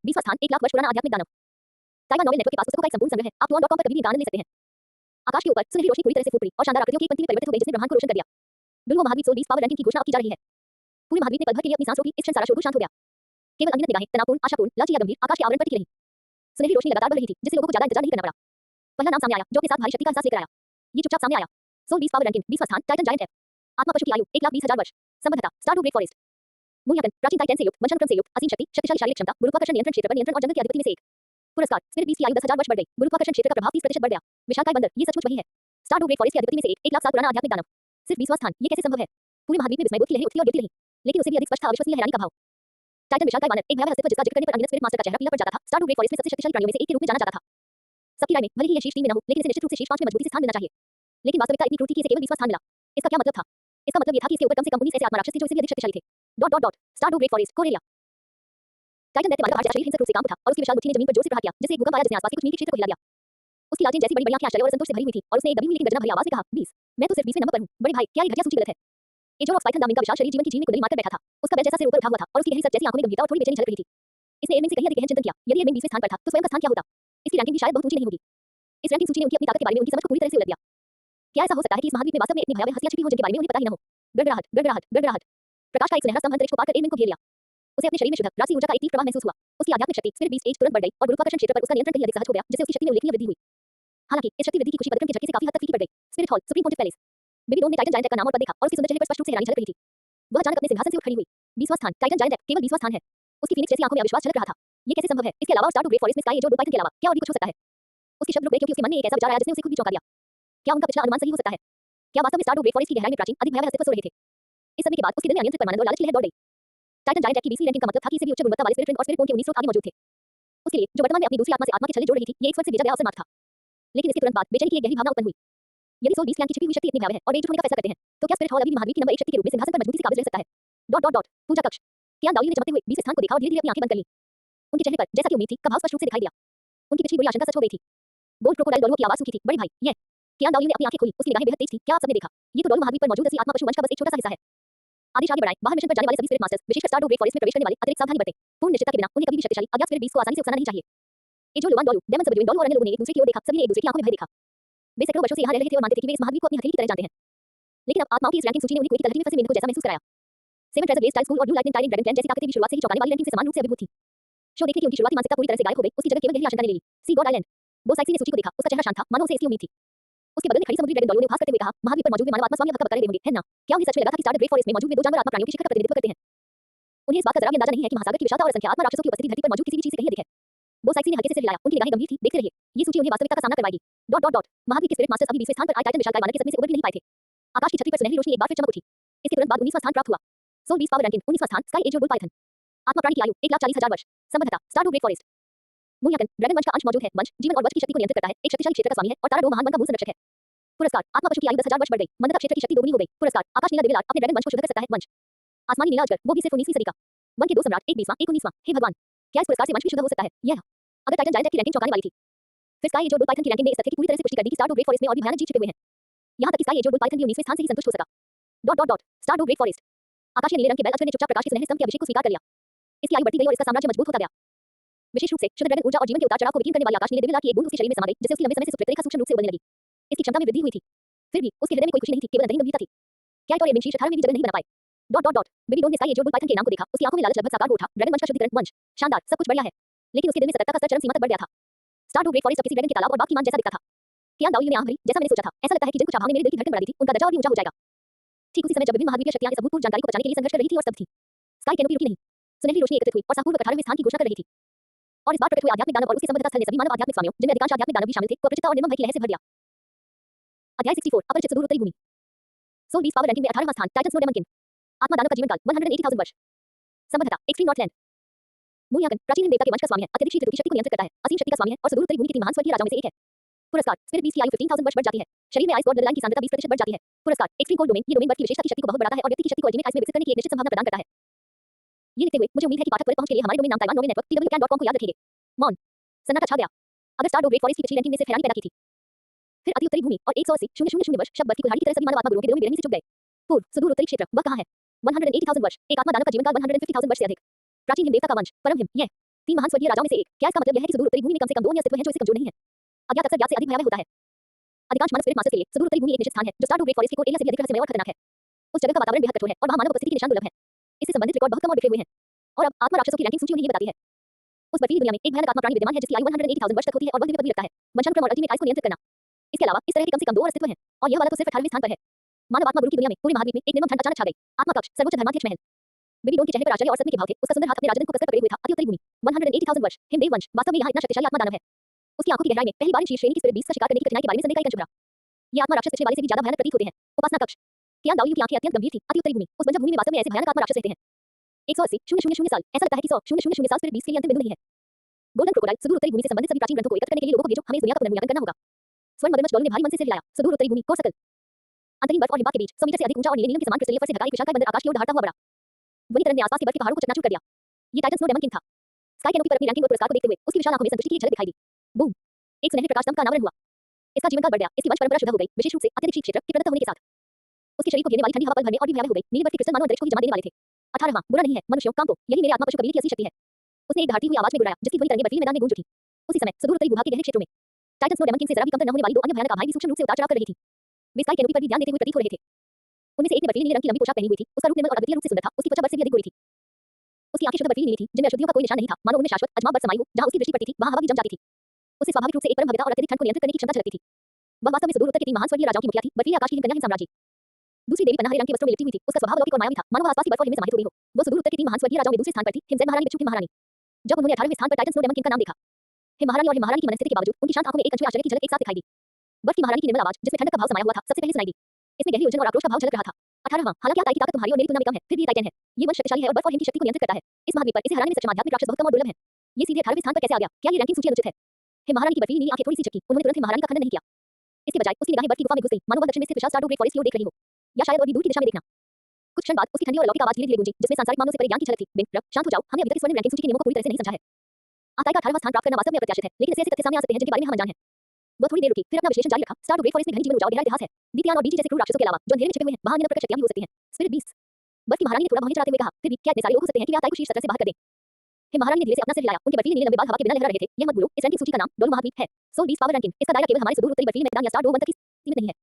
20वां स्थान 1 लाख वर्ष पुराना आध्यात्मिक दानव। टाइगर नोवेल नेटवर्क के पास पुस्तकों का एक संपूर्ण संग्रह है। आप tuan.com पर कभी भी इनका आनंद ले सकते हैं। आकाश के ऊपर सुनहरी रोशनी पूरी तरह से फूट पड़ी और शानदार आकृतियों की एक पंक्ति में परिवर्तित हो गई जिसने ब्रह्मांड को रोशन कर दिया। दुल्हो महाद्वीप सोल 20 पावर रैंकिंग की घोषणा अब की जा रही है। पूरे महाद्वीप ने पल भर के लिए अपनी सांस रोकी। इस क्षण सारा शोरगुल शांत हो गया। केवल अनगिनत निगाहें तनावपूर्ण, आशापूर्ण, लालची या गंभीर आकाश के आवरण पर टिकी रहीं। सुनहरी रोशनी लगातार बढ़ रही थी जिससे लोगों को ज्यादा इंतजार नहीं करना पड़ा। पहला नाम सामने आया जो अपने साथ भारी शक्ति का एहसास लेकर आया। ये चुपचाप सामने आया। सोल 20 पावर रैंकिंग 20वां स्थान टाइटन जायंट है। आत्मा पशु की आयु 1,20,000 वर्ष। संबद्धता स्टार ग्रेट फॉरेस्ट। मूल्यांकन प्राचीन टाइटन से युक्त, वंशानुक्रम से युक्त, असीम शक्ति, शक्तिशाली शारीरिक क्षमता, गुरुत्वाकर्षण नियंत्रण क्षेत्र पर नियंत्रण और जंगल के अधिपति में से एक। पुरस्कार स्पिरिट बीस्ट की आयु 10,000 वर्ष बढ़ गई। गुरुत्वाकर्षण क्षेत्र का प्रभाव 30% बढ़ गया। विशालकाय बंदर ये सचमुच वही है। स्टार ग्रेट फॉरेस्ट के अधिपति में से एक 1 लाख साल पुराना आध्यात्मिक दानव। सिर्फ 20वां स्थान, ये कैसे संभव है? पूरे महाद्वीप में विस्मय की लहरें उठती और गिरती रहीं। लेकिन उसे भी अधिक स्पष्ट था अविश्वसनीय हैरानी का भाव। टाइटन विशालकाय वानर एक भयावह अस्तित्व जिसका जिक्र करने पर अनगिनत स्पिरिट मास्टर का चेहरा पीला पड़ जाता था। स्टार ग्रेट फॉरेस्ट में सबसे शक्तिशाली प्राणियों में से एक के रूप में जाना जाता था। सबकी राय में भले ही यह शीर्ष 3 में न हो, लेकिन इसे निश्चित रूप से शीर्ष 5 में मजबूती से स्थान मिलना चाहिए। लेकिन वास्तविकता इतनी क्रूर थी कि इसे केवल 20वां स्थान मिला। इसका क्या मतलब था? इसका मतलब ये था कि इसके ऊपर कम से कम 19 ऐसे आत्मा राक्षस थे जो इससे भी अधिक शक्तिशाली थे। Star great forest Corelia. Titan दैत्य मानव आश्चर्य हिंसक रूप से काम उठा और उसकी विशाल मुट्ठी ने जमीन पर जोर से प्रहार किया जिससे एक भूकंप आया जिसने आसपास के कुछ मील के क्षेत्र को हिला दिया। उसकी लालटेन जैसी बड़ी-बड़ी आंखें आश्चर्य और संतोष से भरी हुई थी और उसने एक दबी हुई लेकिन गर्जना भरी आवाज में कहा 20। मैं तो सिर्फ 20वें नंबर पर हूं। बड़े भाई क्या ये घटिया सूची गलत है? एजोर ऑफ पाइथन नाम इनका विशाल शरीर जीवन की झील में कुंडली मारकर बैठा था। उसका पैर जैसा सिर ऊपर उठा हुआ था और उसकी गहरी सच जैसी आंखों में गंभीरता और थोड़ी बेचैनी झलक रही थी। इसने एडमिन से कहीं अधिक गहन चिंतन किया। यदि एडमिन 20वें स्थान पर था तो स्वयं का स्थान क्या होता? इसकी रैंकिंग भी शायद बहुत ऊंची नहीं होगी। इस रैंकिंग सूची ने उनकी अपनी ताकत के बारे में उनकी समझ को पूरी तरह से उलट दिया। क्या ऐसा हो सकता है कि इस महाद्वीप में वास्तव में इतनी भयावह हस्तियां छिपी हों जिनके बारे में उन्हें पता ही न हो? गड़गड़ाहट गड़गड़ाहट गड़गड़ाहट। प्रकाश का एक सुनहरा स्तंभ अंतरिक्ष को पार कर एडमिन को घेर लिया। उसे अपने शरीर में शुद्ध राशि ऊर्जा का एक तीव्र प्रवाह महसूस हुआ। उसकी आध्यात्मिक शक्ति स्पिरिट बीस्ट एज तुरंत बढ़ गई और गुरुत्वाकर्षण क्षेत्र पर उसका नियंत्रण कहीं अधिक सहज हो गया जिससे उसकी शक्ति में उल्लेखनीय वृद्धि हुई। हालांकि इस शक्ति वृद्धि की खुशी पदक्रम के झटके से काफी हद तक फीकी पड़ गई। Spirit hall supreme pontiff palace. Bibi Dong ने टाइटन जायंट का नाम और पद देखा और उसके सुंदर चेहरे पर स्पष्ट रूप से हैरानी झलक रही थी। वह अचानक अपने सिंहासन से उठ खड़ी हुई। 20वां स्थान टाइटन जायंट केवल 20वां स्थान है। उसकी फीनिक्स जैसी आंखों में अविश्वास झलक रहा था। ये कैसे संभव है? इसके अलावा स्टार ग्रेट फॉरेस्ट में स्काई एज और पाइथन के अलावा क्या और भी कुछ हो सकता है? उसके शब्द रुक गए क्योंकि उसके मन में एक ऐसा विचार आया जिसने उसे खुद भी चौंका दिया। क्या उनका पिछला अनुमान सही हो सकता है? क्या वास्तव में स्टार ग्रेट फॉरेस्ट की गहराई में प्राचीन अधिक भयावह अस्तित्व सो रहे थे? इस समय के बाद उसके दिल में अनियंत्रित परमानंद और लालच की लहर दौड़ गई। टाइटन जायंट की 20वीं रैंकिंग का मतलब था कि इसे भी उच्च गुणवत्ता वाले स्पिरिट और स्पिरिट पोन के 19 स्रोत आगे मौजूद थे। उसके लिए जो वर्तमान में अपनी दूसरी आत्मा से आत्मा के छल्ले जोड़ रही थी, ये एक स्वर्ग से भेजा गया अवसर मात्र था। लेकिन इसके तुरंत बाद बेचैनी की एक गहरी भावना उत्पन्न हुई। यदि सोल 20 की छिपी हुई शक्ति इतनी भयावह है और वे एकजुट होने का फैसला करते हैं, तो क्या स्पिरिट हॉल अभी भी महाद्वीप की नंबर 1 शक्ति के रूप में सिंहासन पर मजबूती से काबिज रह सकता है? पूजा कक्ष। कियान दाओली ने चमकते हुए 20वें स्थान को देखा और धीरे-धीरे अपनी आंखें बंद कर लीं। उनके चेहरे पर जैसा कि उम्मीद थी, का भाव स्पष्ट रूप से दिखाई दिया। उनकी पिछली बुरी आशंका सच हो गई थी। गोल्ड क्रोकोडाइल डॉल्फिन की आवाज सूखी थी। बड़े भाई, ये कियान दाओली ने अपनी आंखें खोली। उसकी निगाहें बेहद तेज थी। क्या आप सबने देखा? ये तो डॉल्फिन महाद्वीप पर मौजूद असली आत्मा पशु वंश का बस एक छोटा सा हिस्सा है। आदेश आगे बढ़ाएं। बाहर मिशन पर जाने वाले सभी स्पिरिट मास्टर्स, विशेषकर स्टार ग्रेट फॉरेस्ट में प्रवेश करने वाले अतिरिक्त सावधानी बरतें। पूर्ण निश्चितता के बिना उन्हें कभी भी शक्तिशाली अज्ञात स्पिरिट बीस्ट को आसानी से उकसाना नहीं चाहिए। एजो लोवान डॉलू, डेमन सबजुइन डॉलू और अन्य लोगों ने एक दूसरे की ओर देखा। सभी ने एक दूसरे की आंखों में भय देखा। वे सैकड़ों वर्षों से यहाँ रह रहे थे और मानते थे कि वे इस महाद्वीप को अपनी हथेली की तरह जानते हैं। लेकिन अब आत्माओं की इस रैंकिंग सूची ने उन्हें कोई तलहटी में फंसे मेंढक को जैसा महसूस कराया। Seven treasure Glaze Style School और ब्लू लाइटनिंग टाइरिंग ड्रैगन प्लान जैसी ताकतें भी शुरुआत से ही चौंकाने वाली रैंकिंग से समान रूप से अभिभूत थी। शो देखने की उनकी शुरुआती मानसिकता पूरी तरह से गायब हो गई। उसकी जगह केवल गहरी आशंका ने ले ली। सी गॉड आइलैंड। वो साइक्सी ने सूची को देखा। उसका चेहरा शांत था, मानो उसे इसकी उम्मीद थी। उसके बगल में खड़ी समुद्री ड्रैगन डॉलू ने उपहास करते हुए कहा, महाद्वीप पर मौजूद मानव आत्मा स्वामी हक का बतला देंगे, है ना? क्या उन्हें सच में लगा था कि स्टार ग्रेट फॉरेस्ट में मौजूद वे दो जानवर आत्मा प्राणियों की शिखर का प्रतिनिधित्व करते हैं? उन्हें इस बात का जरा भी अंदाजा नहीं है कि महासागर की विशालता और असंख्य आत्मा राक्षसों की उपस्थिति धरती पर मौजूद किसी भी चीज से कहीं अधिक है। वो साइक्सी ने हल्के से सिर हिलाया। उनकी निगाहें गंभीर थी। देखते रहिए, ये सूची उन्हें वास्तविकता का सामना करवाएगी। महाद्वीप के स्पिरिट मास्टर्स अभी 20वें स्थान पर आए टाइटन विशालकाय वानर के सदमे से उबर भी नहीं पाए थे। आकाश की छतरी पर सुनहरी रोशनी एक बार फिर चमक उठी। इसके तुरंत बाद 19वां स्थान प्राप्त हुआ। सोल 20 पावर रैंकिंग 19वां स्थान स्काई एज और पाइथन। आत्मा प्राणी की आयु 1,40,000 वर्ष। संबद्धता स्टार ग्रेट फॉरेस्ट। मूल्यांकन ड्रैगन वंश का अंश मौजूद है। वंश जीवन और वंश की शक्ति को नियंत्रित करता है। एक शक्तिशाली क्षेत्र का स्वामी है और तारा डो महान वन का मूल संरक्षक है। पुरस्कार आत्मा पशु की आयु 10,000 वर्ष बढ़ गई। मंदता क्षेत्र की शक्ति दोगुनी हो गई। पुरस्कार आकाश नीला दिव्य लाल अपने ड्रैगन वंश को शुद्ध कर सकता है। वंश आसमानी नीला अजगर, वो भी सिर्फ 19वीं सदी का। वन के दो सम्राट, एक 20वां, एक 19वां। हे भगवान, क्या इस पुरस्कार से वंश भी शुद्ध हो सकता है? यह अगर टाइटन जायंट की रैंकिंग चौंकाने वाली थी, फिर स्काई एज और पाइथन की रैंकिंग ने इस तथ्य की पूरी तरह से पुष्टि कर दी कि स्टार ग्रेट फॉरेस्ट में और भी भयानक जीव छिपे हुए हैं। यहां तक कि स्काई एज और पाइथन भी 19वें स्थान से ही संतुष्ट हो सका। Star great forest. आकाशीय नीले रंग के बैल अश्व ने चुपचाप प्रकाश के सुनहरे स्तंभ के अभिषेक को स्वीकार कर लिया। इसकी आयु बढ़ती गई और इसका साम्राज्य मजबूत होता गया। विशेष रूप से शुद्ध ड्रैगन ऊर्जा और जीवन के उतार चढ़ाव को यकीन करने वाली आकाश नीले दिव्य लाल की एक बूंद उसके शरीर में समा गई, जिससे उसकी लंबे समय से सुप्त रेखा सूक्ष्म रूप से उबलने लगी। इसकी क्षमता में वृद्धि हुई थी। फिर भी उसके हृदय में कोई खुशी नहीं थी, केवल अंदरूनी गंभीरता थी। क्या और शीर्ष 18 में भी जगह नहीं बना पाए? बेबी डोन ने स्काई एज और पाइथन के नाम को देखा। उसकी आंखों में लालच लगभग साकार हो उठा। ड्रैगन वंश का शुद्धिकरण, वंश शानदार, सब कुछ बढ़िया है, लेकिन उसके दिल में सतर्कता का स्तर चरम सीमा तक बढ़ गया था। स्टार ग्रेट फॉरेस्ट अब किसी ड्रैगन के तालाब और बाग की मान जैसा दिखता था। कियान दाओली ने आंख भरी। जैसा मैंने सोचा था, ऐसा लगता है कि जिन कुछ आभाओं ने मेरे दिल की धड़कन बढ़ा दी थी, उनका दर्जा और भी ऊंचा हो जाएगा। ठीक उसी समय जब विभिन्न महाद्वीपीय शक्तियां इस अभूतपूर्व जानकारी को बचाने के लिए संघर्ष कर रही थी और स्तब्ध थी। स्काई कैनोपी रुकी नहीं। सुनहरी रोशनी एकत्रित हुई और साहूर्व 18वें स्थान की घोषणा कर रही थी। और इस बार प्रकट हुए आध्यात्मिक दानव और उसकी संबद्धता स्थल ने सभी मानव आध्यात्मिक स्वामियों, जिनमें अधिकांश आध्यात्मिक दानव भी शामिल थे, को अपरिचितता और निर्मम भय की लहर से भर दिया। अध्याय 64 अपरिचित सुदूर उत्तरी भूमि। सोल 20 पावर रैंकिंग में 18वां स्थान टाइटन स्नो डेमन किंग। आत्मा दानव का जीवन काल 180,000 वर्ष। संबद्धता एक्सट्रीम नॉर्थलैंड। मूल्यांकन प्राचीन देवता के वंश का स्वामी है, अत्यधिक शीत ऋतु की शक्ति को नियंत्रित करता है, असीम शक्ति का स्वामी है और सुदूर उत्तरी भूमि के 3 महान स्वर्गीय राजाओं में से एक है। पुरस्कार स्पिरिट बीस्ट की आयु 15,000 वर्ष बढ़ जाती है। शरीर में आइस गॉड ब्लडलाइन की सांद्रता 20% बढ़ जाती है। पुरस्कार एक्सट्रीम कोल्ड डोमेन, ये डोमेन बर्फ की विशेषता की शक्ति को बहुत बढ़ाता है और व्यक्ति की शक्ति को अल्टीमेट आइस में विकसित करने की एक निश्चित संभावना प्रदान करता है। ये लिखते हुए मुझे उम्मीद है कि पाठक त्वरित पहुंच के लिए हमारे डोमेन नाम ताइवान नोवेल नेटवर्क twcan.com को याद रखेंगे। मौन सन्नाटा छा गया। अगर स्टार ग्रेट फॉरेस्ट की पिछली रैंकिंग ने सिर्फ हैरानी पैदा की थी, फिर अति उत्तरी भूमि और 180,000 वर्ष शब्द की कुल्हाड़ी की तरह सभी मानव आत्मा गुरुओं के दिलों में बेरहमी से चुभ गए। पूर्व सुदूर उत्तरी क्षेत्र, वह कहां है? 180,000 वर्ष, एक आत्मा दानव का जीवन काल 150,000 वर्ष से अधिक। प्राचीन हिम देवता का वंश, परम हिम, यह तीन महान स्वर्गीय राजाओं में से एक। क्या इसका मतलब यह है कि सुदूर उत्तरी भूमि में कम से कम दो अन्य अस्तित्व हैं जो इससे कमजोर नहीं है? अज्ञात अक्सर ज्ञात से अधिक भयावह होता है। अधिकांश मानव स्पिरिट मास्टर्स के लिए सुदूर उत्तरी भूमि एक निश्चित स्थान है जो स्टार ग्रेट फॉरेस्ट के कोर एरिया से भी अधिक रहस्यमय और खतरनाक है। उस जगह का वातावरण बेहद कठोर है और वहां मानव उपस्थिति के निशान दुर्लभ हैं। इससे संबंधित रिकॉर्ड बहुत कम और बिखरे हुए हैं। और अब आत्मा राक्षसों की रैंकिंग सूची उन्हें ये बताती है। उस बर्फीली दुनिया में एक भयानक आत्मा प्राणी विद्यमान है जिसकी आयु 180,000 वर्ष तक होती है और वह दिव्य पदवी रखता है। वंशानुक्रम और अल्टीमेट आयु को नियंत्रित करना। इसके अलावा इस तरह के कम से कम दो और अस्तित्व हैं और यह वाला तो सिर्फ 18वें स्थान पर है। मानव आत्मा गुरु की दुनिया में पूरे महाद्वीप में एक निर्मम ठंड अचानक छा गई। आत्मा कक्ष, सर्वोच्च धर्माध्यक्ष महल। बेबी डोन के चेहरे पर आश्चर्य और सदमे के भाव थे। उसका सुंदर हाथ अपने राजदंड को कसकर पकड़े हुए था। अति उत्तरी भूमि 180,000 वर्ष। हिमदेव वंश वास्तव में यहाँ इतना शक्तिशाली आत्मा दानव है। उसकी आंखों की गहराई में पहली बार इन शीर्ष श्रेणी की स्पिरिट बीस्ट का शिकार करने की कठिनाई के बारे में संदेह का एक अंश उभरा। ये आत्मा राक्षस पिछले वाले से भी ज्यादा भयानक प्रतीत होते हैं। उपासना कक्ष। कियान दाओयू की आंखें अत्यंत गंभीर थी। अति उत्तरी भूमि, उस बंजर भूमि में वास्तव में ऐसे भयानक आत्मा राक्षस रहते हैं। 180,000 साल। ऐसा लगता है कि 100,000 साल स्पिरिट बीस्ट के लिए अंतिम बिंदु नहीं है। Golden crocodile. सुदूर उत्तरी भूमि से संबंधित सभी प्राचीन ग्रंथों को एकत्र करने के लिए लोगों को भेजो। हमें इस दुनिया का पुनर्मूल्यांकन करना होगा। स्वर्ण मगरमच्छ डॉल्फिन ने भारी मन से सिर हिलाया। सुदूर उत्तरी भूमि कोर सर्कल। अंतहीन बर्फ और हिमपात के बीच 100 मीटर से अधिक ऊंचा और नीले नीलम के समान क्रिस्टलीय फर से ढका एक विशालकाय बंदर आकाश की ओर दहाड़ता हुआ बढ़ा। ध्वनि तरंग ने आसपास के बर्फ के पहाड़ों को चकनाचूर कर दिया। ये टाइटन स्नो डेमन किंग था। स्काई कैनोपी पर अपनी रैंकिंग और पुरस्कार को देखते हुए उसकी विशाल आंखों में संतुष्टि की एक झलक दिखाई दी। बूम! एक सुनहरे प्रकाश स्तंभ का अनावरण हुआ। इसका जीवनकाल बढ़ गया। इसकी वंश परंपरा शुद्ध हो गई, विशेष रूप से अत्यधिक शीत क्षेत्र के प्रदत्त होने के साथ। उसके शरीर को घेरने वाली ठंडी हवा पल भर में और भी भयावह हो गई। नीली बर्फ के क्रिस्टल मानो अंतरिक्ष को ही जमा देने वाले थे। 18वां, बुरा नहीं है मनुष्यों, काम को, यही मेरे आत्मा पशु कबीर की असली शक्ति है। उसने एक दहाड़ती हुई आवाज में गुड़ाया जिसकी ध्वनि तरंगें बर्फीले मैदान में गूंज उठी। उसी समय सुदूर उत्तरी भूभाग के गहरे क्षेत्रों में टाइटन स्नो डेमन किंग से जरा भी कम न होने वाली दो अन्य भयानक आभाएं भी सूक्ष्म रूप से उतार चढ़ाव कर रही थी। वे स्काई कैनोपी पर भी ध्यान देते हुए प्रतीत हो रहे थे। उनमें से एक ने बर्फीले नीले रंग की लंबी पोशाक पहनी हुई थी। उसका रूप निर्मल और अद्वितीय रूप से सुंदर था। उसकी त्वचा बर्फ से भी अधिक गोरी थी। उसकी आंखें शुद्ध बर्फीली नीली थी जिनमें अशुद्धियों का कोई निशान नहीं था। मानो उनमें शाश्वत अजमा बर्फ समाई हो। जहां उसकी दृष्टि पड़ती थी वहां हवा भी जम जाती थी। उसे स्वाभाविक रूप से एक परम भव्यता और अत्यधिक ठंड को नियंत्रित करने की क्षमता झलकती थी। वह वास्तव में सुदूर उत्तर के तीन महान स्वर्गीय राजाओं की मुखिया थी। बर्फीले आकाश की हिमकन्या हिम साम्राज्य। दूसरी देवी पन्ना हरे रंग के वस्त्रों में लिपटी हुई थी। उसका स्वभाव अलौकिक और मायावी था। मानो वह आसपास की बर्फ और हिम में समाहित हो गई हो। वो सुदूर उत्तर के तीन महान स्वर्गीय राजाओं में दूसरे स्थान पर थी। हिमसेन महारानी बिच्छू हिम महारानी। जब उन्होंने 18वें स्थान पर टाइटन स्नो डेमन किंग का नाम देखा, हिम महारानी और हिम महारानी की मनस्थिति के बावजूद उनकी शांत आंखों में एक अनछुए आश्चर्य की झलक एक साथ दिखाई दी। बर्फ की महारानी की निर्मल आवाज जिसमें ठंडक का भाव समाया हुआ था सबसे पहले सुनाई दी। इसमें गहरी उलझन और आक्रोश का भाव झलक रहा था। 18वां, हालांकि आताई की ताकत तुम्हारी और मेरी तुलना में कम है, फिर भी टाइटन है। ये वंश शक्तिशाली है और बर्फ और हिम की शक्ति को नियंत्रित करता है। इस महाद्वीप पर इसे हराने में सक्षम आध्यात्मिक राक्षस बहुत कम और दुर्लभ है। ये सीधे 18वें स्थान पर कैसे आ गया? क्या ये रैंकिंग सूची अनुचित है? हिम महारानी की बर्फीली नीली आंखें थोड़ी सी झपकी। उन्होंने तुरंत हिम महारानी का खंडन नहीं किया। इसके बजाय उसकी निगाहें बर्फ की गुफा में घुस गईं, मानो वह दक्षिण में स्थित विशाल स्टार ग्रेट फॉरेस्ट की ओर देख रही हो, या शायद और भी दूर की दिशा में देखना। कुछ क्षण बाद उसकी ठंडी और अलौकिक आवाज धीरे-धीरे गूंजी, जिसमें सांसारिक मामलों से परे ज्ञान की झलक थी। बिंग, रब, शांत हो जाओ, हमने अभी तक इस स्वर्णिम रैंकिंग सूची के नियमों को पूरी तरह से नहीं समझा है। आताई का 18वां स्थान प्राप्त करना वास्तव में अप्रत्याशित है, लेकिन ऐसे तथ्य सामने आ सकते हैं जिनके बारे में हम अनजान हैं। वह थोड़ी देर रुकी, फिर अपना विश्लेषण जारी रखा। स्टार ग्रेट फॉरेस्ट में घनी जीवन ऊर्जा और गहरा इतिहास है। दीपियान और बीजी जैसे क्रूर राक्षसों के अलावा जो अंधेरे में छिपे हुए हैं, वहां अन्य प्रकट शक्तियां भी हो सकती हैं। Spirit beast. बर्फ की महारानी ने थोड़ा भौहें चढ़ाते हुए कहा, फिर भी क्या इतने सारे लोग हो सकते हैं कि वे आताई को शीर्ष सत्र से बाहर कर दें? हिम महारानी ने धीरे से अपना सिर हिलाया। उनके बर्फीले नीले लंबे बाल हवा के बिना लहरा रहे थे। यह मत भूलो, इस रैंकिंग सूची का नाम डोलो महाद्वीप है। Soul beast power ranking. इसका दायरा केवल हमारे सुदूर उत्तरी बर्फीले मैदान या स्टार डोम तक ही सीमित नहीं है।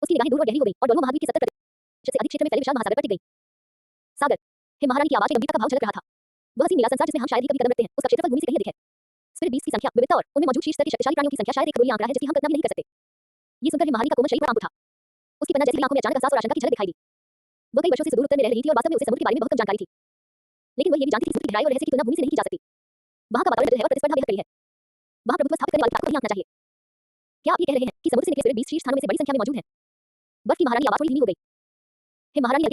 उसकी निगाहें दूर और गहरी हो गई और डोलो महाद्वीप के 70% से अधिक क्षेत्र में फैले विशाल महासागर पर टिक गई। सागर। हिम महारानी की आवाज में गंभीरता का भाव झलक रहा था। वह हसीन नीला संसार जिसमें हम शायद ही कभी कदम रखते हैं, उसका क्षेत्रफल भूमि से कहीं अधिक है। स्पिरिट बीस्ट की संख्या, विविधता और उनमें मौजूद शीर्ष स्तर के शक्तिशाली प्राणियों की संख्या शायद एक खगोलीय आंकड़ा है जिसकी हम कल्पना भी नहीं कर सकते। ये सुनकर हिम महारानी का कोमल शरीर पर आंख उठा। उसकी पन्ना जैसी आंखों में अचानक एहसास और आशंका की झलक दिखाई दी। वह कई वर्षों से सुदूर उत्तर में रह रही थी और वास्तव में उसे समुद्र के बारे में बहुत कम जानकारी थी। लेकिन वह ये भी जानती थी कि समुद्र की गहराई और रहस्य की तुलना भूमि से नहीं की जा सकती। वहां का वातावरण है और प्रतिस्पर्धा बेहद कड़ी है। वहां प्रभुत्व स्थापित करने वाले ताकत को नहीं आंकना चाहिए। क्या आप ये कह रहे हैं कि समुद्र से निकले स्पिरिट बीस्ट शीर्ष स्थानों में से बड़ी संख्या में मौजूद हैं? बर्फ की महारानी की आवाज थोड़ी धीमी हो गई। हिम महारानी ने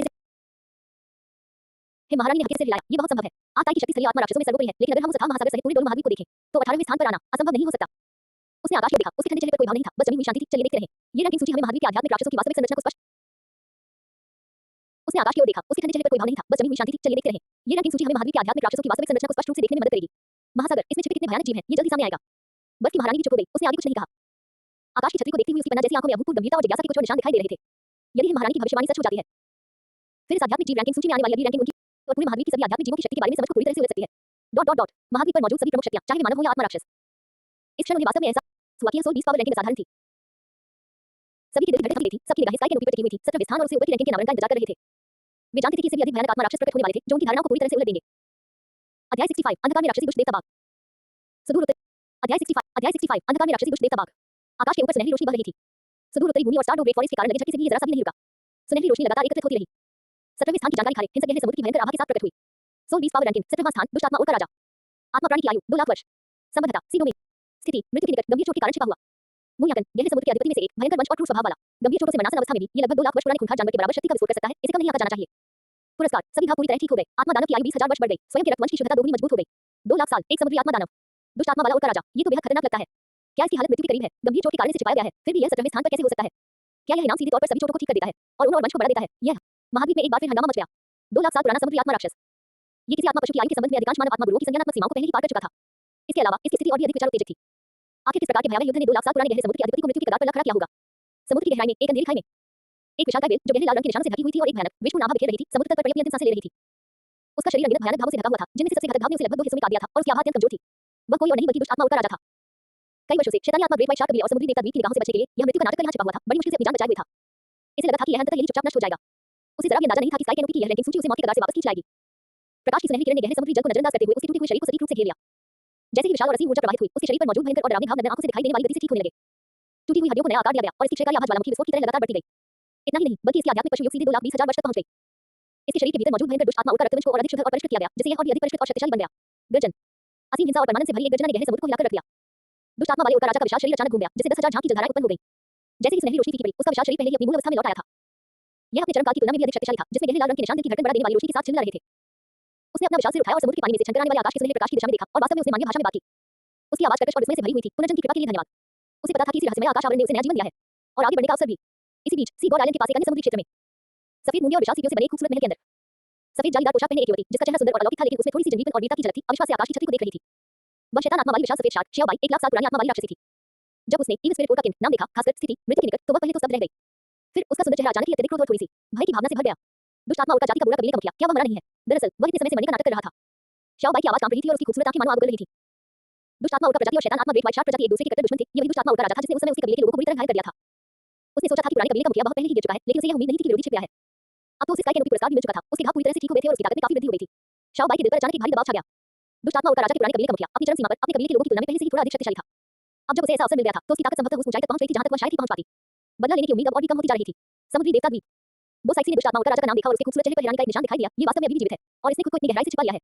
हल्के से हिलाया। ये बहुत संभव है। आताई की शक्ति स्थलीय आत्मा राक्षसों में सर्वोपरि है, लेकिन अगर हम उस अथाह महासागर सहित पूरे डोलो महाद्वीप को देखें, तो 18वें स्थान पर आना असंभव नहीं हो सकता। उसने आकाश को देखा। उसके ठंडे चेहरे पर कोई भाव नहीं था, बस जमी हुई शांति थी। चलिए देखते रहें। ये रैंकिंग सूची हमें महाद्वीप के आध्यात्मिक राक्षसों की वास्तविक संरचना को स्पष्ट। उसने आकाश की ओर देखा। उसके ठंडे चेहरे पर कोई भाव नहीं था, बस जमी हुई शांति थी। चलिए देखते रहें। ये रैंकिंग सूची हमें महाद्वीप के आध्यात्मिक राक्षसों की वास्तविक संरचना को स्पष्ट रूप से देखने में मदद करेगी। महासागर, इसमें छिपे कितने भयानक जीव हैं, ये जल्दी सामने आएगा। बर्फ की महारानी भी चुप हो गई। उसने आगे कुछ नहीं कहा। आकाश की छतरी को देखती हुई उसकी पन्ना जैसी आंखों में अभूतपूर्व गंभीरता और जिज्ञासा के कुछ और निशान दिखाई दे रहे थे। यदि हिम महारानी की भविष्यवाणी सच हो जाती है, फिर इस आध्यात्मिक जीव रैंकिंग सूची में आने वाली अगली रैंकिंग उनकी और पूरे महाद्वीप की सभी आध्यात्मिक जीवों की शक्ति के बारे में समझ को पूरी तरह से उलझ सकती है। महाद्वीप पर मौजूद सभी प्रमुख शक्तियां, चाहे वे मानव हो या आत्मा राक्षस। इस क्षण उन्हें वास्तव में एहसास हुआ कि यह सोल बीस्ट पावर रैंकिंग असाधारण थी। सभी की दिल धड़कन थी, सबकी निगाहें स्काई कैनोपी पर टिकी हुई थी, 17वें स्थान और उससे ऊपर की रैंकिंग के नामकरण का इंतजार कर रहे थे। वे जानते थे कि इससे भी अधिक भयानक आत्मा राक्षस प्रकट होने वाले थे, जो उनकी धारणाओं को पूरी तरह से उलट देंगे। अध्याय 65 अंधकार में राक्षसी दुष्ट देवता बाघ। सुदूर उत्तर। अध्याय 65 अंधकार में राक्षसी दुष्ट देवता बाघ। आकाश के ऊपर सुनहरी रोशनी बढ़ रही थी। सुदूर उत्तरी भूमि और स्टार ग्रेट फॉरेस्ट के कारण लगे झटके से भी ये जरा सा भी नहीं रुका। सुनहरी रोशनी लगातार एकत्रित होती रही। 17वें स्थान की जानकारी खारे हिंसक गहरे समुद्र की भयंकर आभा के साथ प्रकट हुई। सोल बीस्ट पावर रैंकिंग 17वां स्थान दुष्ट आत्मा और का राजा। आत्मा प्राणी की आयु 2 लाख वर्ष। संबद्धता सीधों में स्थिति मृत्यु के निकट गंभीर चोट के कारण छिपा हुआ। मूल्यांकन गहरे समुद्र के अधिपति में से एक भयंकर वंश और क्रूर स्वभाव वाला। गंभीर चोटों से मरनासन अवस्था में भी ये लगभग 2 लाख वर्ष पुराने खूंखार जानवर के बराबर शक्ति का विस्फोट कर सकता है। इसे कम नहीं आंका जाना चाहिए। पुरस्कार सभी घाव पूरी तरह ठीक हो गए। आत्मा दानव की आयु 20,000 वर्ष बढ़ गई। स्वयं के रक्त वंश की शुद्धता दोगुनी मजबूत हो गई। 2 लाख साल एक समुद्री आत्मा दानव। दुष्ट आत्मा वाला और का राजा। ये तो बेहद खतरनाक लगता है। क्या इसकी हालत मृत्यु के करीब है? गंभीर चोट के कारण से छिपाया गया है, फिर भी यह 17वें स्थान पर कैसे हो सकता है? क्या यह इनाम सीधे तौर पर सभी चोटों को ठीक कर देता है और उन और वंश को बढ़ा देता है? यह महाद्वीप में एक बार फिर हंगामा मच गया। 2 लाख साल पुराना समुद्री आत्मा राक्षस। ये किसी आत्मा पशु की आयु के संबंध में अधिकांश मानव आत्मा गुरुओं की संज्ञानात्मक सीमाओं को पहले ही पार कर चुका था। इसके अलावा इसकी स्थिति और भी अधिक विचार उत्तेजक थी। आखिर किस प्रकार के भयावह युद्ध ने 2 लाख साल पुराने गहरे समुद्र के अधिपति को मृत्यु के कगार पर ला खड़ा किया होगा? समुद्र की गहराई में एक अंधेरी खाई में एक विशालकाय वेल जो गहरे लाल रंग के निशानों से ढकी हुई थी और एक भयानक विषपूर्ण आभा बिखेर रही थी, समुद्र तट पर पड़ी अपनी अंतिम सांसें ले रही थी। उसका शरीर अनगिनत भयानक घावों से ढका हुआ था, जिनमें से सबसे घातक घाव ने उसे लगभग 2 हिस्सों में काट दिया था और उसकी आवाज अत्यंत कमजोर थी। वह कोई और नहीं बल्कि दुष्ट आत्मा उड़ता राजा था। कई वर्षों से शैतानी आत्मा ग्रेट व्हाइट शार्क कबीले और समुद्री देवता द्वीप की निगाहों से बचने के लिए यह मृत्यु का नाटक कर यहाँ छिपा हुआ था, बड़ी मुश्किल से अपनी जान बचाए हुए था। इसे लगा था कि यह अंततः यही चुपचाप नष्ट हो जाएगा। उसे जरा भी अंदाजा नहीं था कि स्काई कैनोपी की यह रैंकिंग सूची उसे मौत के कगार से वापस खींच लाएगी। प्रकाश की सुनहरी किरण ने गहरे समुद्री जल को नजरअंदाज करते हुए उसके टूटे हुए शरीर को सटीक रूप से घेर लिया। जैसे ही विशाल और असीम ऊर्जा प्रवाहित हुई, उसके शरीर पर मौजूद भयंकर और डरावने घाव नग्न आंखों से दिखाई देने वाली गति से ठीक होने लगे। टूटी हुई हड्डियों को नया आकार दिया गया और इसकी क्षयकारी आवाज ज्वालामुखी विस्फोट की तरह लगातार बढ़ती गई। इतना ही नहीं, बल्कि इसकी आध्यात्मिक पशु युग सीधे 2,20,000 वर्ष तक पहुंच गई। इसके शरीर के भीतर मौजूद भयंकर दुष्ट आत्मा उड़कर रक्तवंश को और अधिक शुद्ध और परिष्कृत किया गया, जिससे यह और भी अधिक परिष्कृत और शक्तिशाली बन गया। गर्जन, असीम हिंसा और परमानंद से भरी एक गर्जना ने गहरे समुद्र को हिलाकर रख दिया। दुष्ट आत्मा वाले उड़ता राजा का विशाल शरीर अचानक घूम गया, जिससे 10,000 झांकी जलधाराएं उत्पन्न हो गई। जैसे ही सुनहरी रोशनी फीकी पड़ी, उसका विशाल शरीर पहले ही अपनी मूल अवस्था में लौट आया था। यह अपने चरम काल की तुलना में भी अधिक शक्तिशाली था, जिसमें गहरे लाल रंग के निशान दिल की धड़कन बढ़ा देने वाली रोशनी के साथ झिलमिला रहे थे। उसने अपना विशाल सिर उठाया और समुद्र के पानी में से छनकर आने वाले आकाश के सुनहरे प्रकाश की दिशा में देखा और वास्तव में उसने मानवीय भाषा में बात की। उसकी आवाज कर्कश और विस्मय से भरी हुई थी। पुनर्जन्म की कृपा के लिए धन्यवाद। उसे पता था कि इसी रहस्यमय आकाश आवरण ने उसे नया जीवन दिया है और आगे बढ़ने का अवसर भी। इसी बीच सी गॉड आइलैंड के पास एक अन्य समुद्री क्षेत्र में सफेद मूंगे और विशाल सीपियों से बने एक खूबसूरत महल के अंदर सफेद जालीदार पोशाक पहने एक युवती, जिसका चेहरा सुंदर और अलौकिक था, लेकिन उसमें थोड़ी सी जंजीरपन और वीरता की झलक थी, अविश्वास से आकाश की छतरी को देख रही थी। वह शैतान आत्मा वाली विशाल सफेद शार्क शियाओबाई 1 लाख साल पुरानी आत्मा वाली राक्षसी थी। जब उसने ईव स्पिरिट पोर्ट का नाम देखा, खासकर स्थिति मृत्यु के निकट, तो वह पहले तो स्तब्ध रह गई। फिर उसका सुंदर चेहरा अचानक ही अत्यधिक क्रोध और थोड़ी सी भय की भावना से भर गया। दुष्ट आत्मा उड़ता जाति का बुरा कबीले का मुखिया, क्या वह मरा नहीं है? दरअसल वह इतने समय से मरने का नाटक कर रहा था। शियाओबाई की आवाज कांप रही थी और उसकी खूबसूरत आंखें मानो आग उगल रही थी। दुष्ट आत्मा उड़ता प्रजाति और शैतान आत्मा ग्रेट व्हाइट शार्क प्रजाति एक दूसरे के कट्टर दुश्मन थे। यह वही दुष्ट आत्मा उड़ता राजा था जिसने उस समय उसके कबीले के लोगों को बुरी तरह घायल कर दिया था। उसने सोचा था कि पुराने कबीले का मुखिया बहुत पहले ही गिर चुका है, लेकिन उसे यह उम्मीद नहीं थी कि विरोधी छिप गया है। अब तो उसे स्काई कैनोपी पुरस्कार भी मिल चुका था। उसके घाव पूरी तरह से ठीक हो गए थे और उसकी ताकत में काफी वृद्धि हो गई थी। शियाओबाई के दिल पर अचानक एक भारी दबाव छा गया। दुष्ट आत्मा उड़ता राजा के पुराने कबीले का मुखिया अपनी चरम सीमा पर अपने कबीले के लोगों की तुलना में पहले से ही थोड़ा अधिक शक्तिशाली था। अब जब उसे ऐसा अवसर मिल गया था, तो उसकी ताकत संभवतः उस ऊंचाई तक पहुंच गई थी जहां तक वह शायद ही पहुंच पाती। बदला लेने की उम्मीद अब और भी कम होती जा रही थी। समुद्री देवता द्वीप। बोसाइक्सी ने दुष्ट आत्मा उड़ता राजा का नाम देखा और उसके खूबसूरत चेहरे पर हैरानी का एक निशान दिखाई दिया। ये वास्तव में अभी भी जीवित है और इसने खुद को इतनी गहराई से छिपा लिया है।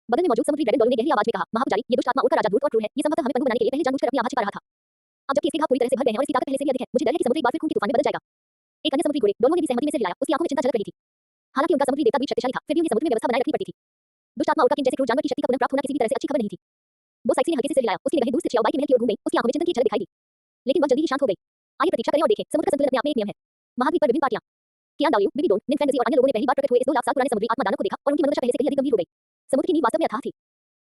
बगल में मौजूद समुद्री ड्रैगन डॉल्फिन ने गहरी आवाज में कहा, महापुजारी, ये दुष्ट आत्मा उड़ता राजा धूर्त और क्रूर है। ये संभवतः हमें पंगु बनाने के लिए पहले जानबूझकर अपनी आभा छिपा रहा था। अब जबकि इसके घाव पूरी तरह से भर गए हैं और इसकी ताकत पहले से भी अधिक है, मुझे डर है कि समुद्र एक बार फिर खून की तूफान में बदल जाएगा। एक अन्य समुद्री घोड़े डोल्मो ने भी सहमति में सिर हिलाया। उसकी आंखों में चिंता झलक रही थी। हालांकि उनका समुद्री देवता भी शक्तिशाली था, फिर भी उन्हें समुद्र में व्यवस्था बनाए रखनी पड़ती थी। दुष्ट आत्मा उड़ता किंग जैसे क्रूर जानवर की शक्ति का पुनः प्राप्त होना किसी भी तरह से अच्छी खबर नहीं थी। बोसाइक्सी ने हल्के से सिर हिलाया। उसकी निगाहें दूर से शियाओबाई के महल की ओर घूम गईं। उसकी आंखों में चिंतन की झलक दिखाई दी, लेकिन वह जल्दी ही शांत हो गई। आइए प्रतीक्षा करें और देखें। समुद्र का संतुलन अपने आप में एक नियम है। महाद्वीप पर विभिन्न पार्टियां कियान दाओयू, बिबी डोन, निन फैंटेसी और अन्य लोगों ने पहली बार प्रकट हुए इस 2 लाख साल पुराने समुद्री आत्मा दानव को देखा और उनकी मनोदशा पहले से कहीं अधिक गंभीर हो गई। समुद्र की नींव वास्तव में अथाह थी।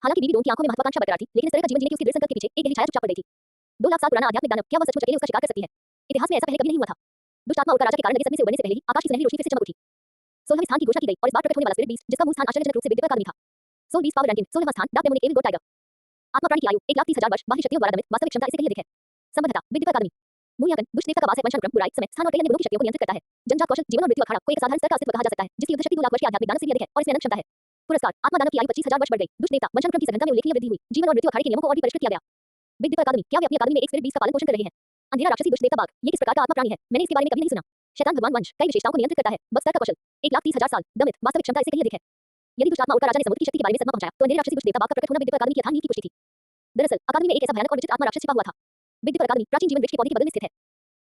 हालांकि बीबी डोन की आंखों में महत्वाकांक्षा बरकरार थी, लेकिन इस तरह का जीवन जीने की उसकी दृढ़ संकल्प के पीछे एक गहरी छाया चुपचाप पड़ गई थी। 2 लाख साल पुराना आध्यात्मिक दानव, क्या वह सचमुच अकेले उसका शिकार कर सकती है? इतिहास में ऐसा पहले कभी नहीं हुआ था। दुष्ट आत्मा उड़ता राजा के कारण लगे सदमे से उबरने से पहले ही आकाश की सुनहरी रोशनी फिर से चमक उठी। 16वें स्थान की घोषणा की गई और इस बार प्रकट होने वाला स्पिरिट बीस्ट, जिसका मूल स्थान आश्चर्यजनक रूप से बिग डिपर अकादमी था। सोल बीस्ट पावर रैंकिंग 16वां स्थान, dark demonic evil god tiger. आत्मा प्राणी की आयु 1,30,000 वर्ष, बाह्य शक्तियों द्वारा दमित, वास्तविक क्षमता इससे कहीं अधिक है। संबद्धता बिग डिपर अकादमी। मूल्यांकन दुष्ट देवता का वास है, वंशानुक्रम, बुराई, समय, स्थान और कई अन्य गुणों की शक्तियों को नियंत्रित करता है। जन्मजात कौशल, जीवन और मृत्यु अखाड़ा को एक साधारण स्तर का अस्तित्व कहा जा सकता है, जिसकी युद्ध शक्ति 2 लाख वर्ष के आध्यात्मिक दानव से भी अधिक है और इसमें अनंत क्षमता है। पुरस्कार आत्मा दानव की आयु 25,000 वर्ष बढ़ गई। दुष्ट देवता वंशानुक्रम की सघनता में उल्लेखनीय वृद्धि हुई। जीवन और मृत्यु अखाड़े के नियमों को और भी परिष्कृत किया गया। बिग डिपर अकादमी, क्या वे अपनी अकादमी में एक स्पिरिट बीस्ट का पालन पोषण कर रहे हैं? अंधेरा राक्षसी दुष्ट देवता बाघ, ये किस प्रकार का आत्मा प्राणी है? मैंने इसके बारे में कभी नहीं सुना। शैतान भगवान वंश, कई विशेषताओं को नियंत्रित करता है। बस स्तर का कौशल 1,30,000 साल, दमित, वास्तविक क्षमता इससे कहीं अधिक है। यदि दुष्ट आत्मा उड़ता राजा ने समुद्र की शक्ति के बारे में सदमा पहुंचाया, तो अंधेरे राक्षसी दुष्ट देवता बाघ का प्रकट होना बिग डिपर अकादमी की अथाह नीति की पुष्टि थी। दरअसल अकादमी में एक ऐसा भयानक और विचित्र आत्मा राक्षस छिपा हुआ था। बिग डिपर अकादमी प्राचीन जीवन वृक्ष के पौधे के बगल में स्थित है।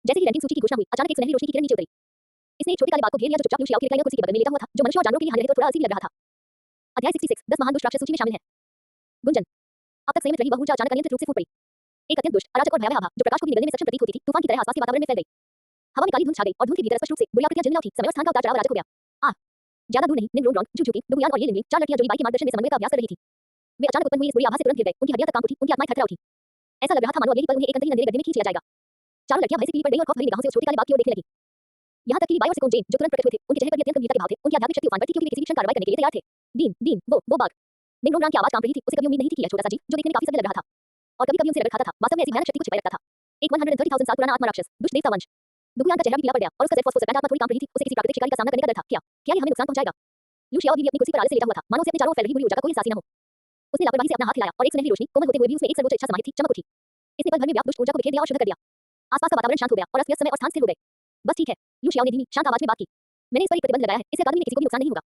जैसे ही रैंकिंग सूची की घोषणा हुई, अचानक एक सुनहरी रोशनी की किरण नीचे उतरी। इसने एक छोटे काले बाघ को घेर लिया जो चुपचाप लूशियाओ की रिक्लाइनर कुर्सी के बगल में लेटा हुआ था, जो मनुष्य और जानवरों के लिए हानि रहित और थोड़ा अजीब लग रहा था। अध्याय 66 10 महान दुष्ट राक्षस सूची में शामिल हैं। गुंजन। अब तक संयमित रही वह ऊर्जा अचानक अनियंत्रित रूप से फूट पड़ी। एक अत्यंत दुष्ट, अराजक और भयावह आभा, जो प्रकाश को भी निगलने में सक्षम प्रतीत होती थी, तूफान की तरह आसपास के वातावरण में फैल गई। हवा में काली धुंध छा गई और धुंध के भीतर स्पष्ट रूप से बुरी आकृतियां झिलमिला उठी। समय और स्थान का उतार चढ़ाव अराजक हो गया। ज्यादा दूर नहीं, निम्रोन रॉन्ग, झुकझुकी, डुगुयान और ये लिंगली, 4 लड़कियां जो लीबाई के मार्गदर्शन में समन्वय का अभ्यास कर रही थी। वे अचानक उत्पन्न हुई इस बुरी आभा से तुरंत गिर गए। उनकी हड्डियां तक कांप उठी, उनकी आत्माएं थरथरा उठी। ऐसा लग रहा था मानो अब यही पल उन्हें एक अंतहीन अंधेरे गड्ढे में खींच लिया जाएगा। चारों लड़कियां भय से पीली पड़ गईं और खौफ भरी निगाहों से उस छोटे काले बाघ की ओर देखने लगी। यहां तक कि लीबाई और सिकोन जेन, जो तुरंत प्रकट हुए थे, उनके चेहरे पर भी अत्यंत गंभीरता के भाव थे। उनकी आध्यात्मिक शक्ति उफान पर थी क्योंकि वे किसी भी क्षण कार्रवाई करने के लिए तैयार थे। दीन, वो बाघ। निम्रोन रॉन्ग की आवाज कांप रही थी। उसे कभी उम्मीद नहीं थी कि यह छोटा सा जीव, जो देखने में काफी सभ्य लग रहा था और कभी-कभी उनसे रगड़ खाता था, वास्तव में ऐसी भयानक शक्ति को छिपाए रखता था। एक 130,000 साल पुराना आत्मा राक्षस, दुष्ट देवता वंश। डुगुयान का चेहरा भी पीला पड़ गया और उसका जेड फॉस्फोरेसेंट आत्मा थोड़ी कांप रही थी। उसे किसी प्राकृतिक शिकारी का सामना करने का डर था। क्या ये हमें नुकसान पहुंचाएगा? लू शियाओ भी अपनी कुर्सी पर आलस से लेटा हुआ था, मानो उसे अपने चारों ओर फैल रही बुरी ऊर्जा का कोई एहसास ही न हो। उसने लापरवाही से अपना हाथ हिलाया और एक सुनहरी रोशनी, कोमल होते हुए भी उसमें एक सर्वोच्च इच्छा समाहित थी, चमक उठी। इसने पल भर में व्याप्त दुष्ट ऊर्जा को बिखेर दिया और शुद्ध कर दिया। आसपास का वातावरण शांत हो गया और अस्त-व्यस्त समय और स्थान स्थिर हो गए। बस ठीक है, लू शियाओ ने धीमी, शांत आवाज में बात की। मैंने इस पर एक प्रतिबंध लगाया है, इससे अकादमी में किसी को भी नुकसान नहीं होगा।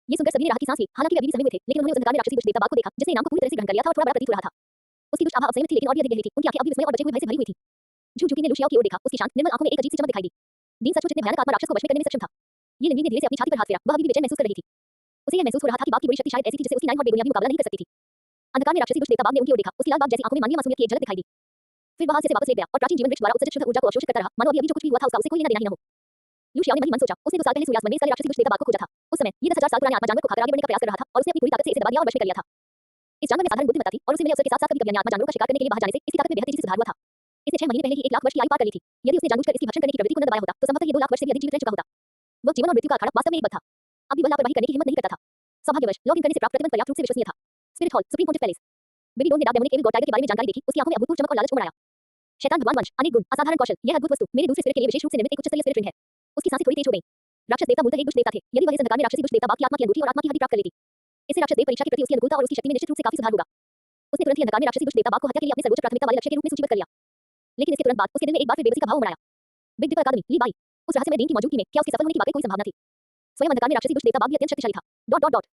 ये सुनकर सभी ने राहत की सांस ली। हालांकि वे अभी भी सहमे हुए थे, लेकिन उन्होंने उस अंधकार में राक्षसी दुष्ट देवता बाघ को देखा, जिसने इनाम को पूरी तरह से ग्रहण कर लिया था और थोड़ा बड़ा प्रतीत हो रहा था। उसकी दुष्ट आभा अब संयमित थी, लेकिन और भी अधिक गहरी थी। उनकी आंखें अब भी विस्मय और बचे हुए भय से भरी हुई थी। झुकझुकी ने लू शियाओ की ओर देखा। उसकी शांत, निर्मल आंखों में एक अजीब सी चमक दिखाई दी। दीन सचमुच इतने भयानक आत्मा राक्षस को वश में करने में सक्षम था। ये लिंगली ने धीरे से अपनी छाती पर हाथ फेरा। वह अभी भी बेचैन महसूस कर रही थी। उसे यह महसूस हो रहा था कि बाघ की बुरी शक्ति शायद ऐसी थी जिससे उसकी नाइन और बेबुनियादी मुकाबला नहीं कर सकती थी। अंधकार में राक्षसी दुष्ट देवता बाघ ने उनकी ओर देखा। उसकी लाल बाघ जैसी आंखों में मानवीय मासूमियत की एक झलक दिखाई दी। फिर वह हाथ से वापस ले गया और प्राचीन जीवन वृक्ष द्वारा उत्सर्जित शुद्ध ऊर्जा को अवशोषित करता रहा, मानो अभी जो कुछ भी हुआ था उसका उसे कोई लेना देना ही न हो। लू शियाओ ने मन सोचा। उसने 2 साल पहले सूर्यास्त में इस काले राक्षसी दुष्ट देवता बाघ को खोजा था। उस समय ये 10,000 साल पुराने आत्मा जानवर को खाकर आगे बढ़ने का प्रयास कर रहा था और उसने अपनी पूरी ताकत से इसे दबा दिया और वश में कर लिया था। इस जानवर में साधारण बुद्धिमत्ता थी और उसे मिले अवसर के साथ-साथ कभी अज्ञानी आत्मा जानवरों का शिकार करने के लिए बाहर जाने से इसकी ताकत में बेहद तेजी से सुधार हुआ था। इसने 6 महीने पहले ही 1 लाख वर्ष की आयु पार कर ली थी। यदि उसने जानबूझकर इसकी भक्षण करने की प्रवृत्ति को न दबाया होता, तो संभवतः ये 2 लाख वर्ष से भी अधिक जीवित रह चुका होता। वह जीवन और मृत्यु का अखाड़ा वास्तव में एक बत था। अभी वह लापरवाही करने की हिम्मत नहीं करता था। सौभाग्यवश लॉगिन करने से प्राप्त प्रतिबंध पर्याप्त रूप से विश्वसनीय था। Spirit hall, supreme pontiff palace. Bibi Dong ने dark demonic evil god tiger के बारे में जानकारी देखी, उसकी आंखों में अभूतपूर्व चमक और लालच उमड़ आया। शैतान भगवान वंश, अनेक गुण, असाधारण कौशल, यह अद्भुत वस्तु मेरे दूसरे स्पिरिट के लिए विशेष रूप से निर्मित एक उच्च स्तरीय स्पिरिट रिंग है। उसकी सांसें थोड़ी तेज हो गईं। राक्षस देवता मूलतः एक दुष्ट देवता थे। यदि वह इस अंधकार में राक्षसी दुष्ट देवता बाघ की आत्मा की अंगूठी और आत्मा की हड्डी प्राप्त कर लेती, इससे राक्षस देव परीक्षा के प्रति उसकी अनुकूलता और उसकी शक्ति में निश्चित रूप से काफी सुधार होगा। उसने तुरंत ही अंधकार में राक्षसी दुष्ट देवता बाघ को हत्या के लिए अपने सर्वोच्च प्राथमिकता वाले लक्ष्य के रूप में सूचीबद्ध कर लिया। लेकिन इसके तुरंत बाद उसके दिल में एक बार फिर बेबसी का भाव उमड़ आया। बिग डिपर अकादमी, ली बाई। उस रहस्यमय ड्रीम की मौजूदगी में क्या उसके सफल होने की वाकई कोई संभावना थी? स्वयं अंधकार में राक्षसी दुष्ट देवता बाघ भी अत्यंत शक्तिशाली था। Dot dot dot.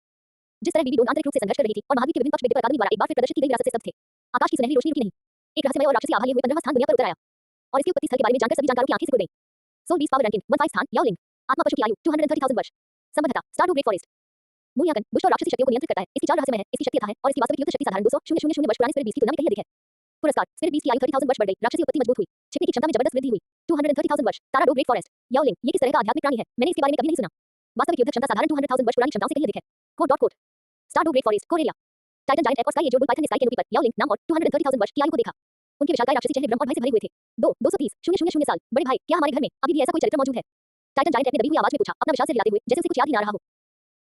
जिस तरह बीबी डोन आंतरिक रूप से संघर्ष कर रही थी और महावीर के विभिन्न पक्ष बिग डिपर अकादमी द्वारा एक बार फिर प्रदर्शित की गई विरासत से स्तब्ध थे। आकाश की सुनहरी रोशनी रुकी नहीं। एक रहस्यमय और राक्षसी आभा लिए हुए 15वां स्थान दुनिया पर उतर आया और इसके उत्पत्ति स्थल के बारे में जानकर सभी जानकारों की आंखें सिकुड़ गईं। सोल बीस्ट पावर रैंकिंग 15 स्थान, याओ लिंग। आत्मा पशु की आयु 230,000 वर्ष। संबद्धता स्टारडू ग्रेट फॉरेस्ट। मूल्यांकन दुष्ट और राक्षसी शक्तियों को नियंत्रित करता है। इसकी चाल रहस्यमय है, इसकी शक्ति अथाह है और इसकी वास्तविक युद्ध शक्ति साधारण 200,000 वर्ष पुराने स्पिरिट बीस्ट की तुलना में कहीं अधिक है। पुरस्कार स्पिरिट बीस्ट की आयु 30,000 वर्ष बढ़ गई, राक्षसी उत्पत्ति मजबूत हुई, छिपने की क्षमता में जबरदस्त वृद्धि हुई। 230,000 वर्ष, ताराडो ग्रेट फॉरेस्ट, याओ लिंग। ये किस तरह का आध्यात्मिक प्राणी है? मैंने इसके बारे में कभी नहीं सुना। वास्तविक युद्ध क्षमता साधारण 200,000 वर्ष पुरानी क्षमताओं से कहीं अधिक है। Code dot code. स्टारडो great forest, Corelia. Titan giant ape और स्काई एज और बुल पाइथन ने स्काई कैनोपी पर याओ लिंग नाम और 230,000 वर्ष की आयु को देखा। उनके विशालकाय राक्षसी चेहरे भ्रम और भय से भरे हुए थे। 230,000 साल। बड़े भाई, क्या हमारे घर में अभी भी ऐसा कोई चरित्र मौजूद है? टाइटन जायंट ने दबी हुई आवाज में पूछा, अपना विशाल सिर हिलाते हुए, जैसे उसे कुछ याद ही ना रहा हो।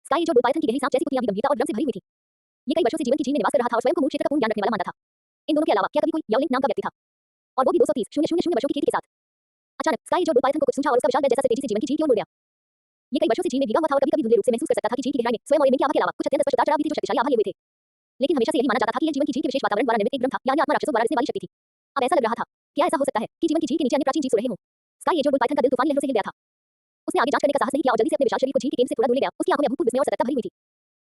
स्काई एज और बुल पाइथन की गहरी सांस जैसी पुतलियां भी गंभीरता और भ्रम से भरी हुई थी। ये कई वर्षों से जीवन की झील में निवास कर रहा था और स्वयं को मूल क्षेत्र का पूर्ण ज्ञान रखने वाला मानता था। इन दोनों के अलावा क्या कभी कोई याओ लिंग नाम का व्यक्ति था? और वो भी 230,000 वर्षों की कीर्ति के साथ। अचानक स्काई एज और बुल पाइथन को कुछ सूझा और उसका विशाल गैर जैसा से तेजी से जीवन की झील की ओर मुड़ गया। ये कई वर्षों से झील में भीगा हुआ था और कभी-कभी धुंधले रूप से महसूस कर सकता था कि झील की गहराई में स्वयं और एमिन की आभा के अलावा कुछ अत्यंत स्पष्ट उतार-चढ़ाव भी थे जो शक्तिशाली आभा लिए हुए थे। लेकिन हमेशा से यही माना जाता था कि यह जीवन की झील के विशेष वातावरण द्वारा निर्मित एक भ्रम था, यानी आत्मा राक्षसों द्वारा रिसने वाली शक्ति थी। अब ऐसा लग रहा था, क्या ऐसा हो सकता है कि जीवन की झील के नीचे अन्य प्राचीन जीव सो रहे हों? स्काई एज और बुल पाइथन का दिल तूफानी लहरों से हिल गया था। उसने आगे जांच करने का साहस नहीं किया और जल्दी से अपने विशाल शरीर को झील के केंद्र से थोड़ा दूर ले गया। उसकी आंखों में अभूतपूर्व विस्मय और सतर्कता भरी हुई थी।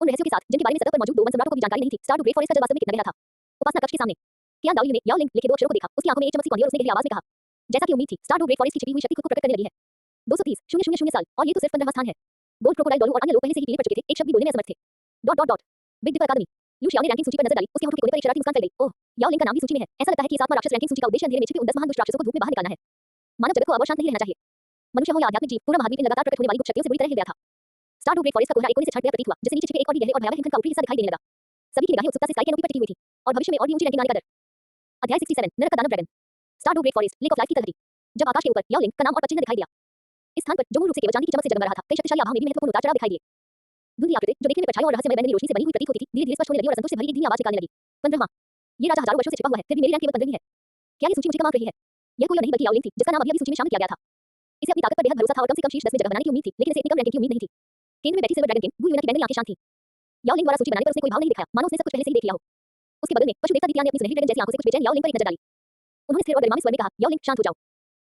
उन रहस्यों के साथ जिनके बारे में सतह पर मौजूद दो वन सम्राटों को भी जानकारी नहीं थी। स्टारडू ग्रेट फॉरेस्ट का जल वास्तव में कितना गहरा था? उपासना कक्ष के सामने कियान दाओयू ने याओ लिंग लिखे दो अक्षरों को देखा। उसकी आंखों में एक चमक सी कौंधी और उसने गहरी आवाज में कहा, जैसा कि उम्मीद थी, स्टारडू ग्रेट फॉरेस्ट की छिपी हुई शक्ति खुद को प्रकट करने लगी है। 230,000 साल और ये तो सिर्फ 15वां स्थान है। गोल्ड क्रोकोडाइल डॉलू और अन्य लोग पहले से ही पीले पड़ चुके थे, एक शब्द भी बोलने में असमर्थ थे। Dot dot dot. Big dipper अकादमी। लू शियाओ ने रैंकिंग सूची पर नजर डाली, उसके होंठों के कोने पर एक शरारती मुस्कान फैल गई। ओह, याओ लिंग का नाम भी सूची में है। ऐसा लगता है कि इस आत्मा राक्षस रैंकिंग सूची का उद्देश्य अंधेरे में छिपे उन 10 महान दुष्ट राक्षसों को धूप में बाहर निकालना है। मानव जगत को अब और शांत नहीं रहना चाहिए। मनुष्य हो या आध्यात्मिक जीव, पूरा महाद्वीप इन लगातार प्रकट होने वाली गुप्त शक्तियों से बुरी तरह हिल गया था। स्टारडू ग्रेट फॉरेस्ट का कोहरा एक कोने से छट गया प्रतीत हुआ, जिससे नीचे छिपे एक और भी गहरे और भयावह हिमखंड का ऊपरी हिस्सा दिखाई देने लगा। सभी की निगाहें उत्सुकता से स्काई कैनोपी पर टिकी हुई थी और भविष्य में और भी ऊंची रैंकिंग आने का डर। अध्याय 67 नरक का दानव dragon. Star Dou Great forest, lake of Life की तलहटी। जब आकाश के ऊपर याओ लिंग का नाम और पदचिह्न दिखाई दिया, इस स्थान पर जो मूल रूप से केवल चांदी की चमक से जगमगा रहा था, कई शक्तिशाली आभाओं में भी महत्वपूर्ण उतार-चढ़ाव दिखाई दिए। धुंधली आकृति जो देखने में परछाइयों और रहस्यमय बैंगनी रोशनी से बनी हुई प्रतीत होती थी, धीरे-धीरे स्पष्ट होने लगी और असंतोष से भरी एक धीमी आवाज निकालने लगी। 15वां। ये राजा हजारों वर्षों से छिपा हुआ है, फिर भी मेरी रैंक केवल 15वीं है। क्या ये सूची मुझे कम आंक रही है? यह कोई और नहीं बल्कि याओ लिंग थी, जिसका नाम अभी-अभी सूची में शामिल किया गया था। इसे अपनी ताकत पर बेहद भरोसा था और कम से कम शीर्ष 10 में जगह बनाने की उम्मीद थी, लेकिन इसे इतनी कम रैंकिंग की उम्मीद नहीं थी। केंद्र में बैठी सिल्वर ड्रैगन किंग वू यूना की बैंगनी आंखें शांत थीं। याओ लिंग द्वारा सूची बनाने पर उसने कोई भाव नहीं दिखाया, मानो उसने सब कुछ पहले से ही देख लिया हो। उसके बदले में पशु देवता दित्या ने अपनी सुनहरी ड्रैगन जैसी आंखों से कुछ बेचैन याओ लिंग पर एक नजर डाली। उन्होंने स्थिर और गरिमामय स्वर में कहा, याओ लिंग शांत हो जाओ।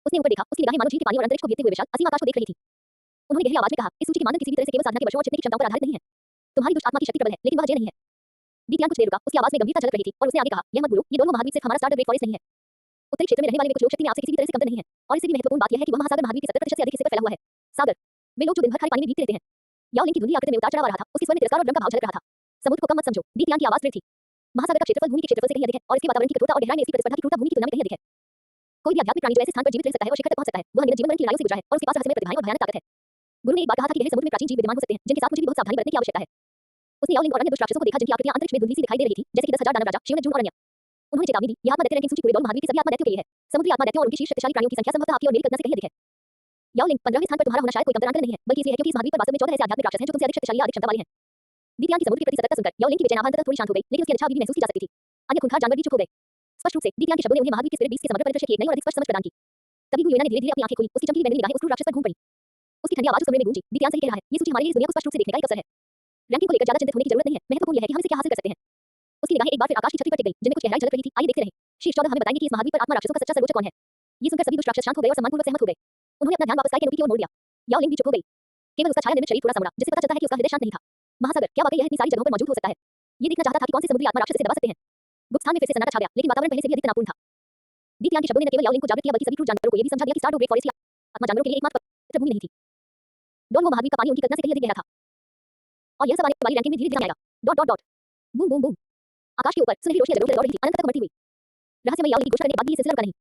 उसने ऊपर देखा, उसकी निगाहें मानो झील के पानी और अंतरिक्ष को घेरते हुए विशाल असीम आकाश को देख रही थी। उन्होंने गहरी आवाज में कहा, इस सूची की मानदंड किसी भी तरह से केवल साधना के वर्षों और छिपने की क्षमताओं पर आधारित नहीं है। तुम्हारी दुष्ट आत्मा की शक्ति प्रबल है, लेकिन वह अजय नहीं है। दित्यान कुछ देर रुका, उसकी आवाज में गंभीरता झलक रही थी और उसने आगे कहा, यह मत भूलो, ये दोनों महाद्वीप सिर्फ हमारा स्टारडू ग्रेट फॉरेस्ट नहीं है। उत्तरी क्षेत्र में रहने वाले वे कुछ लोग शक्ति में आपसे किसी भी तरह से कमतर नहीं है और इससे भी महत्वपूर्ण बात यह है कि वह महासागर महाद्वीप के 70% से अधिक हिस्से पर फैला हुआ है। सागर, वे लोग जो दिन भर खाली पानी में भीगते रहते हैं। याओ लिंग की धुंधली आकृति में उतार-चढ़ाव आ रहा था, उसके स्वर में तिरस्कार और भ्रम का भाव झलक रहा था। समुद्र को कम मत समझो, दित्यान की आवाज दृढ़ थी। महासागर का क्षेत्रफल भूमि के क्षेत्रफल से कहीं अधिक है और इसके वातावरण की कठोरता और गहराई में इसकी प्रतिस्पर्धा की क्रूरता भूमि की तुलना में कहीं अधिक है। कोई भी आध्यात्मिक प्राणी जो ऐसे स्थान पर जीवित रह सकता है और शिखर तक पहुंच सकता है, वह निरंतर जीवन मरण की लड़ाइयों से गुजरा है और उसके पास रहस्यमय प्रतिभाएं और भयानक ताकत है। गुरु ने एक बार कहा था कि गहरे समुद्र में प्राचीन जीव विद्यमान हो सकते हैं, जिनके साथ मुझे भी बहुत सावधानी बरतने की आवश्यकता है। उसने याओ लिंग और अन्य दुष्ट राक्षसों को देखा जिनकी आकृतियां अंतरिक्ष में धुंधली सी दिखाई दे रही थी, जैसे कि 10,000 दानव राजा, शिवनत जून और अन्य। उन्होंने चेतावनी दी, यह आत्मा दैत्य रैंकिंग सूची पूरे दोनों महाद्वीप के सभी आत्मा दैत्यों के लिए है। समुद्री आत्मा दैत्यों और उनके शीर्ष शक्तिशाली प्राणियों की संख्या संभवतः आपकी और मेरी कल्पना से कहीं अधिक है। याओ लिंग 15वें स्थान पर तुम्हारा होना शायद कोई कमतर अंतर नहीं है, बल्कि इसलिए है क्योंकि इस महाद्वीप पर वास्तव में 14 ऐसे आध्यात्मिक राक्षस हैं जो तुमसे अधिक शक्तिशाली या अधिक क्षमता वाले हैं। दित्यान की समुद्र के प्रति सतर्कता सुनकर याओ लिंग की बेचैन आभा अंततः थोड़ी शांत हो गई, लेकिन उसकी इच्छा अभी भी महसूस की जा सकती थी। अन्य खूंखार जानवर भी चुप हो गए। स्पष्ट रूप से दित्यान के शब्दों ने उन्हें महाद्वीप के स्पिरिट बीस्ट के समग्र परिदृश्य की एक नई और अधिक स्पष्ट समझ प्रदान की। तभी यूना ने धीरे-धीरे अपनी आंखें खोली, उसकी चमकीली बैंगनी निगाहें उस क्रूर राक्षस पर घूम पड़ी। उसकी ठंडी आवाज उस कमरे में गूंजी, दित्यान सही कह रहा है, ये सूची हमारे लिए इस दुनिया को स्पष्ट रूप से देखने का एक अवसर है। रैंकिंग को लेकर ज्यादा चिंतित होने की जरूरत नहीं है, महत्वपूर्ण यह है कि हम इसे क्या हासिल कर सकते हैं। उसकी निगाहें एक बार फिर आकाश की छतरी पर टिक गई, जिनमें कुछ गहराई झलक रही थी। आइए देखते रहे। शीर्ष 14 हमें बताएंगे कि इस महाद्वीप पर आत्मा राक्षसों का सच्चा सर्वोच्च कौन है। ये सुनकर सभी दुष्ट राक्षस शांत हो गए और सम्मानपूर्वक सहमत हो गए। उन्होंने अपना ध्यान वापस स्काई कैनोपी की ओर मोड़ लिया। याओ लिंग भी चुप हो गई। केवल उसका छाया निर्मित शरीर थोड़ा सा मुड़ा, जिससे पता चलता है कि उसका हृदय शांत नहीं था। महासागर, क्या वाकई यह इतनी सारी जगहों पर मौजूद हो सकता है? ये देखना चाहता था कि कौन से समुद्री आत्मा राक्षस इसे दबा सकते हैं। गुप्त स्थान में फिर से सन्नाटा छा गया, लेकिन वातावरण पहले से भी अधिक तनावपूर्ण था। दित्यान के शब्दों ने न केवल याओ लिंग को जागृत किया, बल्कि सभी क्रूर जानवरों को यह भी समझा दिया कि स्टारडू ग्रेट फॉरेस्ट की आत्मा जानवरों के लिए एकमात्र पवित्र भूमि नहीं थी। डॉन वो महाद्वीप का पानी उनकी कल्पना से कहीं अधिक गहरा था और यह सब आने वाली रैंकिंग में धीरे-धीरे आएगा। Dot dot dot. Boom boom boom. आकाश के ऊपर सुनहरी रोशनी दौड़ रही थी, अनंत तक बढ़ती हुई। रहस्यमय याओ लिंग की घोषणा करने के बाद भी ये सिलसिला रुका नहीं।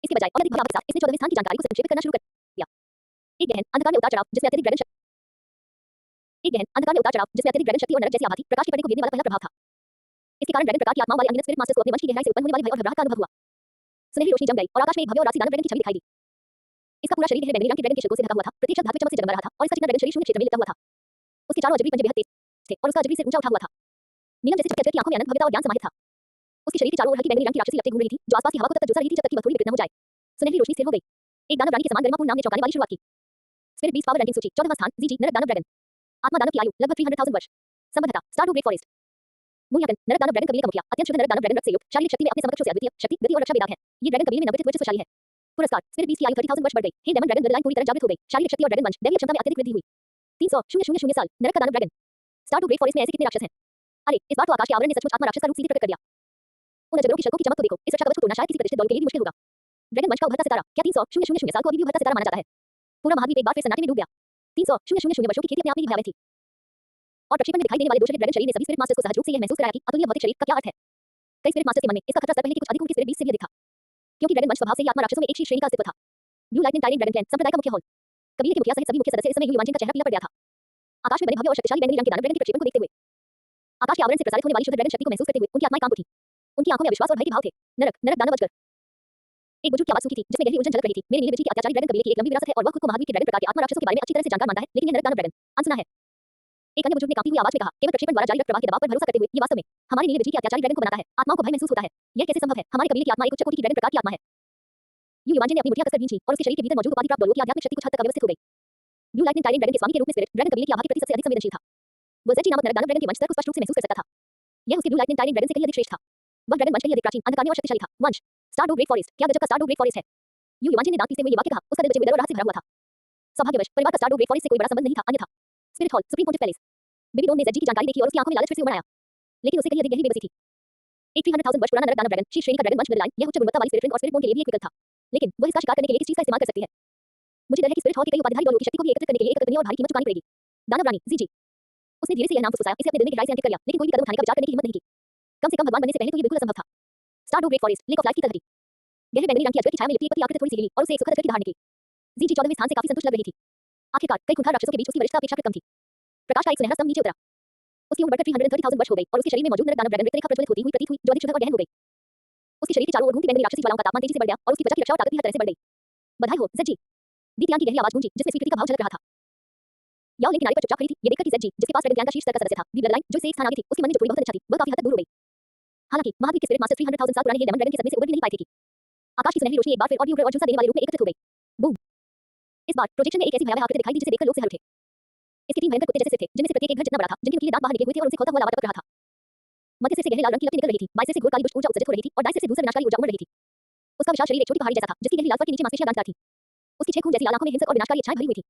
इसके बजाय और अधिक भाव के साथ इसने 14वें स्थान की जानकारी को संक्षेपित करना शुरू कर दिया। एक गहन अंधकार में उतार-चढ़ाव जिसमें अत्यधिक ड्रैगन शक्ति और नरक जैसी आभा थी, प्रकाश के पर्दे को घेरने वाला पहला प्रभाव था। इसके कारण ड्रैगन प्रकार की आत्माओं वाले अनगिनत स्पिरिट मास्टर्स को अपने वंश की गहराई से उत्पन्न होने वाले भय और घबराहट का अनुभव हुआ। सुनहरी रोशनी जम गई और आकाश में एक भव्य और रासी दानव ड्रैगन की छवि दिखाई दी। इसका पूरा शरीर गहरे बैंगनी रंग के ड्रैगन के शिल्पों से ढका हुआ था, प्रत्येक शब्द धातु चमक से जगमगा रहा था और इसका चिकना ड्रैगन शरीर शून्य क्षेत्र में लिपटा हुआ था। उसके चारों ओर जबरी पंजे बेहद तेज थे और उसका जबरी सिर ऊंचा उठा हुआ था। नीलम जैसे चमके की आंखों में अनंत भव्यता और ज्ञान समाहित था। उसके शरीर के चारों ओर हल्की बैंगनी रंग की राक्षसी लपटें घूम रही थी, जो आसपास की हवा को तक झुलसा रही थी जब तक कि वह थोड़ी विकृत न हो जाए। सुनहरी रोशनी स्थिर हो गई। एक दानव रानी के समान गरिमापूर्ण नाम ने चौंकाने वाली शुरुआत की। स्पिरिट बीस्ट पावर रैंकिंग सूची 14वां स्थान जीजी नरक दानव ड्रैगन। आत्मा दानव की आयु लगभग 300,000 वर्ष। संबद्धता स्टारडू ग्रेट फॉरेस्ट। मूल्यांकन नरक दानव ड्रैगन कबीले का मुखिया, अत्यंत शुद्ध नरक दानव ड्रैगन रक्त से युक्त, शारीरिक शक्ति में अपने समकक्षों से अद्वितीय, शक्ति, गति और रक्षा बेदाग है। ये ड्रैगन कबीले में नवोदित वर्चस्वशाली है। पुरस्कार स्पिरिट बीस्ट की आयु 30,000 वर्ष बढ़ गई। हे डेमन ड्रैगन ब्लड लाइन पूरी तरह जागृत हो गई। शारीरिक शक्ति और ड्रैगन वंश दैवीय क्षमता में अत्यधिक वृद्धि हुई। 300,000 साल नरक का दानव ड्रैगन। स्टारडू ग्रेट फॉरेस्ट में ऐसे कितने राक्षस हैं? अरे इस बार तो आकाश के आवरण ने सचमुच आत्मा राक्षस का रूप सीधे प्रकट कर दिया। उन अजगरों की शक्तियों की चमक को देखो, इस रक्षा कवच को तोड़ना शायद किसी प्रतिष्ठित दल के लिए भी मुश्किल होगा। ड्रैगन वंश का उभरता सितारा, क्या 300,000 साल को अभी भी उभरता सितारा माना जाता है? पूरा महाद्वीप एक बार फिर सन्नाटे में डूब गया। 300,000 वर्षों की खेती अपने आप में ही भयावह थी। और प्रक्षेपण में दिखाई देने वाले दो शरीर ड्रैगन शरीर ने सभी स्पिरिट मास्टर्स को सहज रूप से यह महसूस कराया कि अतुल्य भौतिक शरीर का क्या अर्थ है। कई स्पिरिट मास्टर्स के मन में इसका खतरा स्तर पहले कि कुछ अधिक उनके स्पिरिट बीस्ट से भी अधिक था, क्योंकि ड्रैगन वंश स्वभाव से ही आत्मा राक्षसों में एक श्रेणी का अस्तित्व था। Blue Lightning Tyrant Dragon clan संप्रदाय का मुख्य हॉल। कबीले के मुखिया सहित सभी मुख्य सदस्य इस समय युवांजन का चेहरा पीला पड़ गया था। आकाश में बने भव्य और शक्तिशाली बैंगनी रंग के दानव ड्रैगन के प्रक्षेपण को देखते हुए, आकाश के आवरण से प्रसारित होने वाली शुद्ध ड्रैगन शक्ति को महसूस करते हुए उनकी आत्माएं कांप उठी। उनकी आंखों में विश्वास और भय के भाव थे। नरक नरक दानव अजगर। एक बुजुर्ग की आवाज सूखी थी, जिसमें गहरी उलझन झलक रही थी। मेरे नीले बिजली की अत्याचारी ड्रैगन कबीले की एक लंबी विरासत है और वह खुद को महावीर के ड्रैगन प्रकार के आत्मा राक्षसों के बारे में अच्छी तरह से जानकार मानता है, लेकिन यह नरक दानव ड्रैगन अनसुना है। एक अन्य बुजुर्ग ने कांपती हुई आवाज में कहा, केवल प्रक्षेपण द्वारा जारी रक्त प्रवाह के दबाव पर भरोसा करते हुए ये वास्तव में हमारे नीले बिजली के अत्याचारी ड्रैगन को बनाता है। आत्माओं को भय महसूस होता है। यह कैसे संभव है? हमारे कबीले की आत्मा एक उच्च कोटि की ड्रैगन प्रकार की आत्मा है। युवांजन ने अपनी मुठियां कसकर खींची और उसके शरीर के भीतर मौजूद उपाधि प्राप्त बलों की आध्यात्मिक शक्ति कुछ हद तक अव्यवस्थित हो गई। ब्लू लाइटनिंग टाइरेंट ड्रैगन के स्वामी के रूप में स्पिरिट ड्रैगन कबीले की आभा के प्रति सबसे अधिक संवेदनशील था। वह ज़ेची नामक नरक दानव ड्रैगन के वंश को स्पष्ट रूप से महसूस कर सकता था। यह उसके ब्लू लाइटनिंग टाइरेंट ड्रैगन से कहीं अधिक श्रेष्ठ था। वह ड्रैगन वंश कहीं अधिक प्राचीन, अंधकारमय और शक्तिशाली था। वंश स्टारडू ग्रेट फॉरेस्ट, क्या गजब का स्टारडू ग्रेट फॉरेस्ट है। युवांजन ने दांत पीसते हुए ये वाक्य कहा, उसका दिल बचे हुए डर और रहस्य भरा हुआ था। सौभाग्यवश परिवार का स्टारडू ग्रेट फॉरेस्ट से कोई बड़ा संबंध नहीं था, अन्यथा spirit hall supreme pontiff palace. Bibi Dong ने ज़ेची की जानकारी देखी और उसकी आंखों में लालच फिर से उमड़ आया, लेकिन उसे कहीं अधिक गहरी बेबसी थी। एक 300,000 वर्ष पुराना नरक दानव ड्रैगन, शीर्ष श्रेणी का ड्रैगन वंश ब्लड लाइन, यह उच्च गुणवत्ता वाली स्पिरिट रिंग और स्पिरिट बोन के लिए भी एक विकल्प था। लेकिन वह इसका शिकार करने के लिए किस चीज का इस्तेमाल कर सकती है? मुझे डर है कि स्पिरिट हॉल के कई उपाधिधारी बलों की शक्ति को भी एकत्रित करने के लिए एक कल्पनीय और भारी कीमत चुकानी पड़ेगी। दानव रानी जीजी। उसने धीरे से यह नाम फुसफुसाया, इसे अपने दिल में गहराई से अंकित कर लिया, लेकिन कोई भी कदम उठाने का विचार करने की हिम्मत नहीं की। कम से कम भगवान बनने से पहले तो ये बिल्कुल असंभव था। Star Dou Great forest, lake of Life की तलहटी। गहरे बैंगनी रंग की अजगर की छाया में लिपटी एक पतली आकृति थोड़ी सी हिली और उसे एक सुखद अजगर की दहाड़ निकली। जीजी 14वें स्थान से काफी संतुष्ट लग रही थी। आखिरकार कई खूंखार राक्षसों के बीच उसकी वरिष्ठता अपेक्षाकृत कम थी। प्रकाश का एक सुनहरा स्तंभ नीचे उतरा। उसकी उम्र बढ़कर 330,000 वर्ष हो गई और उसके शरीर में मौजूद नरक दानव ड्रैगन रेखा प्रज्वलित होती हुई प्रतीत हुई, जो अधिक शुद्ध और गहन हो गई। उसके शरीर के चारों ओर घूमती बैंगनी राक्षसी ज्वालाओं का तापमान तेजी से बढ़ गया और उसकी त्वचा की रक्षा और ताकत भी हर तरह से बढ़ गई। बधाई हो ज़ेची। दीप्तियान की गहरी आवाज गूंजी, जिसमें स्वीकृति का भाव झलक रहा था। याओ लिंग किनारे पर चुपचाप खड़ी थी, ये देखकर कि ज़ेची, जिसके पास ड्रैगन क्लैन का शीर्ष स्तर का सदस्य था, दी ब्लड लाइन, जो इसे एक स्थान आगे थी, उसके मन में जो थोड़ी बहुत इच्छा थी, वह काफी हद तक दूर हो गई। हालांकि महावीर के स्पिरिट मास्टर 300,000 साल पुराने ये डेमन ड्रैगन के सदमे से उबर भी नहीं पाई थी कि आकाश की सुनहरी रोशनी एक बार फिर और भी उग्र और झुलसा देने वाले रूप में एकत्रित हो गई। बूम। इस बार प्रोजेक्शन में एक ऐसी भयावह आकृति दिखाई दी जिसे देखकर लोग सहम उठे। इसके 3 भयंकर कुत्ते जैसे सिर थे, जिनमें से प्रत्येक एक घर जितना बड़ा था, जिनके नुकीले दांत बाहर निकले हुए थे और उनसे खोता हुआ लावा टपक रहा था। मध्य सिर से गहरे लाल रंग की लपटें निकल रही थी, बाएं सिर से घोर काली दुष्ट ऊर्जा उत्सर्जित हो रही थी और दाएं सिर से धूसर विनाशकारी ऊर्जा उमड़ रही थी। उसका विशाल शरीर एक छोटी पहाड़ी जैसा था, जिसकी गहरी लाल फर के नीचे मांसपेशियां गांठदार थी। उसकी 6 खून जैसी लाल आंखों में हिंसक और विनाशकारी इच्छाएं भरी हुई थी।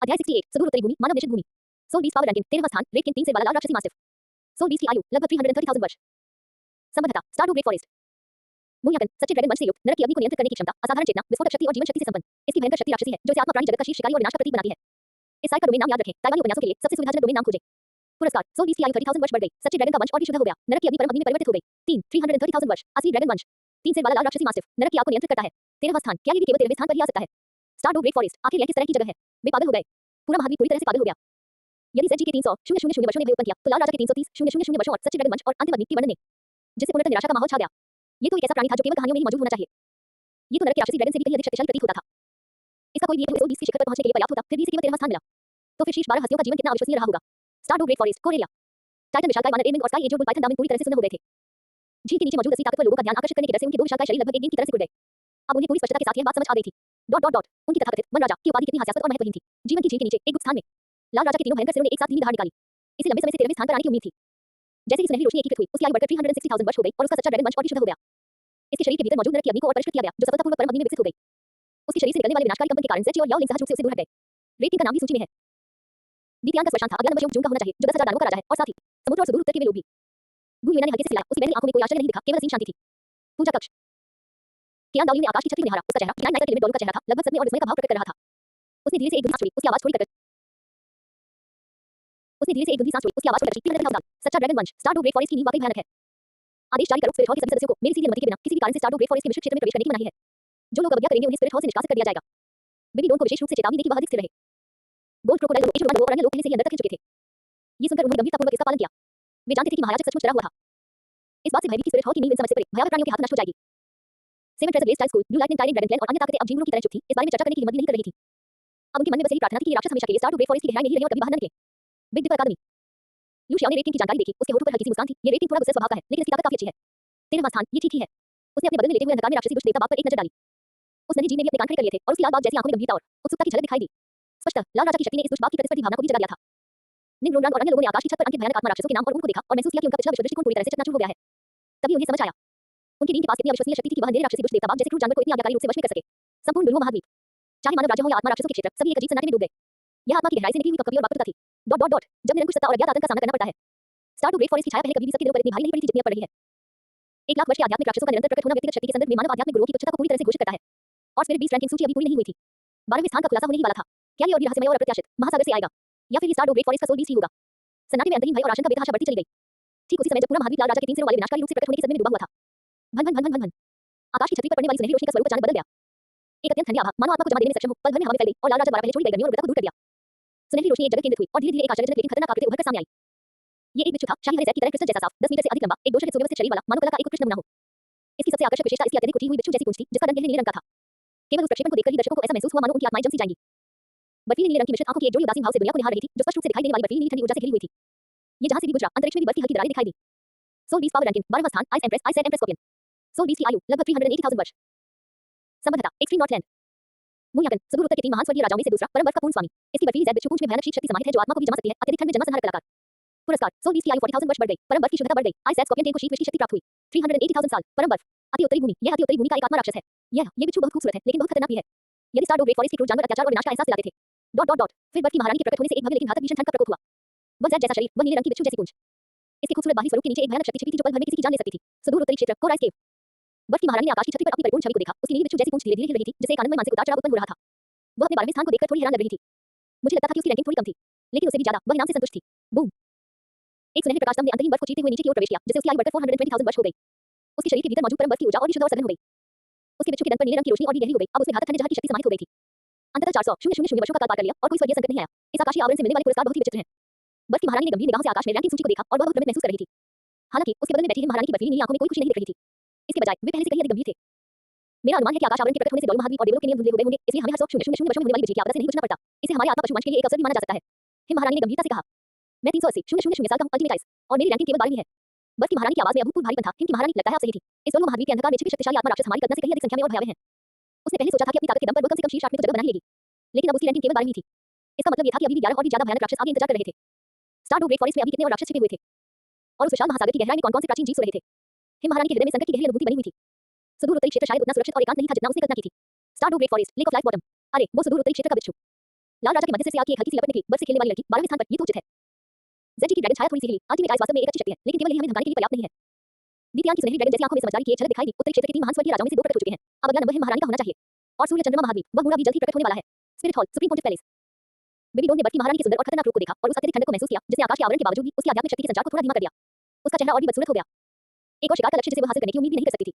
अध्याय 68 सुदूर उत्तरी भूमि, मानव निषिद्ध भूमि। सोल बीस्ट पावर रैंकिंग 13वां स्थान, रेड किंग 3 से वाला लाल राक्षसी मास्टिफ। सोल बीस्ट की आयु लगभग 330,000 वर्ष। संबद्धता स्टारडू ग्रेट फॉरेस्ट। मूल्यांकन सच्चे ड्रैगन वंश से युक्त, नरक की अग्नि को नियंत्रित करने की क्षमता, असाधारण चेतना, विस्फोटक शक्ति और जीवन शक्ति से संपन्न। इसकी भयंकर शक्ति राक्षसी है, जो इसे आत्मा प्राणी जगत का शीर्ष शिकारी और विनाश का प्रतीक बनाती है। इस साइट का डोमेन नाम याद रखें, ताइवानी उपन्यासों के लिए सबसे सुविधाजनक डोमेन नाम खोजें। पुरस्कार सोल बीस्ट की आयु 30,000 वर्ष बढ़ गई, सच्चे ड्रैगन का वंश और भी शुद्ध हो गया, नरक की अग्नि परम अग्नि में परिवर्तित हो गई। 330,000 वर्ष, असली ड्रैगन वंश। 3 से वाला लाल राक्षसी मास्टिफ, नरक की आग को नियंत्रित करता है। 13वां स्थान, क्या ये भी केवल 13वें स्थान पर ही आ सकता है? स्टारडू ग्रेट फॉरेस्ट, आखिर यह किस तरह की जगह है? वे पागल हो गए। पूरा महाद्वीप पूरी तरह से पागल हो गया। यदि ज़ेची के 300,000 वर्षों ने भय उत्पन्न किया, तो लाल राजा के 330,000 वर्षों और सच्चे ड्रैगन वंश और अंतिम अग्नि के वर्णन ने, जिससे पूर्णतः निराशा का माहौल छा गया। ये तो एक ऐसा प्राणी था जो केवल कहानियों में ही मौजूद होना चाहिए। ये तो नरक के राक्षसी ड्रैगन से भी कहीं अधिक शक्तिशाली प्रतीत होता था। इसका कोई भी एक सोल बीस्ट की शिखर पर पहुंचने के लिए पर्याप्त होता, फिर भी इसे केवल 13वां स्थान मिला। तो फिर शीर्ष 12 हस्तियों का जीवन कितना अविश्वसनीय रहा होगा। स्टारडू ग्रेट फॉरेस्ट, कोरेलिया। टाइटन विशालकाय वानर एडविन और स्काई एज और बुल पाइथन दामन पूरी तरह से सुन्न हो गए थे। झील के नीचे मौजूद असली ताकतवर लोगों का ध्यान आकर्षित करने की डर से उनके दो विशालकाय शरीर लगभग एक गेंद की तरह से उड़ गए। अब उन्हें पूरी स्पष्टता के साथ यह बात समझ आ गई थी। उनकी तथाकथित वन राजा की उपाधि कितनी हास्यास्पद और महत्वहीन थी। जीवन की झील के नीचे एक गुप्त स्थान में लाल राजा के तीनों भयंकर सिरों ने एक साथ धीमी दहाड़ निकाली। इसे लंबे समय से 13वें स्थान पर आने की उम्मीद थी। जैसे ही सुनहरी रोशनी एकीकृत हुई, उसकी आयु बढ़कर 360,000 वर्ष हो गई और उसका सच्चा ड्रैगन वंश और भी शुद्ध हो गया। इसके शरीर के भीतर मौजूद नरक की अग्नि को और परिष्कृत किया गया, जो सफलतापूर्वक परम अग्नि में विकसित हो गई। उसके शरीर से निकलने वाले विनाशकारी कंपन के कारण ज़ेची और याओ लिंग सहज रूप से उससे दूर हट गए। रेटिंग का नाम भी सूची में है। दीप्तियान का स्पर्शांत था, अगला नंबर जून का होना चाहिए, जो 10,000 दानवों का राजा है और साथ ही समुद्र और सुदूर उत्तर के वे लोग भी। भूमिना ने हल्के से सिलाया, उसकी बैंगनी आंखों में कोई आश्चर्य नहीं दिखा, केवल असीम शांति थी। पूजा कक्ष। कियान दाओली ने आकाश की छतरी को निहारा, उसका चेहरा ग्रैंड नाइसर के लिमिट डॉलर का चेहरा था, लगभग सदमे और विस्मय का भाव प्रकट कर रहा था। उसने धीरे से एक गहरी सांस छोड़ी, उसकी आवाज थोड़ी प्रकट। उसने धीरे से एक गहरी सांस छोड़ी, उसकी आवाज थोड़ी प्रकट। सच्चा ड्रैगन वंश, स्टारडू ग्रेट फॉरेस्ट की नींव वाकई भयानक है। आदेश जारी करो, स्पिरिट हॉल के सभी सदस्यों को मेरी सीधी अनुमति के बिना किसी भी कारण से स्टारडू ग्रेट फॉरेस्ट के मिश्रित क्षेत्र में प्रवेश करने की मनाही है। जो लोग अवज्ञा करेंगे उन्हें स्पिरिट हॉल से निष्कासित कर दिया जाएगा। बेबी डोन को विशेष रूप से चेतावनी दी कि वह अधिक स्थिर रहे। गोल्ड क्रोकोडाइल और अन्य लोग पहले से ही अंदर तक खिंच चुके थे। ये सुनकर उन्होंने गंभीरतापूर्वक इसका पालन किया। वे जानते थे कि महायाजक सचमुच डरा हुआ था। इस बात से भयभीत की स्पिरिट हॉल की नींव इन समय से परे भयावह प्राणियों के हाथ नष्ट हो जाएगी। Seven Treasure Blaze Style School, Blue Lightning Tyrant Dragon Clan और अन्य ताकतें अब जिंगुरों की तरह चुप थी, इस बारे में चर्चा करने की हिम्मत भी नहीं कर रही थी। अब उनके मन में बस यही प्रार्थना थी कि ये राक्षस हमेशा के लिए स्टारडू ग्रेट फॉरेस्ट की गहराई में ही रहे और कभी बाहर न निकले। बिग डिपर अकादमी। लू शियाओ ने रेड किंग की जानकारी देखी, उसके होठों पर हल्की सी मुस्कान थी। ये रेड किंग थोड़ा गुस्से स्वभाव का है, लेकिन इसकी ताकत काफी अच्छी है। 13वां स्थान, ये ठीक ही है। उसने अपने बगल में लेटे हुए अंधकार में राक्षसी दुष्ट देवता बाघ पर एक नजर डाली। उस नन्ही जीव ने भी अपने कान खड़े कर लिए थे और उसकी लाल बाघ जैसी आंखों में गंभीरता और उत्सुकता की झलक दिखाई दी। स्पष्टतः लाल राजा की शक्ति ने इस दुष्ट बाघ की प्रतिस्पर्धी भावना को भी जगा दिया था। निम्रोंडान और अन्य लोगों ने आकाश की छत पर अंकित भयानक आत्मा राक्षसों के नाम और रूप को देखा और महसूस किया कि उनका पिछला विश्व दृष्टिकोण पूरी तरह से चकनाचूर हो गया है। तभी उन्हें समझ आया, उनकी नींद के पास इतनी अविश्वसनीय शक्ति थी कि वह अंधेरे राक्षसी दुष्ट देवता बाघ जैसे क्रूर जानवर को इतनी आज्ञाकारी रूप से वश में कर सके। संपूर्ण दुर्गम महाद्वीप, चाहे मानव राज्य हो या आत्मा राक्षसों के क्षेत्र, सभी एक अजीब सन्नाटे में डूब गए। यह आत्मा की गहराई से निकली हुई कपकपी और वाक्पटुता थी। डॉट डॉट डॉट जब निरंकुश सत्ता और अज्ञात आतंक का सामना करना पड़ता है। स्टार टू ग्रेट फॉरेस्ट की छाया पहले कभी भी सबके दिलों पर इतनी भारी नहीं पड़ी थी जितनी अब पड़ रही है। 1 लाख वर्ष के आध्यात्मिक राक्षसों का निरंतर प्रकट होना व्यक्तिगत शक्ति के संदर्भ में मानव आध्यात्मिक गुरुओं की तुच्छता को पूरी तरह से घोषित करता है। और स्पिरिट बीस्ट रैंकिंग सूची अभी पूरी नहीं हुई थी। 12वें स्थान का खुलासा होने ही वाला था। क्या ये और भी रहस्यमय और अप्रत्याशित महासागर से आएगा, या फिर ये स्टार टू ग्रेट फॉरेस्ट का सोल बीस्ट ही होगा? सन्नाटे में अंतहीन भय और आशंका बेतहाशा बढ़ती चली गई। ठीक उसी समय जब पूरा महाद्वीप लाल राजा के 3 सिरों वाले विनाशकारी रूप से प्रकट होने के सदमे में डूबा हुआ था। भन भन भन भन भन भन आकाश की छतरी पर पड़ने वाली सुनहरी रोशनी का स्वरूप अचानक बदल गया। एक अत्यंत ठंडी आभा मानो आत्मा को जमा देने में सक्षम हो पल भर में हवा में फैल गई और लाल राजा द्वारा पहले छोड़ी गई गर्मियों और उग्रता को दूर कर दिया। सुनहरी रोशनी एक जगह केंद्रित हुई और धीरे-धीरे एक आश्चर्यजनक लेकिन खतरनाक आकृति उभर कर सामने आई। ये एक बिच्छू था, शाही हरे जैत की तरह क्रिस्टल जैसा साफ, 10 मीटर से अधिक लंबा, एक दोषरहित सुव्यवस्थित शरीर वाला, मानो कला का एक उत्कृष्ट नमूना हो। इसकी सबसे आकर्षक विशेषता इसकी अत्यधिक उठी हुई बिच्छू जैसी पूंछ थी, जिसका रंग गहरे नीले रंग का था। केवल उस प्रक्षेपण को देखकर ही दर्शकों को ऐसा महसूस हुआ मानो उनकी आत्माएं जम सी जाएंगी। बर्फीली नीले रंग की मिश्रित आंखों की एक जोड़ी उदासीन भाव से दुनिया को निहार रही थी, जो स्पष्ट रूप से दिखाई देने वाली बर्फीली नीली ठंडी ऊर्जा से घिरी हुई थी। ये जहां से भी गुजरा, अंतरिक्ष में भी बर्फ की हल्की दरारें दिखाई दी। सोल बीस्ट पावर रैंकिंग 12वां स्थान, ice empress scorpion. Soul beast की आयु लगभग 380,000 वर्ष। संबद्धता एक्सट्रीम नॉर्थलैंड। मूल्यांकन सुदूर उत्तर के 3 महान स्वर्गीय राजाओं में से दूसरा, परम बर्फ का पूर्ण स्वामी। इसकी बर्फीली ज़ैद बिच्छू पूंछ में भयानक शीत शक्ति समाहित है जो आत्मा को भी जमा सकती है, अत्यधिक ठंड में जन्म संहार कलाकार। पुरस्कार सोल बीस्ट की आयु 40,000 वर्ष बढ़ गई, परम बर्फ की शुद्धता बढ़ गई, आइस एज स्कॉर्पियन को शीत विष की शक्ति प्राप्त हुई। 380,000 साल, परम बर्फ। अति उत्तरी भूमि, यह अति उत्तरी भूमि का एक आत्मा राक्षस है। ये बिच्छू बहुत खूबसूरत है, लेकिन बहुत खतरनाक भी है। यदि स्टार टू ग्रेट फॉरेस्ट के क्रूर जानवर अत्याचार और विनाश का एहसास दिलाते थे। डॉट डॉट डॉट फिर बर्फ की महारानी के प्रकट होने से एक भव्य लेकिन घातक भीषण ठंड का प्रकोप हुआ। वह ज़ैद जैसा शरीर, वह नीले रंग की बिच्छू जैसी पूंछ। इसके खूबसूरत बाहरी स्वरूप के नीचे एक भयानक शक्ति छिपी थी जो पल भर में किसी की जान ले सकती थी। सुदूर उत्तरी क्षेत्र, कोराइस केव। बर्फ की महारानी ने आकाश की छतरी पर अपनी परिपूर्ण छवि को देखा, उसकी नीली बिच्छू जैसी पूंछ धीरे-धीरे हिल रही थी, जिससे एक आनंदमय मानसिक उतार-चढ़ाव उत्पन्न हो रहा था। वह अपने 12वें स्थान को देखकर थोड़ी हैरान लग रही थी। मुझे लगता था कि उसकी रैंकिंग थोड़ी कम थी, लेकिन उससे भी ज्यादा, वह इनाम से संतुष्ट थी। बूम! एक सुनहरे प्रकाश स्तंभ ने अंतहीन बर्फ को चीरते हुए नीचे की ओर प्रवेश किया, जिससे उसकी आयु बढ़कर 420,000 वर्ष हो गई। उसके शरीर के भीतर मौजूद परम बर्फ की ऊर्जा और भी शुद्ध और सघन हो गई। उसके बिच्छू के तन पर नीले रंग की रोशनी और भी गहरी हो गई, अब उसमें घातक ठंड जहर की शक्ति समाहित हो गई थी। अंततः 400,000 वर्षों का काल पार कर लिया और कोई स्वर्गीय संकट नहीं आया। इस आकाशीय आवरण से मिलने वाले पुरस्कार बहुत ही विचित्र हैं। बर्फ की महारानी ने गंभीर निगाहों से आकाश में रैंकिंग सूची को देखा और वह बहुत भ्रमित महसूस कर रही थी। हालांकि उसके बगल में बैठी महारानी की बर्फीली नीली आंखों में कोई खुशी नहीं दिख रही थी। इसके बजाय वे पहले से कहीं अधिक गंभीर थे। मेरा अनुमान है कि आकाश आवरण के प्रकट होने से दोनों महाद्वीप और देवलोक के नियम धुंधले हो गए होंगे, इसलिए हमें हर 100,000 वर्षों में होने वाली बिजली की आपदा से नहीं गुजरना पड़ता। इसे हमारे आत्मा पशु वंश के लिए एक अवसर भी माना जा सकता है। हिम महारानी ने गंभीरता से कहा, मैं 380,000 साल का हूं, अल्टीमेट आइस, और मेरी रैंकिंग केवल 12वीं है। बर्फ की महारानी की आवाज में अभूतपूर्व भारीपन था। हिम की महारानी, लगता है आप सही थी। इस दोनों महाद्वीप के अंधकार में छिपी शक्तिशाली आत्मा राक्षस हमारी कल्पना से कहीं अधिक संख्या में और भयावह हैं। उसने पहले सोचा था कि अपनी ताकत के दम पर वो कम से कम शीर्ष 8 में तो जगह बना ही लेगी, लेकिन अब उसकी रैंकिंग केवल 12वीं थी। इसका मतलब ये था कि अभी भी 11 और भी ज्यादा भयानक राक्षस आगे इंतजार कर रहे थे। स्टार टू ग्रेट फॉरेस्ट में अभी कितने और राक्षस छिपे हुए थे, और उस विशाल महासागर की गहराई में कौन-कौन से प्राचीन जीव सो रहे थे। हिम महारानी के हृदय में संकट की गहरी अनुभूति बनी हुई थी। सुदूर उत्तरी क्षेत्र शायद उतना सुरक्षित और एकांत नहीं था जितना उसने कल्पना की थी। Star Dou great forest, lake of life bottom. अरे, वो सुदूर उत्तरी क्षेत्र का बिच्छू। लाल राजा के मध्य से आग की एक हल्की सी लपट निकली, बर्फ से खेलने वाली लड़की, 12वें स्थान पर, ये तो उचित है। ज़ेड की ड्रैगन छाया थोड़ी सी हिली, अल्टीमेट आइस वास्तव में एक अच्छी शक्ति है, लेकिन केवल ये हमें धमकाने के लिए पर्याप्त नहीं है। बीती की सुनहरी ड्रैगन जैसी आंखों में समझदारी की एक झलक दिखाई दी। उत्तरी क्षेत्र के 3 महान स्वर्गीय राजाओं में से 2 प्रकट हो चुके हैं। अब अगला नंबर हिम महारानी का होना चाहिए। और सूर्य चंद्रमा महाद्वीप, वह बूढ़ा भी जल्द ही प्रकट होने वाला है। Spirit hall, supreme pontiff palace. Bibi Dong ने बर्फ की महारानी के सुंदर और खतरनाक रूप को देखा और उस अत्यधिक ठंडक को महसूस किया, जिसने आकाश के आवरण के बावजूद भी उसकी आध्यात्मिक शक्ति के संचार को थोड़ा धीमा कर दिया। उसका चेहरा और भी बदसूरत हो गया। एक और शिकार का लक्ष्य जिसे वो हासिल करने की उम्मीद भी नहीं कर सकती थी।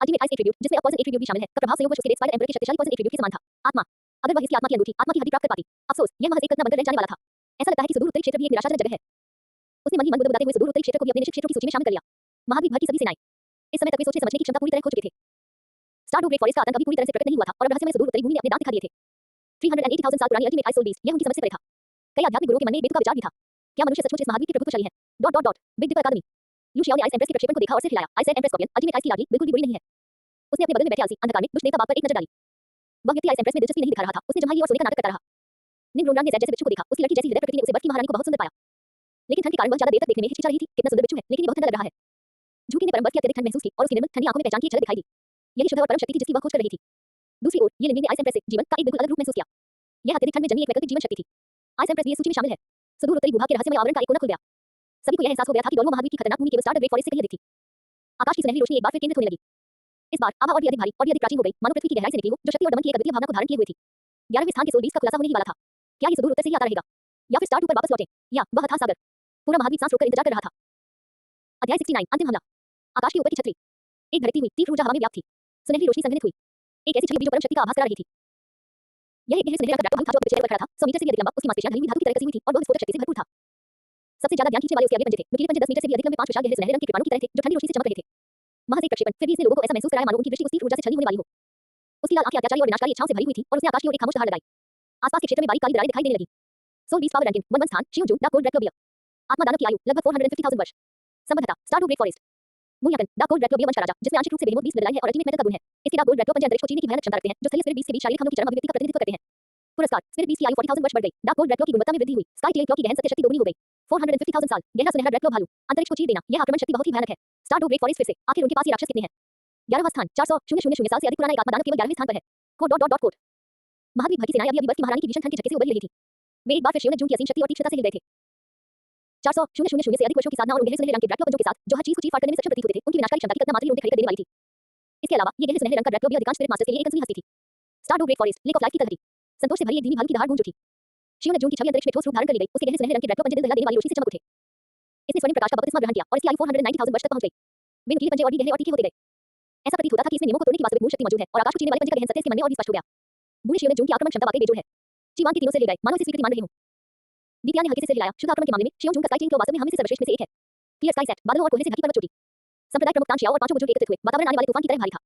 अल्टीमेट आइस एट्रिब्यूट, जिसमें अब पॉइजन एट्रिब्यूट भी शामिल है, का प्रभाव संयोग उसके रेड स्पाइडर एम्पर के शक्तिशाली पॉइजन एट्रिब्यूट के समान था। आत्मा, अगर वह इसकी आत्मा की अंगूठी, आत्मा की हड्डी प्राप्त कर पाती। अफसोस, यह महज एक कल्पना बनकर रह जाने वाला था। ऐसा लगता है कि सुदूर उत्तरी क्षेत्र भी एक निराशाजनक जगह है। उसने मन ही मन बुदबुदाते हुए सुदूर उत्तरी क्षेत्र को भी अपने निश्चित क्षेत्रों की सूची में शामिल कर लिया। महाद्वीप भर की सभी सेनाएं इस समय तक वे सोचने समझने की क्षमता पूरी तरह खो चुके थे। स्टार टू ग्रेट फॉरेस्ट का आतंक अभी पूरी तरह से प्रकट नहीं हुआ था और अब रहस्यमय सुदूर उत्तरी भूमि ने अपने दांत दिखा दिए थे। 380,000 साल पुरानी अल्टीमेट आइस सोल बीस्ट, यह उनकी समझ से परे था। कई आध्यात्मिक गुरुओं के मन में एक बेतुका विचार भी था, क्या मनुष्य सचमुच इस महाद्वीप के प्रभुत्वशाली है? Dot dot dot big dipper अकादमी। लू शियाओ ने आइस एम्प्रेस के प्रक्षेपण को देखा और सिर हिलाया। Ice empress scorpion, ultimate ice की लाडली, बिल्कुल भी बुरी नहीं है। उसने अपने बगल में बैठे आलसी अंधकार में दुष्ट देवता बाघ पर एक नजर डाली। वह व्यक्ति आइस एम्प्रेस में दिलचस्पी नहीं दिखा रहा था, उसने जम्हाई और सोने का नाटक करता रहा। निम्रोंडान ने ज़ैड जैसे बिच्छू को देखा, उसकी लड़की जैसी हृदय प्रकृति ने उसे बर्फ की महारानी को बहुत सुंदर पाया, लेकिन ठंड के कारण वह ज्यादा देर तक देखने में हिचकिचा रही थी। कितना सुंदर बिच्छू है, लेकिन ये बहुत ठंडा लग रहा है। झुकी ने परम बर्फ की अत्यधिक ठंड महसूस की और उसकी निर्मल ठंडी आंखों में पहचान की एक झलक दिखाई दी। यही शुद्ध और परम शक्ति थी जिसकी वह खोज कर रही थी। दूसरी ओर, ये लिंडी ने आइस एम्प्रेस से जीवन का एक बिल्कुल अलग रूप महसूस किया। यह अत्यधिक ठंड में जन्मी एक वैकल्पिक जीवन शक्ति थी। आइस एम्प्रेस भी इस सूची में शामिल है। सुदूर उत्तरी भूभाग के रहस्यमय आवरण का एक कोना खुल गया। सभी को यह एहसास हो गया था कि दोनों महाद्वीप की खतरनाक भूमि केवल स्टार ग्रेट फॉरेस्ट से कहीं अधिक थी। आकाश की सुनहरी रोशनी एक बार फिर केंद्रित होने लगी। इस बार आभा और भी अधिक भारी और भी अधिक प्राचीन हो गई, मानो पृथ्वी की गहराई से निकली हो, जो शक्ति और दमन की एक अद्वितीय भावना को धारण किए हुए थी। 11वें स्थान के सोल बीस्ट का खुलासा होने ही वाला था। क्या ये सुदूर उत्तर से ही आता रहेगा, या फिर स्टार टू पर वापस लौटे, या वह था सागर? पूरा महाद्वीप सांस रोककर इंतजार कर रहा था। अध्याय 69, अंतिम हमला। आकाश के ऊपर की छतरी, एक भड़कती हुई तीव्र ऊर्जा हवा में व्याप्त थी। सुनहरी रोशनी संघनित हुई, एक ऐसी छवि जो परम शक्ति का आभास करा रही थी। यह एक गहरे सुनहरे रंग का था जो चेहरे पर खड़ा था, 100 मीटर से भी अधिक लंबा, उसकी मांसपेशियां ढली हुई धातु की तरह कसी हुई थी और वह विस्फोटक शक्ति से भरपूर था। सबसे ज्यादा ध्यान खींचने वाले उसके अगले पंजे थे, नुकीले पंजे 10 मीटर से भी अधिक लंबे 5 विशाल गहरे सुनहरे रंग के कीटाणु की तरह थे, जो ठंडी रोशनी से चमक रहे थे। महज एक प्रक्षेपण, फिर भी इसने लोगों को ऐसा महसूस कराया मानो उनकी दृष्टि उस तीव्र ऊर्जा से छलनी होने वाली हो। उसकी लाल आंखें अत्याचारी और विनाशकारी इच्छाओं से भरी हुई थी और उसने आकाश की ओर एक खामोश दहाड़ लगाई। आसपास के क्षेत्र में बारीक काली दरारें दिखाई देने लगी। सोल बीस्ट पावर रैंकिंग 11 स्थान, शियोजू द कोल्ड रेड क्लबिया। आत्मा दानव की आयु लगभग 450,000 वर्ष। संबद्धता स्टार ग्रेट फॉरेस्ट। मूल्यांकन डार्क गोल्ड रेड क्लब वंश का राजा जिसमें आंशिक रूप से बेहेमोथ बीस्ट ब्लड लाइन है और अल्टीमेट मेटल का गुण है। इसके डार्क गोल्ड रेड पंजे अंतरिक्ष को चीरने की भयानक क्षमता रखते हैं जो स्थलीय स्पिरिट बीस्ट के बीच शारीरिक हमलों की चरम अभिव्यक्ति का प्रतिनिधित्व करते हैं। पुरस्कार स्पिरिट बीस्ट की आयु 40,000 वर्ष बढ़ गई। डार्क गोल्ड रेड की गुणवत्ता में वृद्धि हुई। स्काई टेल क्लॉ की गहन सत्य शक्ति दोगुनी हो गई। 450,000 साल गहरा सुनहरा रेड क्लॉ भालू अंतरिक्ष को चीर देना यह आक्रमण शक्ति बहुत ही भयानक है। स्टार ग्रेट फॉरेस्ट फिर से आखिर उनके पास ये राक्षस कितने हैं? 11वां स्थान 400,000 साल से अधिक पुराना एक आत्मा दानव केवल 11वें स्थान पर है। कोड महाद्वीप भर की सेनाएं अभी बर्फ की महारानी की भीषण ठंड के झटके से उबर रही थी। वे एक बार फिर शिवने जून की असीम शक्ति और तीक्ष्णता से हिल गए थे। 400,000 से अधिक वर्षों की साधना और उन गहरे सुनहरे रंग के ड्रैक्लो पंजों के साथ जो हर चीज को चीर फाड़ करने में सक्षम प्रतीत होते थे उनकी विनाशकारी क्षमता की कल्पना मात्र ही उनके खड़े कर देने वाली थी। इसके अलावा ये गहरे सुनहरे रंग का ड्रैक्लो भी अधिकांश स्पिरिट मास्टर्स के लिए एक अनसुनी हस्ती थी। Star great forest lake of Life की तलहटी संतोष से भरी एक धीमी भालू की दहाड़ गूंज उठी। शिव ने जून की छवि अंतरिक्ष में ठोस रूप धारण कर ली गई। उसके गहरे सुनहरे रंग के ड्रैक्लो पंजे दिल दहला देने वाली रोशनी से चमक उठे। इसने स्वर्ण प्रकाश का बपतिस्मा ग्रहण किया और इसकी आयु 490,000 वर्ष तक पहुंच गई। वे नुकीले पंजे और भी गहरे और तीखे होते गए। ऐसा प्रतीत होता था कि इसमें नियमों को तोड़ने की वास्तविक मूल शक्ति मौजूद है और आकाश को चीरने वाले पंजे का गहन सत्य इसके मन में और भी स्पष्ट हो गया। बूढ़े शिव ने जून की आक्रमण क्षमता वाकई बेजोड़ है। चीवान के तीनों से ले गए मानो इसे स्वीकृति मान रही हूं। दीपिया ने हल्के से हिलाया। शुद्ध आक्रमण के मामले में शिव जून का स्काई चेन वास्तव में हम में से सर्वश्रेष्ठ में से एक है। क्लियर स्काई सेट बादलों और कोहरे से ढकी पर्वत चोटी। संप्रदाय प्रमुख तानशियाओ और पांचों बुजुर्ग एकत्रित हुए। वातावरण आने वाले तूफान की तरह भारी था।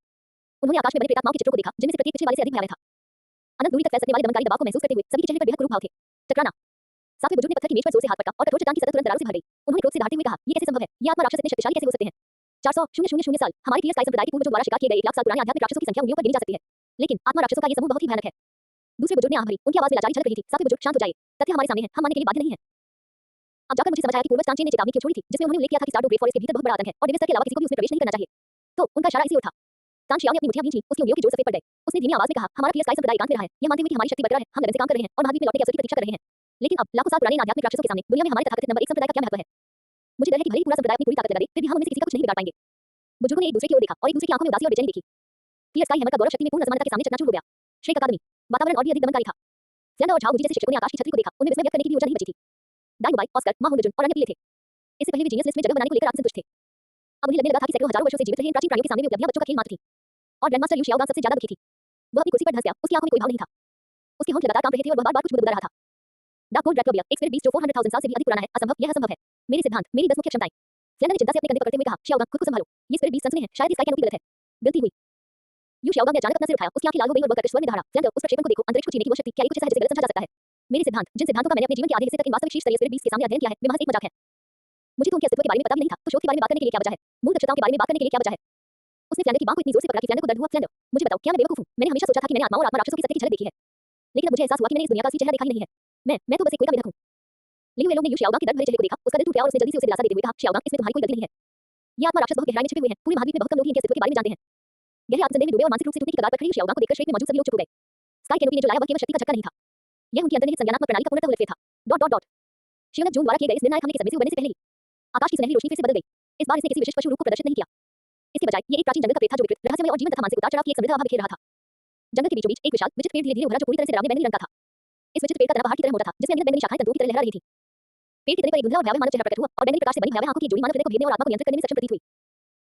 उन्होंने आकाश में बने प्रेतात्माओं के चित्रों को देखा जिनमें से प्रत्येक पिछले वाले से अधिक भयावह था। अनंत दूरी तक फैल सकने वाले दमनकारी दबाव को महसूस करते हुए सभी के चेहरे पर बेहद क्रूर भाव थे। टकराना सातवें बुजुर्ग ने पत्थर की मेज पर जोर से हाथ पटका और कठोर चट्टान की सतत तुरंत दरारों से भर गई। उन्होंने क्रोध से दहाड़ते हुए कहा यह कैसे संभव है? ये आत्मा राक्षस इतने शक्तिशाली कैसे हो सकते हैं? 400,000 साल हमारे क्लियर स्काई संप्रदाय के पूर्वजों द्वारा शिकार किए गए 1 लाख साल पुराने आध्यात्मिक राक्षसों की संख्या उंगलियों पर गिनी जा सकती है। लेकिन आत्मा राक्षसों का ये समूह बहुत ही भयानक है। दूसरे बुजुर्ग ने आंख भरी। उनकी आवाज में लाचारी झलक रही थी। सातवें बुजुर्ग शांत हो जाइए। तथ्य हमारे सामने है हम मानने के लिए बाध्य नहीं है। अब जाकर मुझे समझ आया कि पूर्वज तानचेन ने चेतावनी क्यों छोड़ी थी जिसमें उन्होंने उल्लेख किया था कि स्टार ग्रेट फॉरेस्ट के भीतर बहुत बड़ा आतंक है और देवस्थल के अलावा किसी को भी उसमें प्रवेश नहीं करना चाहिए। तो उनका इशारा इसी ओर था। तानशियाओ ने अपनी मुट्ठियां भींची। उसकी उंगलियों के जोर सफेद पड़ गए। उसने धीमी आवाज में कहा हमारा क्लियर स्काई संप्रदाय एकांत में रहा है यह मानते हुए कि हमारी शक्ति बरकरार है हम लगन से काम कर रहे हैं और महाद्वीप में लौटने के अवसर की प्रतीक्षा कर रहे हैं। लेकिन अब लाखों साल पुराने इन आध्यात्मिक राक्षसों के सामने दुनिया में हमारे तथाकथित नंबर 1 संप्रदाय का क्या महत्व है? मुझे डर है कि भले ही पूरा संप्रदाय अपनी पूरी ताकत लगा दे फिर भी हम उनमें से किसी का कुछ नहीं बिगाड़ पाएंगे। बुजुर्गों ने एक दूसरे की ओर देखा और एक दूसरे की आंखों में उदासी और बेचैनी देखी। क्लियर स्काई हेमर का गौरव शक्ति में पूर्ण असमानता के सामने चकनाचूर हो गया। श्रेक अकादमी वातावरण और भी अधिक दमनकारी था। फ्लेंडर और झाओ जैसे शिक्षकों ने आकाश की छतरी को देखा। उनमें विस्मय व्यक्त करने की भी ऊर्जा नहीं बची थी। डाई मोबाइल ऑस्कर मा हुंगजुन और अन्य प्रिय थे। इससे पहले भी जीनियस लिस्ट में जगह बनाने को लेकर आत्मसंतुष्ट थे। अब उन्हें लगने लगा था कि सैकड़ों हजारों वर्षों से जीवित रहे इन प्राचीन प्राणियों के सामने वे उपलब्धियां बच्चों का खेल मात्र थी। और ग्रैंडमास्टर लिu xiaogang सबसे ज्यादा दुखी थी। वह अपनी कुर्सी पर धंस गया। उसकी आंखों में कोई भाव नहीं था। उसके होंठ लगातार कांप रहे थे और वह बार-बार कुछ बुदबुदा रहा था। डार्क गोल्ड रेड एक स्पिरिट बीस्ट जो 400,000 साल से भी अधिक पुराना है असंभव यह असंभव है। मेरे सिद्धांत मेरी 10 मुख्य क्षमताएं। फ्लेंडर ने चिंता से अपने कंधे पकड़ते हुए कहा xiaogang खुद को संभालो ये स्पिरिट बीस्ट सनसनी है शायद इसका कैनोपी गलत है। गलती हुई। लिu xiaogang ने अचानक अपना सिर उठाया। उसकी आंखें लाल हो गई और वह कर्कश स्वर में दहाड़ा फ्लेंडर उस प्रक्षेपण को देखो अंतरिक्ष को चीरने की वो शक्ति क्या ये कुछ ऐसा है जिसे गलत समझा जा सकता है? मेरे सिद्धांत जिन सिद्धांतों का मैंने अपने जीवन के आधे हिस्से तक इन वास्तविक शीर्ष स्तरीय स्पिरिट बीस्ट के सामने अध्ययन किया है वे महज एक मजाक है। मुझे तो उनके अस्तित्व के बारे में पता भी नहीं था तो शोध के बारे में बात करने के लिए क्या वजह है? मूल दक्षताओं के बारे में बात करने के लिए क्या वजह है? उसने फ्लेंडर की बांह को इतनी जोर से पकड़ा कि फ्लेंडर को दर्द हुआ। फ्लेंडर मुझे बताओ क्या मैं बेवकूफ हूं? मैंने हमेशा सोचा था कि मैंने आत्माओं और आत्मा राक्षसों की सत्य की झलक देखी है। लेकिन अब मुझे एहसास हुआ कि मैंने इस दुनिया का असली चेहरा देखा ही नहीं है। मैं तो बस एक कोई का बेधक हूं। लिu येलोंग ने लिu xiaogang के दर्द भरे चेहरे को देखा। उसका दिल टूट गया और उसने जल्दी से उसे दिलासा देते हुए कहा xiaogang इसमें तुम्हारी कोई गलती नहीं है। ये आत्मा राक्षस बहुत गहराई में छिपे हुए हैं। पूरे महाद्वीप में बहुत कम लोग ही इनके अस्तित्व के बारे में जानते हैं। गहरे आत्मसंदेह में डूबे और मानसिक रूप से टूटने की कगार पर खड़ी लिu xiaogang को देखकर श्रेक में मौजूद सभी लोग चुप हो गए। स्काई कैनोपी ने जो लाया वह केवल शक्ति का झटका नहीं था। यह उनकी अंतर्निहित संज्ञानात्मक प्रणाली का पूर्णतः उलटफेर था। शिव ने जून द्वारा किए गए इस निर्णायक हमले के सबसे उबरने से पहले ही आकाश की सुनहरी रोशनी फिर से बदल गई। इस बार इसने किसी विशिष्ट पशु रूप को प्रदर्शित नहीं किया। इसके बजाय ये एक प्राचीन जंगल का प्रेत था जो विकृत रहस्यमय और जीवन तथा मानसिक उतार-चढ़ाव की एक समृद्ध आभा बिखेर रहा था। जंगल के बीचों बीच एक विशाल विचित्र पेड़ धीरे-धीरे उभरा जो पूरी तरह से डरावने बैंगनी रंग का था। इस विचित्र पेड़ का तना पहाड़ की तरह मोटा था जिसमें अनगिनत बैंगनी शाखाएं तंतुओं की तरह लहरा रही थी। पेड़ के तने पर एक धुंधला और भयावह मानव चेहरा प्रकट हुआ और बैंगनी प्रकाश से बनी भयावह आंखों की एक जोड़ी मानव हृदय को भेदने और आत्मा को नियंत्रित करने में सक्षम प्रतीत हुई।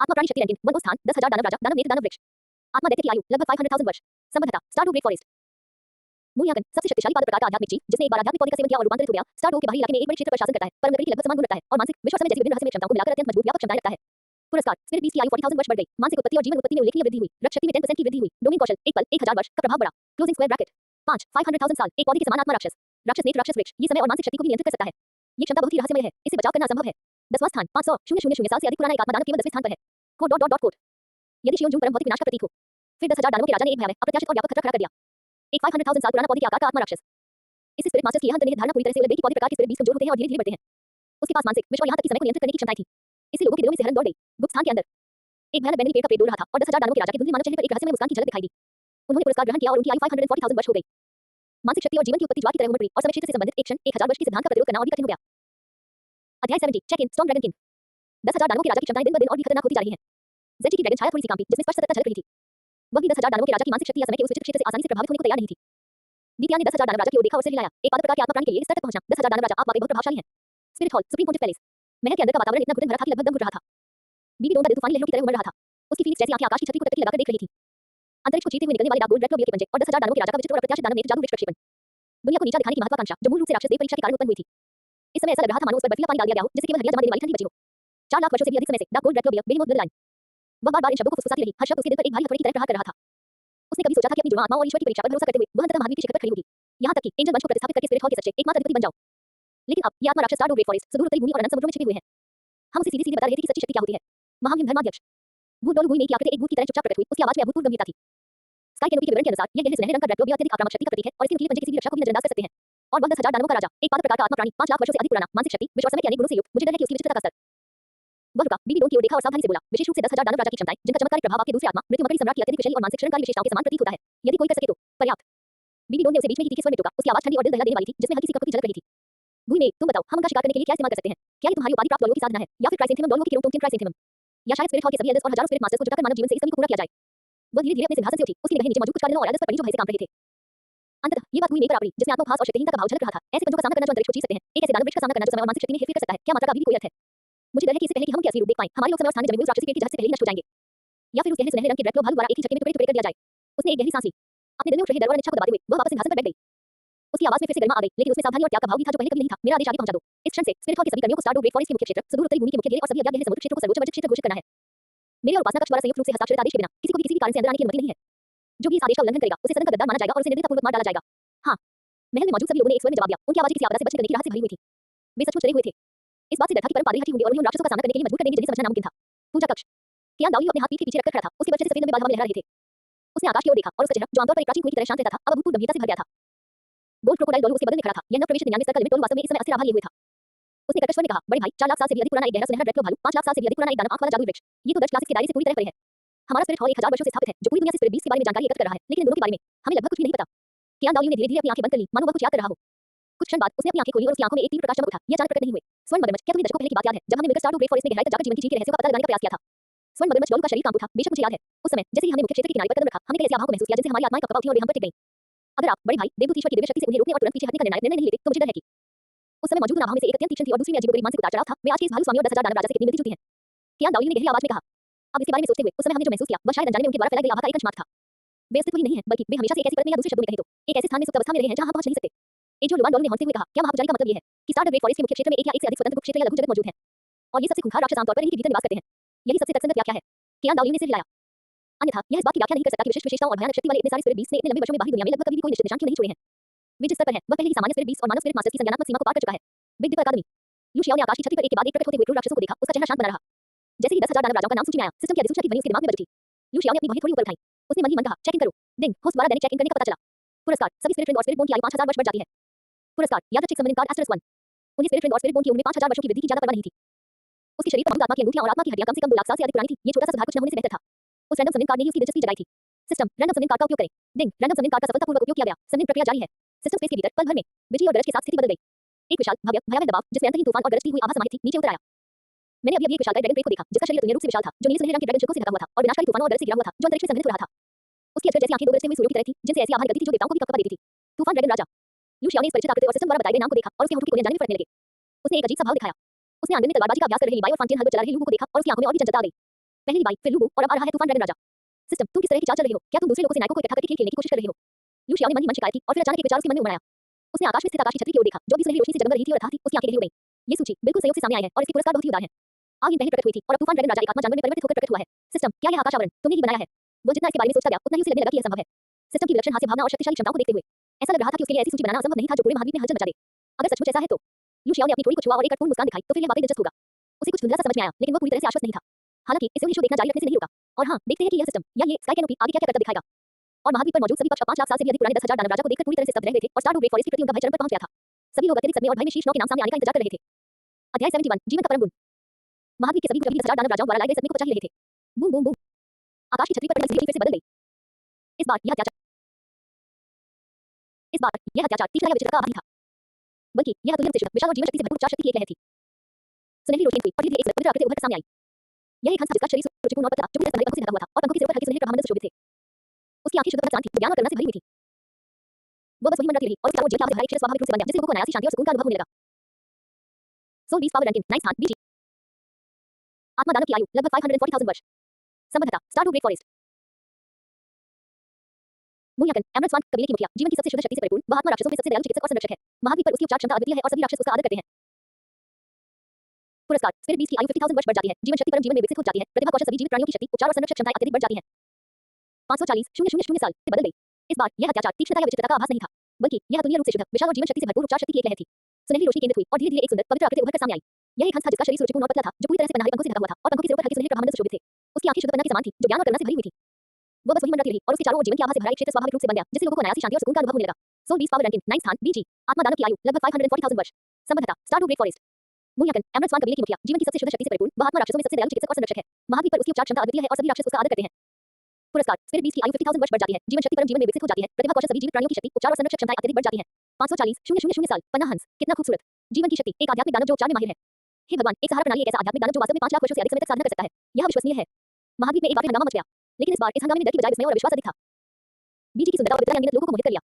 आत्मा प्राणी शक्ति रैंकिंग वन को स्थान 10,000 दानव राजा दानव नेत्र दानव वृक्ष। आत्मा दैत्य की आयु लगभग 500,000 वर्ष। संबद्धता स्टार ग्रेट फॉरेस्ट। मूल्यांकन सबसे शक्तिशाली पाद प्रकार का आध्यात्मिक जीव जिसने एक बार आध्यात्मिक पौधे का सेवन किया और रूपांतरित हो गया। स्टार के बाहरी इलाके में एक बड़े क्षेत्र पर शासन करता है परंतु लकड़ी की लगभग समान गुण रखता है और मानसिक विश्व और समय जैसी विभिन्न रहस्यमय क्षमताओं को मिलाकर अत्यंत मजबूत व्यापक क्षमताएं रखता है। पुरस्कार स्पिरिट बीस्ट की आयु 40,000 वर्ष बढ़ गई। मानसिक उत्पत्ति और जीवन उत्पत्ति में उल्लेखनीय वृद्धि हुई। रक्त शक्ति में 10% की वृद्धि हुई। डोमेन कौशल एक पल 1,000 वर्ष का प्रभाव बढ़ा। क्लोजिंग स्क्वायर ब्रैकेट 500,000 साल एक पौधे के समान आत्मा राक्षस नेत्र राक्षस वृक्ष ये समय और मानसिक शक्ति को भी नियंत्रित कर सकता है। ये क्षमता बहुत ही रहस्यमय है। इसे बचाव करना असंभव है। 10वां स्थान 500,000 साल से अधिक पुराना एक आत्मा दानव केवल 10वें स्थान पर है। कोड यदि शिव जून परम भौतिक विनाश का प्रतीक हो फिर 10,000 दानवों के राजा ने एक भयावह अप्रत्याशित और व्यापक खतरा खड़ा कर दिया। एक 500,000 साल पुराना पौधे के आकार का आत्मा राक्षस। इससे स्पिरिट मास्टर्स की यह अंतर्निहित धारणा पूरी तरह से उलट गई कि पौधे प्रकार के स्पिरिट बीस्ट कमजोर होते हैं और धीरे-धीरे बढ़ते हैं। उसके पास मानसिक विश्व और यहां तक कि समय को नियंत्रित करने की क्षमताएं थी। इससे लोगों के दिलों में सिहरन दौड़ गई। गुप्त स्थान के अंदर एक भयानक बैंगनी पेड़ का पेड़ डोल रहा था और 10,000 दानवों के राजा के धुंधले मानव चेहरे पर एक रहस्यमय मुस्कान की झलक दिखाई दी। उन्होंने पुरस्कार ग्रहण किया और उनकी आयु 540,000 वर्ष हो गई। मानसिक शक्ति और जीवन की उत्पत्ति ज्वार की तरह उमड़ पड़ी और समय क्षेत्र से संबंधित एक क्षण 1,000 वर्ष के सिद्धांत का प्रतिरोध करना और भी कठिन हो गया। अध्याय 70 check in storm dragon king. 10,000 दानवों के राजा की क्षमताएं दिन ब दिन और भी खतरनाक होती जा रही हैं। ज़ेची की ड्रैगन छाया थोड़ी सी कांपी जिसमें स्पष्ट सतर्कता झलक रही थी। वह भी 10,000 दानवों के राजा की मानसिक शक्ति या समय के उस विचित्र क्षेत्र से आसानी से प्रभावित होने को तैयार नहीं थी। दीपिया ने 10,000 दानव राजा की ओर देखा और सिर हिलाया। एक पाद प्रकार के आत्मा प्राणी के लिए इस स्तर तक पहुंचना 10,000 दानव राजा आप वाकई बहुत प्रभावशाली हैं। Spirit hall supreme pontiff palace महल के अंदर का वातावरण इतना घुटन भरा था कि लगभग दम घुट रहा था। बीबी डोन का दिल तूफानी लहरों की तरह उमड़ रहा था। उसकी फीनिक्स जैसी आंखें आकाश की छतरी को टकटकी लगाकर देख रही थी। अंतरिक्ष को चीरते हुए निकलने वाले डार्क गोल्ड रेड के पंजे और 10,000 दानवों के राजा का विचित्र और अप्रत्याशित दानव नेत्र जादू वृक्ष प्रक्षेपण दुनिया को नीचा दिखाने की महत्वाकांक्षा जो मूल रूप से राक्षस देव परीक्षा के कारण उत्पन्न हुई थी। इस समय ऐसा लग रहा था मानो उस पर बर्फीला पानी डाल दिया गया हो जिससे केवल हड्डियां जमा देने वाली ठंडी बची हो। 4 लाख वर्षों से भी अधिक समय से Dark Gold Red Behemoth blood line वह बार-बार इन शब्दों को फुसफुसाती रही। हर शब्द उसके दिल पर एक भारी हथौड़ी की तरह प्रहार कर रहा था। उसने कभी सोचा था कि अपनी जुड़वां आत्माओं और ईश्वर की परीक्षा पर भरोसा करते हुए वह अंततः महाद्वीप की शिखर पर खड़ी होगी। यहां तक कि एंजल वंश को प्रतिस्थापित करके स्पिरिट हॉल के सच्चे एकमात्र अधिपति बन जाओ। लेकिन अब ये आत्मा राक्षस स्टार ग्रेट फॉरेस्ट सुदूर उत्तरी भूमि और अनंत समुद्रों में छिपे हुए हैं। हम उसे सीधे सीधे बता रहे थे कि सच्ची शक्ति क्या होती है। महामहिम धर्माध्यक्ष भूत डोल भूमि में की आकृति एक भूत की तरह चुपचाप प्रकट हुई। उसकी आवाज में अभूतपूर्व गंभीरता थी। स्काई कैनोपी के विवरण के अनुसार यह गहरे सुनहरे रंग का ड्रैक्लो भी अत्यधिक आक्रामक शक्ति का प्रतीक है और इसके नुकीले पंजे किसी भी रक्षा को भी नजरअंदाज कर सकते हैं। और वह 10,000 दानवों का राजा, एक पात्र प्रकार का आत्मा प्राणी, 5 लाख वर्षों से अधिक पुराना, मानसिक शक्ति, विश्वास समय के अनेक गुणों से युक्त। मुझे डर है कि उसकी विचित्रता का स्तर। वह रुका, बीबी डोन की ओर देखा और सावधानी से बोला, विशेष रूप से 10,000 दानव राजा की क्षमताएं, जिनका चमत्कारी प्रभाव आपके दूसरे आत्मा, मृत्यु मकड़ी सम्राट की अत्यधिक विषयी और मानसिक क्षरणकारी विशेषताओं के समान प्रतीत होता है। यदि कोई कर सके तो पर्याप्त। बीबी डोन ने उसे बीच में ही तीखे स्वर में टोका। उसकी आवाज ठंडी और दिल दहला देने वाली थी, जिसमें हल्की सी कपटी झलक रही थी। भूमि में, तुम बताओ, हम उनका शिकार करने के लिए क्या इस्तेमाल कर सकते हैं? क्या ये तुम्हारी उपाधि प्राप्त डोलों की साधना है, या फिर ट्राइसेंथेमम डोलों की किरणों ट्राइसेंथेमम, या शायद स्पिरिट हॉल के सभी एल्डर्स और हजारों स्पिरिट मास्टर्स को जुटाकर मानव जीवन से इस कमी को पूरा किया जाए? वह धीरे-धीरे अपने सिंहासन से उठी। उसकी निगाहें नीचे मौजूद कुछ कार्डिनल और एल्डर्स पर पड़ी जो भय से कांप रहे थे। अंततः ये बात हुई मेरे पर आ पड़ी, जिसमें आत्मोपहास और शक्तिहीनता का भाव झलक रहा था। ऐसे पंजों का सामना करना जो अंतरिक्ष को चीर सकते हैं, एक ऐसे दानव वृक्ष का सामना करना जो समय और मानसिक शक्ति में हेरफेर कर सकता है, क्या मात्रा का अभी भी कोई अर्थ है? मुझे डर है कि इससे पहले कि हम उनके असली रूप देख पाएं, हमारे लोग समय और स्थान में जमे हुए उस राक्षसी पेड़ की जहर से पहले ही नष्ट हो जाएंगे, या फिर उस गहरे सुनहरे रंग के ड्रैक्लो भालू द्वारा एक ही झटके में टुकड़े टुकड़े कर दिया जाए। उसने एक गहरी सांस ली। अपने दिल में उठ रहे डर और अनिच्छा को दबाते हुए वह वापस सिंहासन पर बैठ गई। उसकी आवाज में फिर से गरिमा आ गई, लेकिन उसमें सावधानी और त्याग का भाव भी था जो पहले कभी नहीं था। मेरा आदेश आगे पहुंचा दो। इस क्षण से स्पिरिट हॉल के सभी कर्मियों को स्टार ग्रेट फॉरेस्ट के मुख्य क्षेत्र, सुदूर उत्तरी भूमि के मुख्य घेरे और सभी अज्ञात गहरे समुद्र क्षेत्रों को सर्वोच्च वर्जित क्षेत्र घोषित करना है। मेरे और उपासना कक्ष द्वारा संयुक्त रूप से हस्ताक्षरित आदेश के बिना किसी को भी किसी भी कारण से अंदर आने की अनुमति नहीं है। जो भी इस आदेश का उल्लंघन करेगा, उसे सदन का गद्दार माना जाएगा और उसे निर्दयतापूर्वक मार डाला जाएगा। हाँ। महल में मौजूद सभी लोगों ने एक स्वर में जवाब दिया। उनकी आवाजें किसी आपदा से बचने की राहत से भरी हुई थी। वे सचमुच डरे हुए थे। इस बात से डर था कि परम पादरी हठी होंगे और उन्हें उन राक्षसों का सामना करने के लिए मजबूर कर देंगे जिन्हें समझना नामुमकिन था। पूजा कक्ष। कियान दाओली अपने हाथ पीठ के पीछे रखकर खड़ा था। उसके बच्चे सफेद लंबे बाल हवा में लहरा रहे थे। उसने आकाश की ओर देखा और उसका चेहरा, जो आमतौर पर एक प्राचीन कुएं की तरह शांत रहता था, अब अभूतपूर्व गंभीरता से भर गया था। गोल्ड क्रोकोडाइल डोलू उसके बगल में खड़ा था। यह नव प्रवेश 99 स्तर का लिमिट डोलू वास्तव में इस समय अस्थिर आभा लिए हुए था। उसने कर्कश स्वर में कहा, बड़े भाई, 4 लाख साल से भी अधिक पुराना एक गहरा सुनहरा ड्रैक्लो भालू, 5 लाख साल से भी अधिक पुराना एक दानव आंख वाला जादुई वृक्ष, ये तो 10 क्लासेस के दायरे से पूरी तरह परे है। हमारा स्पिरिट हॉल 1000 वर्षों से स्थापित है, जो पूरी दुनिया से स्पिरिट बीस्ट के बारे में जानकारी एकत्र कर रहा है, लेकिन इन दोनों के बारे में हमें लगभग कुछ भी नहीं पता। कियान दाओली ने धीरे-धीरे अपनी आंखें बंद कर ली, मानो वह कुछ याद कर रहा हो। कुछ क्षण बाद उसने अपनी आंखें खोली और उसकी आंखों में एक तीव्र प्रकाश चमक उठा। ये अचानक प्रकट नहीं हुए। स्वर्ण मगरमच्छ, क्या तुम्हें दशकों पहले की बात याद है, जब हमने मिलकर स्टार ग्रेट फॉरेस्ट में गहराई तक जाकर जीवन की चीज के रहस्यों का पता लगाने का प्रयास किया था? स्वर्ण मगरमच्छ डोलू का शरीर कांप उठा। बेशक मुझे याद है। उस समय जैसे ही हमने मुख्य क्षेत्र के किनारे पर कदम रखा, हमने कई ऐसी आभाओं को महसूस किया जिनसे हमारी आत्माएं कपकपा उठीं और वे हम पर टिक गईं। अगर आप, बड़े भाई, देवदूत ईश्वर की दिव्य शक्ति से उन्हें रोकने और तुरंत पीछे हटने का निर्णायक निर्णय नहीं लेते, तो मुझे डर है कि उस समय मौजूद उन आभाओं में से एक अत्यंत तीक्ष्ण थी और दूसरी में अजीबोगरीब मानसिक उतार-चढ़ाव था। वे आज के इस भालू स्वामी और 10,000 दानव राजा से कितनी मिलती-जुलती हैं। कियान दाओली ने गहरी आवाज में कहा। अब इसके बारे में सोचते हुए उस समय हमने जो महसूस किया, वह शायद अनजाने में उनके द्वारा फैलाई गई आभा का एक अंश मात्र था। वे अस्तित्व ही नहीं है, बल्कि वे हमेशा से एक ऐसी परत में, या दूसरे शब्दों में कहें तो एक ऐसे स्थान में सुप्त अवस्था में रहे हैं जहां हम पहुंच नहीं सकते। एक जो लुआन डोलू ने हौंकते हुए कहा, क्या महापुजारी का मतलब ये है कि स्टार ग्रेट फॉरेस्ट के मुख्य क्षेत्र में एक या एक से अधिक स्वतंत्र गुप्त क्षेत्र या लघु जगत मौजूद है, और ये सबसे खूंखार राक्षस आमतौर पर इन्हीं के भीतर निवास करते हैं? यही सबसे तर्कसंगत व्याख्या है। कियान दाओली ने सिर हिलाया। अन्यथा यह इस बात की व्याख्या नहीं कर सकता कि विशिष्ट विशेषताओं और भयानक शक्ति वाले इतने सारे स्पिरिट बीस्ट ने इतने लंबे वर्षों में बाहरी दुनिया में लगभग कभी भी कोई निश्चित निशान क्यों नहीं छोड़े हैं? वे जिस स्तर पर हैं, वह पहले ही सामान्य स्पिरिट बीस्ट और मानव स्पिरिट मास्टर्स की संज्ञानात्मक सीमा को पार कर चुका है। बिग डिपर अकादमी। लू शियाओ ने आकाश की छतरी पर एक के बाद एक प्रकट होते हुए क्रूर राक्षसों को देखा। उसका चेहरा शांत बना रहा। जैसे ही 10,000 दानव राजाओं का नाम सूची में आया, सिस्टम की अधिसूचना की ध्वनि उसके दिमाग में बज उठी। लू शियाओ ने अपनी भौहें थोड़ी ऊपर उठाई। उसने मन ही मन कहा, चेक इन करो। डिंग, होस्ट द्वारा दैनिक चेक इन करने का पता चला। पुरस्कार, सभी स्पिरिट रिंग और स्पिरिट बोन की आयु 5,000 वर्ष बढ़ जाती है। पुरस्कार, यादृच्छिक समनिंग कार्ड एस्टेरिस्क 1। उन्हें स्पिरिट रिंग और स्पिरिट बोन की उम्र में 5,000 वर्षों की वृद्धि की ज्यादा परवाह नहीं थी। उसके शरीर पर मौजूद आत्मा की अंगूठियां और आत्मा की हड्डियां कम से कम 2 लाख साल से अधिक पुरानी थी। ये छोटा सा सुधार कुछ न होने से बेहतर था। उस रैंडम समनिंग कार्ड ने ही उसकी दिलचस्पी जगाई थी। सिस्टम, रैंडम समनिंग कार्ड का उपयोग करें। डिंग, रैंडम समनिंग कार्ड का सफलतापूर्वक उपयोग किया गया। समनिंग प्रक्रिया जारी है। सिस्टम स्पेस के भीतर पल भर में बिजली और गरज के साथ स्थिति बदल गई। एक विशाल, भव्य, भयावह दबाव, जिसमें अंतहीन तूफान और गरजती हुई आभा समाहित थी, नीचे उतर आया। मैंने अभी एक विशालकाय ड्रैगन प्रेत को देखा, जिसका शरीर दुनिया रूप से विशाल था, जो नीले सुनहरे रंग के ड्रैगन शिल्पों से ढका हुआ था और विनाशकारी तूफानों और गरज से घिरा हुआ था, जो अंतरिक्ष में संघनित हो रहा था। उसकी अक्षर जैसी आंखें 2 गरजते हुए सूर्यों की तरह थी, जिनसे ऐसी आभा निकलती थी जो देवताओं को भी कपकपा देती थी। तूफान ड्रैगन राजा। लू शियाओ ने इस परिचित आकृति और सिस्टम द्वारा बताए गए नाम को देखा और उसके होंठों की कोरियां जानने में फड़कने लगे। उसने एक अजीब सा भाव दिखाया। उसने आंगन में तलवारबाजी का अभ्यास कर रहे लीबाई और फांटियन हल पर चला रहे लूबू को देखा और उसकी आंखों में और भी चंचलता आ गई। पहले लीबाई, फिर लूबू और अब आ रहा है तूफान ड्रैगन राजा। सिस्टम, तुम किस तरह की चाल चल रहे हो? क्या तुम दूसरे लोगों से नायकों को इकट्ठा करके खेल खेलने की कोशिश कर रहे हो? लू शियाओ ने मन ही मन शिकायत की और फिर अचानक एक विचार उसके मन में उमड़ आया। उसने आकाश में स्थित आकाश की छतरी की ओर देखा, जो अभी सुनहरी रोशनी से जगमगा रही थी और अर्थात उसकी आंखें गहरी हो गईं। ये सूची बिल्कुल संयोग से सामने आई है और इसके पुरस्कार बहुत ही उदार हैं। आग इन पहले प्रकट हुई थी और अब तूफान ड्रैगन राजा एक आत्मा जानवर में परिवर्तित होकर प्रकट हुआ है। सिस्टम, क्या यह आकाश आवरण तुमने ही बनाया है? वो जितना इसके बारे में सोचता गया, उतना ही उसे लगने लगा कि यह संभव है। सिस्टम की विलक्षण हास्य भावना और शक्तिशाली क्षमताओं को देखते हुए ऐसा लग रहा था कि उसके लिए ऐसी सूची बनाना असंभव नहीं था जो पूरे महाद्वीप में हलचल मचा दे। अगर सचमुच ऐसा है तो लू शियाओ ने अपनी ठोड़ी को छुआ और एक कठोर मुस्कान दिखाई, तो फिर यह वाकई दिलचस्प होगा। उसे कुछ धुंधला सा समझ में आया, लेकिन वो पूरी तरह से आश्वस्त नहीं था। हालांकि इसे शो देखना जारी रखने से नहीं होगा। और हाँ, देखते हैं कि यह सिस्टम या ये स्काई कैनोपी आगे क्या क्या करतब दिखाएगा। और महाद्वीप पर मौजूद सभी पक्ष 5 लाख साल से भी अधिक पुराने 10,000 दानव राजा को देखकर पूरी तरह से स्तब्ध रह गए थे और स्टार ग्रेट फॉरेस्ट के प्रति उनका भय चरम पर पहुंच गया था। सभी लोग अत्यधिक सदमे और भय में शीश 9 के नाम सामने आने का इंतजार कर रहे थे। अध्याय 71, जीवन का परम गुण। महाद्वीप के सभी गुण 10,000 दानव राजाओं द्वारा लाए गए सदमे को बचा ही रहे थे। Boom boom boom. आकाश की छतरी पर फिर से बदल गई। इस बार यह अत्याचार तीक्ष्ण या विचित्रता का आभारी था, बल्कि यह अतुल्य विशिष्ट विशाल और जीवन शक्ति से भरपूर चार शक्ति की एक लहर थी। सुनहरी रोशनी हुई और धीरे-धीरे एक पवित्र आकृति उभर कर सामने आई। यह एक हंस था जिसका शरीर सुचिपूर्ण और पतला, जो पूरी तरह से ढका हुआ था और पंखों के सिरों पर हल्के सुनहरे प्रभामंडल से शोभित थे। उसकी आंखें शुद्ध और शांत थीं, ज्ञान और करुणा से भरी हुई थीं। वो बस वही मंडराती रही और उसका वो जीवन का एक स्वाभाविक रूप से बन गया, जिससे लोगों को नया सी शांति और सुकून का अनुभव होने लगा। सोल बीस पावर रैंकिंग 9 स्थान बीजी। आत्मा दानव की आयु लगभग 540,000 वर्ष। संबद्धता स्टार ग्रेट फॉरेस्ट। मूल्यांकन एमरल्ड स्वान कबीले की मुखिया, जीवन की सबसे शुद्ध शक्ति से परिपूर्ण, वह आत्मा राक्षसों में सबसे दयालु चिकित्सक और संरक्षक है। महाद्वीप पर उसकी उपचार क्षमता अद्वितीय है और सभी राक्षस उसका आदर करते हैं। पुरस्कार, स्पिरिट बीस्ट की आयु 50,000 वर्ष बढ़ जाती है, जीवन शक्ति परम जीवन में विकसित हो जाती है, प्रतिभा कौशल सभी जीवित प्राणियों की शक्ति, उपचार और संरक्षक क्षमताएं अत्यधिक बढ़ जाती हैं। 540,000 साल से बदल गई। इस बार यह अत्याचार तीक्ष्णता या विचित्रता का आभास नहीं था, बल्कि यह दुनिया रूप से शुद्ध, विशाल और जीवन शक्ति से भरपूर उपचार शक्ति की एक लहर थी। सुनहरी रोशनी केंद्रित हुई और धीरे-धीरे एक सुंदर पवित्र आकृति उभर कर सामने आई। यह एक हंस था जिसका शरीर सुरचिपूर्ण और पतला था, जो पूरी तरह से पन्नाहे पंखों से ढका हुआ था और पंखों के सिरों पर हल्के सुनहरे प्रभामंडल से शोभित थे। उसकी आंखें शुद्ध पन्ना के समान थी, जो ज्ञान और करुणा से भरी हुई थी। वो बस वही मंडराती रही और उसके चारों ओर जीवन की आभा से भरा एक क्षेत्र स्वाभाविक रूप से बन गया, जिससे लोगों को अनायास ही शांति और सुकून का अनुभव होने लगा। सोल बीस पावर रैंकिंग 9 स्थान बीजी। आत्मा दानव की आयु लगभग 540,000 वर्ष। संबद्धता स्टार ग्रेट फॉरेस्ट। मूल्यांकन एमरल्ड स्वान कबीले की मुखिया, जीवन की सबसे शुद्ध शक्ति से परिपूर्ण, वह आत्मा राक्षसों में सबसे दयालु चिकित्सक और संरक्षक है। महाद्वीप पर उसकी उपचार क्षमता अद्वितीय है और सभी राक्षस उसका आदर करते हैं। पुरस्कार स्पिरिट बीस्ट की आयु 50,000 वर्ष बढ़ जाती है, जीवन शक्ति परम जीवन में विकसित हो जाती है, प्रतिभा कौशल सभी जीवित प्राणियों की शक्ति, उपचार और संरक्षक क्षमताएं अत्यधिक बढ़ जाती है। 540,000 साल पन्ना हंस, कितना खूबसूरत। जीवन की शक्ति, एक आध्यात्मिक दानव जो उपचार में माहिर है। हे भगवान, एक सहारा प्रणाली एक ऐसा आध्यात्मिक दानव जो वास्तव में 5 लाख वर्षों से अधिक समय तक साधना कर सकता है। यह विश्वसनीय है। महाद्वीप में एक बार फिर हंगामा मच गया, लेकिन इस बार इस हंगामे में डर की बजाय विस्मय और अविश्वास अधिक था। बीजी की सुंदरता और विद्या ने लोगों को मोहित कर लिया,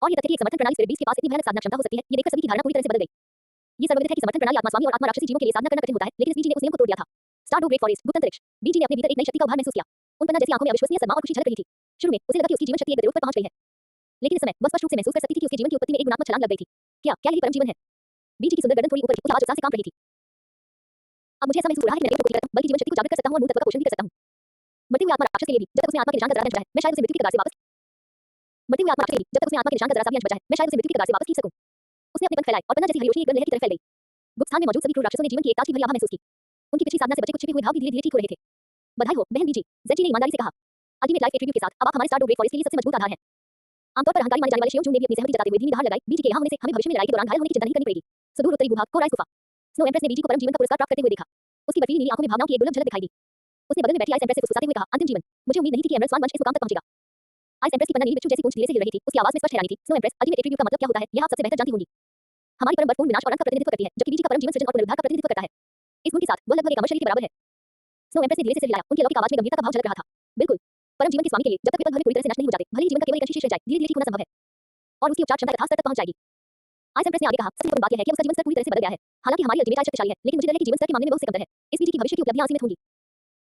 और ये तथ्य कि एक समर्थन प्रणाली स्पिरिट बीस्ट के पास इतनी भयानक साधना क्षमता हो सकती है, ये देखकर सभी की धारणा पूरी तरह से बदल गई। ये सर्वविदित है कि समर्थन प्रणाली आत्मा स्वामी और आत्मा राक्षसी जीवों के लिए साधना करना कठिन होता है, लेकिन इस बीजी ने उस नियम को तोड़ दिया था। स्टार ग्रेट फॉरेस्ट गुप्त अंतरिक्ष। बीजी ने अपने भीतर एक नई शक्ति का उभार महसूस किया। उन पन्ना जैसी आंखों में अविश्वसनीय सदमा और खुशी झलक रही थी। शुरू में उसे लगा कि उसकी जीवन शक्ति एक जरूरत पर पहुंच गई है, लेकिन इस समय वह स्पष्ट रूप से महसूस कर सकती थी कि उसके जीवन की उत्पत्ति में एक गुणात्मक छलांग लग गई थी। क्या यही परम जीवन है? बीजी की सुंदर गर्दन थोड़ी ऊपर थी, उसकी आवाज उत्साह से कांप रही थी। अब मुझे ऐसा महसूस हो रहा है कि मैं देवों को खोज करता हूं, बल्कि जीवन शक्ति को जागृत कर सकता हूं और मूल तत्व का पोषण भी कर सकता हूं। मरते हुए आत्मा राक्षस के लिए भी, जब तक उसमें आत्मा के निशान का जरा है, मैं शायद उसे मृत्यु की कगार से वापस मरते हुए आत्मा राक्षस के लिए, जब तक उसमें आत्मा के निशान का जरा सा भी अंश बचा है, मैं शायद उसे मृत्यु की कगार से वापस खींच सकूं। उसने अपने पंख फैलाए और पन्ना जैसी हरी रोशनी एक लहर की तरह फैल गई। गुप्त स्थान में मौजूद सभी क्रूर राक्षसों ने जीवन की एक ताज की भरी आभा महसूस की। उनकी पिछली साधना से बचे कुछ छिपे हुए भाव भी धीरे-धीरे ठीक हो रहे थे। बधाई हो बहन बीजी, ज़ेची ने ईमानदारी से कहा। अल्टीमेट लाइफ एट्रीब्यूट के साथ अब आप हमारे स्टार ग्रेट फॉरेस्ट के लिए सबसे मजबूत आधार हैं। आमतौर पर अहंकारी माने जाने वाले शियोंग जून ने भी अपनी सहमति जताते हुए धीमी दहाड़ लगाई। बीजी के यहाँ होने से हमें भविष्य में लड़ाई के दौरान घायल होने की चिंता नहीं करनी पड़ेगी। सुदूर उत्तरी भूभाग कोराइस गुफा। स्नो एम्प्रेस ने बीजी को परम जीवन का पुरस्कार प्राप्त करते हुए देखा। उसकी बर्फीली नीली आंखों में भावनाओं की एक दुर्लभ झलक दिखाई दी। उसने बगल में बैठी आइस एम्प्रेस से फुसफुसाते हुए कहा, अंतिम जीवन। मुझे उम्मीद नहीं थी कि एमरल्ड स्वान वंश इस मुकाम तक पहुंचेगा। आइस एम्प्रेस की पन्ना नीली बिच्छू जैसी पूंछ धीरे से हिल रही थी। उसकी आवाज में स्पष्ट हैरानी थी। स्नो एम्प्रेस, अल्टीमेट एट्रीब्यूट का मतलब क्या होता है, यह आप सबसे बेहतर जानती होंगी। हमारी परम बर्फपूर्ण विनाश और अंत का प्रतिनिधित्व करती है, जबकि बीजी का परम जीवन सृजन और पुनरुद्धार का प्रतिनिधित्व करता है। इस गुण के साथ वह लगभग एक अमर शरीर के बराबर है। स्नो एम्प्रेस ने धीरे से सिर हिलाया, उनकी अलौकिक आवाज में गंभीरता का भाव झलक रहा था। बिल्कुल, परम जीवन के स्वामी के लिए जब तक विपद भले पूरी तरह से नष्ट नहीं हो जाते, भले ही जीवन का केवल एक अंश शेष रह जाए, धीरे-धीरे ठीक होना संभव है। और उसकी उपचार क्षमता यथार्थ स्तर तक पहुंच जाएगी। आइस एम्प्रेस ने आगे कहा, सबसे महत्वपूर्ण बात यह है कि उसका जीवन स्तर पूरी तरह से बदल गया है। हालांकि हमारी अल्टीमेट आयु शक्तिशाली है, लेकिन मुझे डर है कि जीवन स्तर के मामले में बहुत से कमतर है। इस बीजी की भविष्य की उपलब्धियां असीमित होंगी।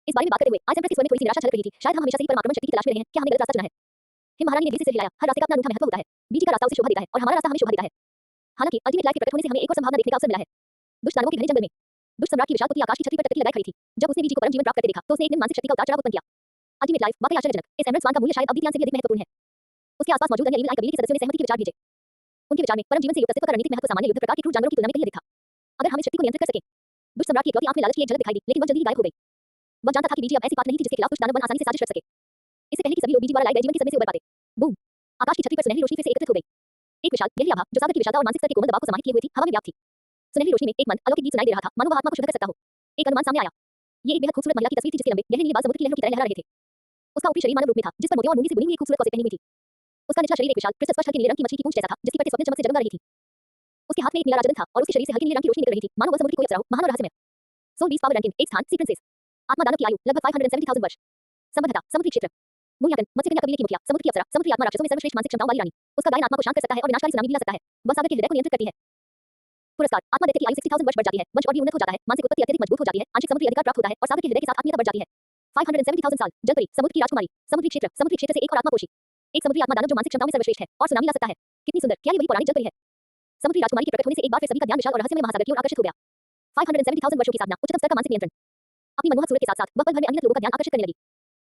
इस बारे में बात करते हुए आइस एम्प्रेस के स्वर में थोड़ी सी निराशा झलक रही थी। शायद हम हमेशा से ही परम आक्रमण शक्ति की तलाश में रहे हैं, क्या हमें गलत रास्ता चुना है? हिम महारानी ने धीरे से सिर हिलाया, हर रास्ते का अपना अनूठा महत्व होता है। बीजी का रास्ता उसे शोभा देता है और हमारा रास्ता हमें शोभा देता है। हालांकि अल्टीमेट लाइफ के प्रकट होने से हमें एक और संभावना देखने का अवसर मिला है। दुष्ट दानवों के घने जंगल में दुष्ट सम्राट की विशाल पुतली आकाश की छतरी पर टकरी लगाए खड़ी थी। जब उसने बीजी को परम जीवन प्राप्त करते देखा, तो उसने एक दिन मानसिक शक्ति का उतार चढ़ाव उत्पन्न किया। अल्टीमेट लाइफ वाकई आश्चर्यजनक। इस एमरल्ड स्वान का मूल्य शायद अद्वितीय से भी अधिक महत्वपूर्ण है। उसके आसपास मौजूद अन्य ईविल आई कबीले के सदस्यों ने सहमति के विचार भेजे। उनके विचार में परम जीवन से युक्त अस्तित्व का रणनीतिक महत्व सामान्य युद्ध प्रकार के क्रूर जानवरों की तुलना में कहीं अधिक था। अगर हम इस शक्ति को नियंत्रित कर सकें। दुष्ट सम्राट की इकलौती आंख में लालच की एक झलक दिखाई दी, लेकिन वह जल्दी ही गायब हो गई। वह जानता था कि बीजी अब ऐसी बात नहीं थी जिसके खिलाफ दुष्ट दानव आसानी से साजिश रच सके। इससे पहले कि सभी लोग बीजी द्वारा लाए गए जीवन के सदमे से उबर पाते, बूम, आकाश की छतरी पर सुनहरी रोशनी फिर से एकत्रित हो गई। एक विशाल गहरी आभा जो सागर की विशालता और मानसिक स्तर के कोमल दबाव को समाहित किए हुए थी, हवा में व्याप्त थी। सुनहरी रोशनी में एक मंद अलौकिक गीत सुनाई दे रहा था, मानो वह आत्मा को शुद्ध कर सकता हो। एक अनुमान सामने आया। ये एक बेहद खूबसूरत महिला की तस्वीर थी जिसके लंबे गहरे नीले बाल समुद्र की लहरों की तरह लहरा रहे थे। उसका ऊपरी शरीर मानव रूप में था, जिस पर मोतियों और मूंगी से बुनी हुई एक खूबसूरत कौसें पहनी हुई थी। उसका निचला शरीर एक विशाल क्रिस्टल स्पष्ट हल्के नीले रंग की मछली की पूंछ जैसा था, जिसकी परतें स्वप्न चमक से जगमगा रही थी। उसके हाथ में एक नीला राजदंड था और उसके शरीर से हल्के नीले रंग की रोशनी निकल रही थी, मानो वह समुद्र की कोई अप्सरा हो, महान और रहस्यमय। सोल बीस पावर रैंकिंग 1 स्थान सी प्रिंसेस। आत्मा दानव की आयु लगभग 570,000 वर्ष। संबद्धता समुद्री क्षेत्र। मूल्यांकन मत्स्यकन्या कबीले की मुखिया, समुद्र की अप्सरा, समुद्री आत्मा राक्षसों में सर्वश्रेष्ठ मानसिक क्षमताओं वाली रानी। उसका गायन आत्मा को शांत कर सकता है और विनाशकारी सुनामी दिला सकता है। वह सागर के हृदय को नियंत्रित करती है। पुरस्कार आत्मा दैत्य की आयु 60,000 वर्ष बढ़ जाती है, वंश और भी उन्नत हो जाता है, मानसिक उत्पत्ति अत्यधिक मजबूत हो जाती है, आंशिक समुद्री अधिकार प्राप्त होता है और सागर के हृदय के साथ आत्मीयता बढ़ जाती है। 570,000 साल जलपरी, समुद्र की राजकुमारी, समुद्री क्षेत्र से एक और आत्मापोशी, एक समुद्री आत्मा दानव जो मानसिक क्षमताओं में सर्वश्रेष्ठ है और सुनामी ला सकता है। कितनी सुंदर, क्या ये वही पौराणिक जलपरी है? समुद्री राजकुमारी के प्रकट होने से एक बार फिर सभी का ध्यान विशाल और रहस्यमय महासागर की ओर आकर्षित हो गया। 570,000 वर्षों की साधना, उच्चतम स्तर का मानसिक नियंत्रण। अपनी मनमोहक सूरत के साथ-साथ वह पल भर में अनगिनत लोगों का ध्यान आकर्षित करने लगी।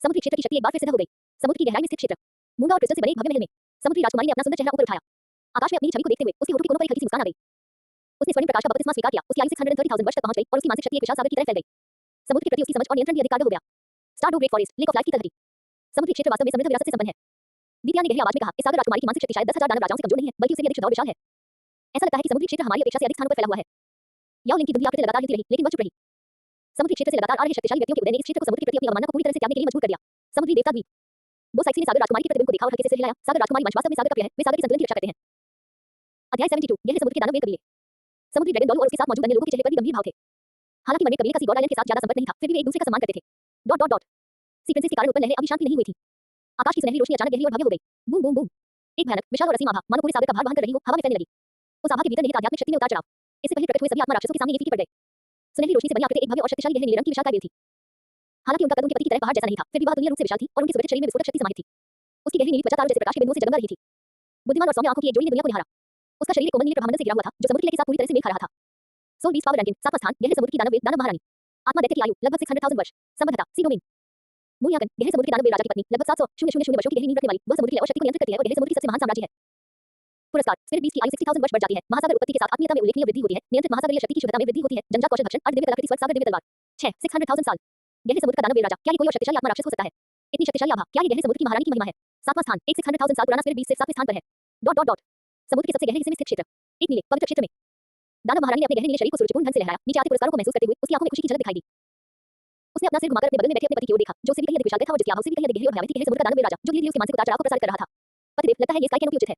समुद्री क्षेत्र की शक्ति एक बार फिर सिद्ध हो गई। समुद्र की गहराई में स्थित क्षेत्र, मूंगा और क्रिस्टल से बने एक भव्य महल में समुद्री राजकुमारी ने अपना सुंदर चेहरा ऊपर उठाया। आकाश में अपनी छवि को देखते हुए उसके होठों के कोनों पर एक हल्की सी मुस्कान आ गई। उसने स्वर्ण प्रकाश का बपतिस्मा स्वीकार किया। उसकी आयु 630,000 वर्ष तक पहुंच गई और उसकी मानसिक शक्ति एक विशाल सागर की तरह फैल गई। समुद्र के प्रति उसकी समझ और नियंत्रण भी अधिक कारगर हो गया। Star great forest, lake of Life की तलहटी। समुद्री क्षेत्र वास्तव में समृद्ध विरासत से संपन्न है। विद्या ने गहरी आवाज में कहा, इस सागर राजकुमारी की मानसिक शक्ति शायद 10,000 दानव राजाओं से कमजोर नहीं है, बल्कि उससे भी अधिक शुद्ध और विशाल है। ऐसा लगता है कि समुद्री क्षेत्र हमारी अपेक्षा से अधिक स्थानों पर फैला हुआ है। याओ लिंग की धुंधली आकृति लगातार हिलती रही, लेकिन वह चुप रही। समुद्री क्षेत्र से लगातार आ रहे शक्तिशाली व्यक्तियों के उदय ने इस क्षेत्र को समुद्र के प्रति अपनी अवमानना को पूरी तरह से त्यागने के लिए मजबूर कर दिया। समुद्री देवता द्वीप। बोसाइसी ने सागर राजकुमारी के प्रतिबिंब को देखा और हल्के से सिर हिलाया। सागर राजकुमारी वंश वास्तव में सागर का प्रिय है, वे सागर के संतुलन की रक्षा करते हैं। अध्याय 72 गहरे समुद्र के दानव वे कबीले। समुद्री ड्रैगन डॉलू और उसके साथ मौजूद अन्य लोगों के चेहरे पर भी गंभीर भाव थे। हालांकि मरने कबीले का सी गॉड आइलैंड के साथ ज्यादा संपर्क नहीं था, फिर भी वे एक दूसरे का सम्मान करते थे। Dot dot dot sea princess के कारण उत्पन्न लहरें अभी शांत नहीं हुई थी। आकाश की सुनहरी रोशनी अचानक गहरी और भव्य हो गई। बूम बूम बूम, एक भयानक विशाल और असीम आभा मानो पूरे सागर का भार वहन कर रही हो, हवा में फैलने लगी। उस आभा के भीतर निहित आध्यात्मिक शक्ति में उतार चढ़ाव। इससे पहले प्रकट हुए सभी आत्मा राक्षसों के सामने एक फीकी पड़ गए। सुनहरी रोशनी से बनी आकृति एक भव्य और शक्तिशाली गहरे नीले रंग की विशालकाय देव थी। हालांकि उनका कद उनके पति की तरह पहाड़ जैसा नहीं था, फिर भी वह दुनिया रूप से विशाल थी और उनके सुगठित शरीर में विस्फोटक शक्ति समाहित थी। उसकी गहरी नीली त्वचा तारों जैसे प्रकाश के बिंदुओं से जगमगा रही थी। बुद्धिमान और सौम्य आंखों की एक जोड़ी ने दुनिया को निहारा। उसका शरीर एक कोमल नीले प्रभामंडल से घिरा हुआ था, जो समुद्र के साथ पूरी तरह से मेल खा रहा था। सोल बीस पावर रैंकिंग 7वां स्थान गहरे समुद्र की दानव महारानी। आत्मा दैत्य की आयु लगभग 600,000 वर्ष। संबद्धता सी डोमेन। मूल्यांकन गहरे समुद्र की दानव राजा की पत्नी, लगभग 700,000 वर्षों की गहरी नींद रखने वाली, वह समुद्र की लय और शक्ति को नियंत्रित करती है और गहरे समुद्र की सबसे महान साम्राज्य है। पुरस्कार स्पिरिट बीस्ट की आयु 60,000 वर्ष बढ़ जाती है। महासागर उत्पत्ति के साथ आत्मीयता में उल्लेखनीय वृद्धि होती है। नियंत्रित महासागरीय शक्ति की शुद्धता में वृद्धि होती है। जंजाल कौशल भक्षण अर्ध दिव्य कलाकृति स्वर्ग सागर दिव्य तलवार 6 600,000 साल गहरे समुद्र का दानव वीर राजा। क्या ये कोई और शक्तिशाली आत्मा राक्षस हो सकता है? इतनी शक्तिशाली आभा, क्या ये गहरे समुद्र की महारानी की महिमा है? 7वां स्थान एक 600,000 साल पुराना स्पिरिट बीस्ट सिर्फ 7वें स्थान पर है। समुद्र के सबसे गहरे हिस्से में स्थित क्षेत्र एक नीले पवित्र क्षेत्र में दानव महारानी ने अपने गहरे नीले शरीर को सुरुचिपूर्ण ढंग से लहराया। नीचे आते पुरस्कारों को महसूस करते हुए उसकी आंखों में खुशी की झलक दिखाई दी। उसने अपना सिर घुमाकर अपने बगल में बैठे अपने पति की ओर देखा, जो उससे भी कहीं अधिक विशाल था और जिसकी आभा उससे भी कहीं अधिक गहरी और भयावह थी। गहरे समुद्र का दानव वीर राजा, जो धीरे-धीरे उसके मानसिक उतार-चढ़ाव को प्रसारित कर रहा था। पतिदेव, लगता है ये स्काई कैनोपी उचित है।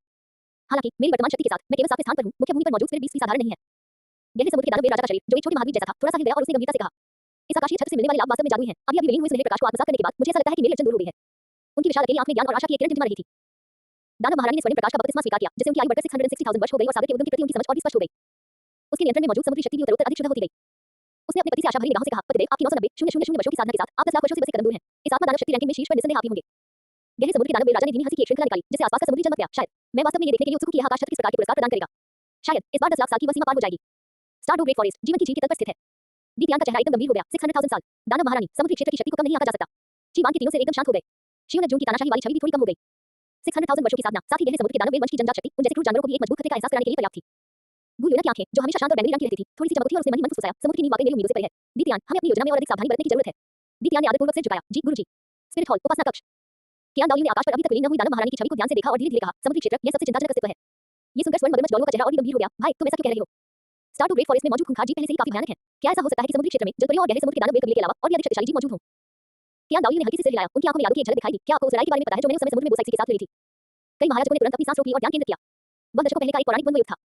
हालांकि मेरी वर्तमान शक्ति के साथ मैं केवल 7वें स्थान पर हूं। मुख्य भूमि पर मौजूद स्पिरिट बीस्ट भी साधारण नहीं है। गहरे समुद्र के दानव वीर राजा का शरीर, जो एक छोटे महाद्वीप जैसा था, थोड़ा सा हिल गया और उसने गंभीरता से कहा, इस आकाशीय छत से मिलने वाले लाभ वास्तव में जादुई हैं। अभी विलीन हुए सुनहरे प्रकाश को आत्मसात करने के बाद मुझे ऐसा लगता है कि मेरी अड़चन दूर हो गई है। उनकी विशाल अकेली आंख में ज्ञान और आशा की एक किरण टिमटिमा रही थी। दानव महारानी ने स्वर्णिम प्रकाश का बपतिस्मा स्वीकार किया, जिससे उनकी आयु बढ़कर 660,000 वर्ष हो गई और सागर के उद्गम के प्रति उनकी समझ और भी स्पष्ट हो गई। उसके नियंत्रण में मौजूद समुद्री शक्ति भी उत्तरोत्तर अधिक शुद्ध होती गई। उसने अपने पति से आशा भरी निगाहों से कहा, पतिदेव, आपकी 990,000 वर्षों की साधना के साथ आप 10 लाख वर्षों से बसे कदम दूर हैं। इस आत्मा दानव शक्ति रैंकिंग में शीर्ष पर निस्संदेह आप ही होंगे। गहरे समुद्र के दानव वीर राजा ने धीमी हंसी की एक श्रृंखला निकाली, जिससे आसपास का समुद्री चमक गया। शायद मैं वास्तव में ये देखने के लिए उत्सुक हूं कि यह आकाश छत किस प्रकार के पुरस्कार प्रदान करेगा। शायद इस बार 10 लाख साल की वह सीमा पार हो जाएगी। स्टारडू ग्रेट फॉरेस्ट जीवन की झील के तट पर स्थित है। दीप्यान का चेहरा एकदम गंभीर हो गया। 600,000 साल दानव महारानी, समुद्री क्षेत्र की शक्ति को कम नहीं आंका जा सकता। चीवान के तीनों से एकदम शांत हो गए। शिव ने जून की तानाशाही वाली छवि भी थोड़ी कम हो गई। 600,000 वर्षों की साधना, साथ ही गहरे समुद्र के दानव वीर वंश की जंजाल शक्ति उन जैसे क्रूर जानवरों को भी एक मजबूत खतरे का एहसास कराने के लिए पर्याप्त थी। गुलयोना की आंखें, जो हमेशा शांत और बैंगनी रंग की रहती थी, थोड़ी सी चमकती और उसने मन ही मन फुसफुसाया, समुद्र की नींव वाकई मेरी उम्मीदों से परे है। दीप्यान, हमें अपनी योजना में और अधिक सावधानी बरतने की जरूरत है। दीप्यान ने आदरपूर्वक सिर झुकाया। जी गुरुजी। स्पिरिट हॉल, उपासना कक्ष। कियान दाओली ने आकाश पर अभी तक विलीन न हुई दानव महारानी की छवि को ध्यान से देखा और धीरे-धीरे कहा, समुद्री क्षेत्र, यह सबसे चिंताजनक अस्तित्व है। ये सुनकर स्वर्ण मगरमच्छ डॉलू का चेहरा और भी गंभीर हो गया। भाई, तुम ऐसा क्यों कह रहे हो? स्टारडू ग्रेट फॉरेस्ट में मौजूद खूंखार जीव पहले से ही काफी भयानक है। क्या ऐसा हो सकता है कि समुद्री क्षेत्र में जलपरियों और गहरे समुद्र के दानव वीर कबीले के अलावा और भी अधिक शक्तिशाली जीव मौजूद हों? कियान दाओली ने हल्के से सिर हिलाया। उनकी आंखों में यादों की एक झलक दिखाई दी। क्या आपको उस लड़ाई के बारे में पता है जो मैंने उस समय समुद्र में बोसाइसी के साथ लड़ी थी? कई महाराजों ने तुरंत अपनी सांस रोक ली और ध्यान केंद्रित किया। वह दशकों पहले का एक पौराणिक द्वंद्व युद्ध था।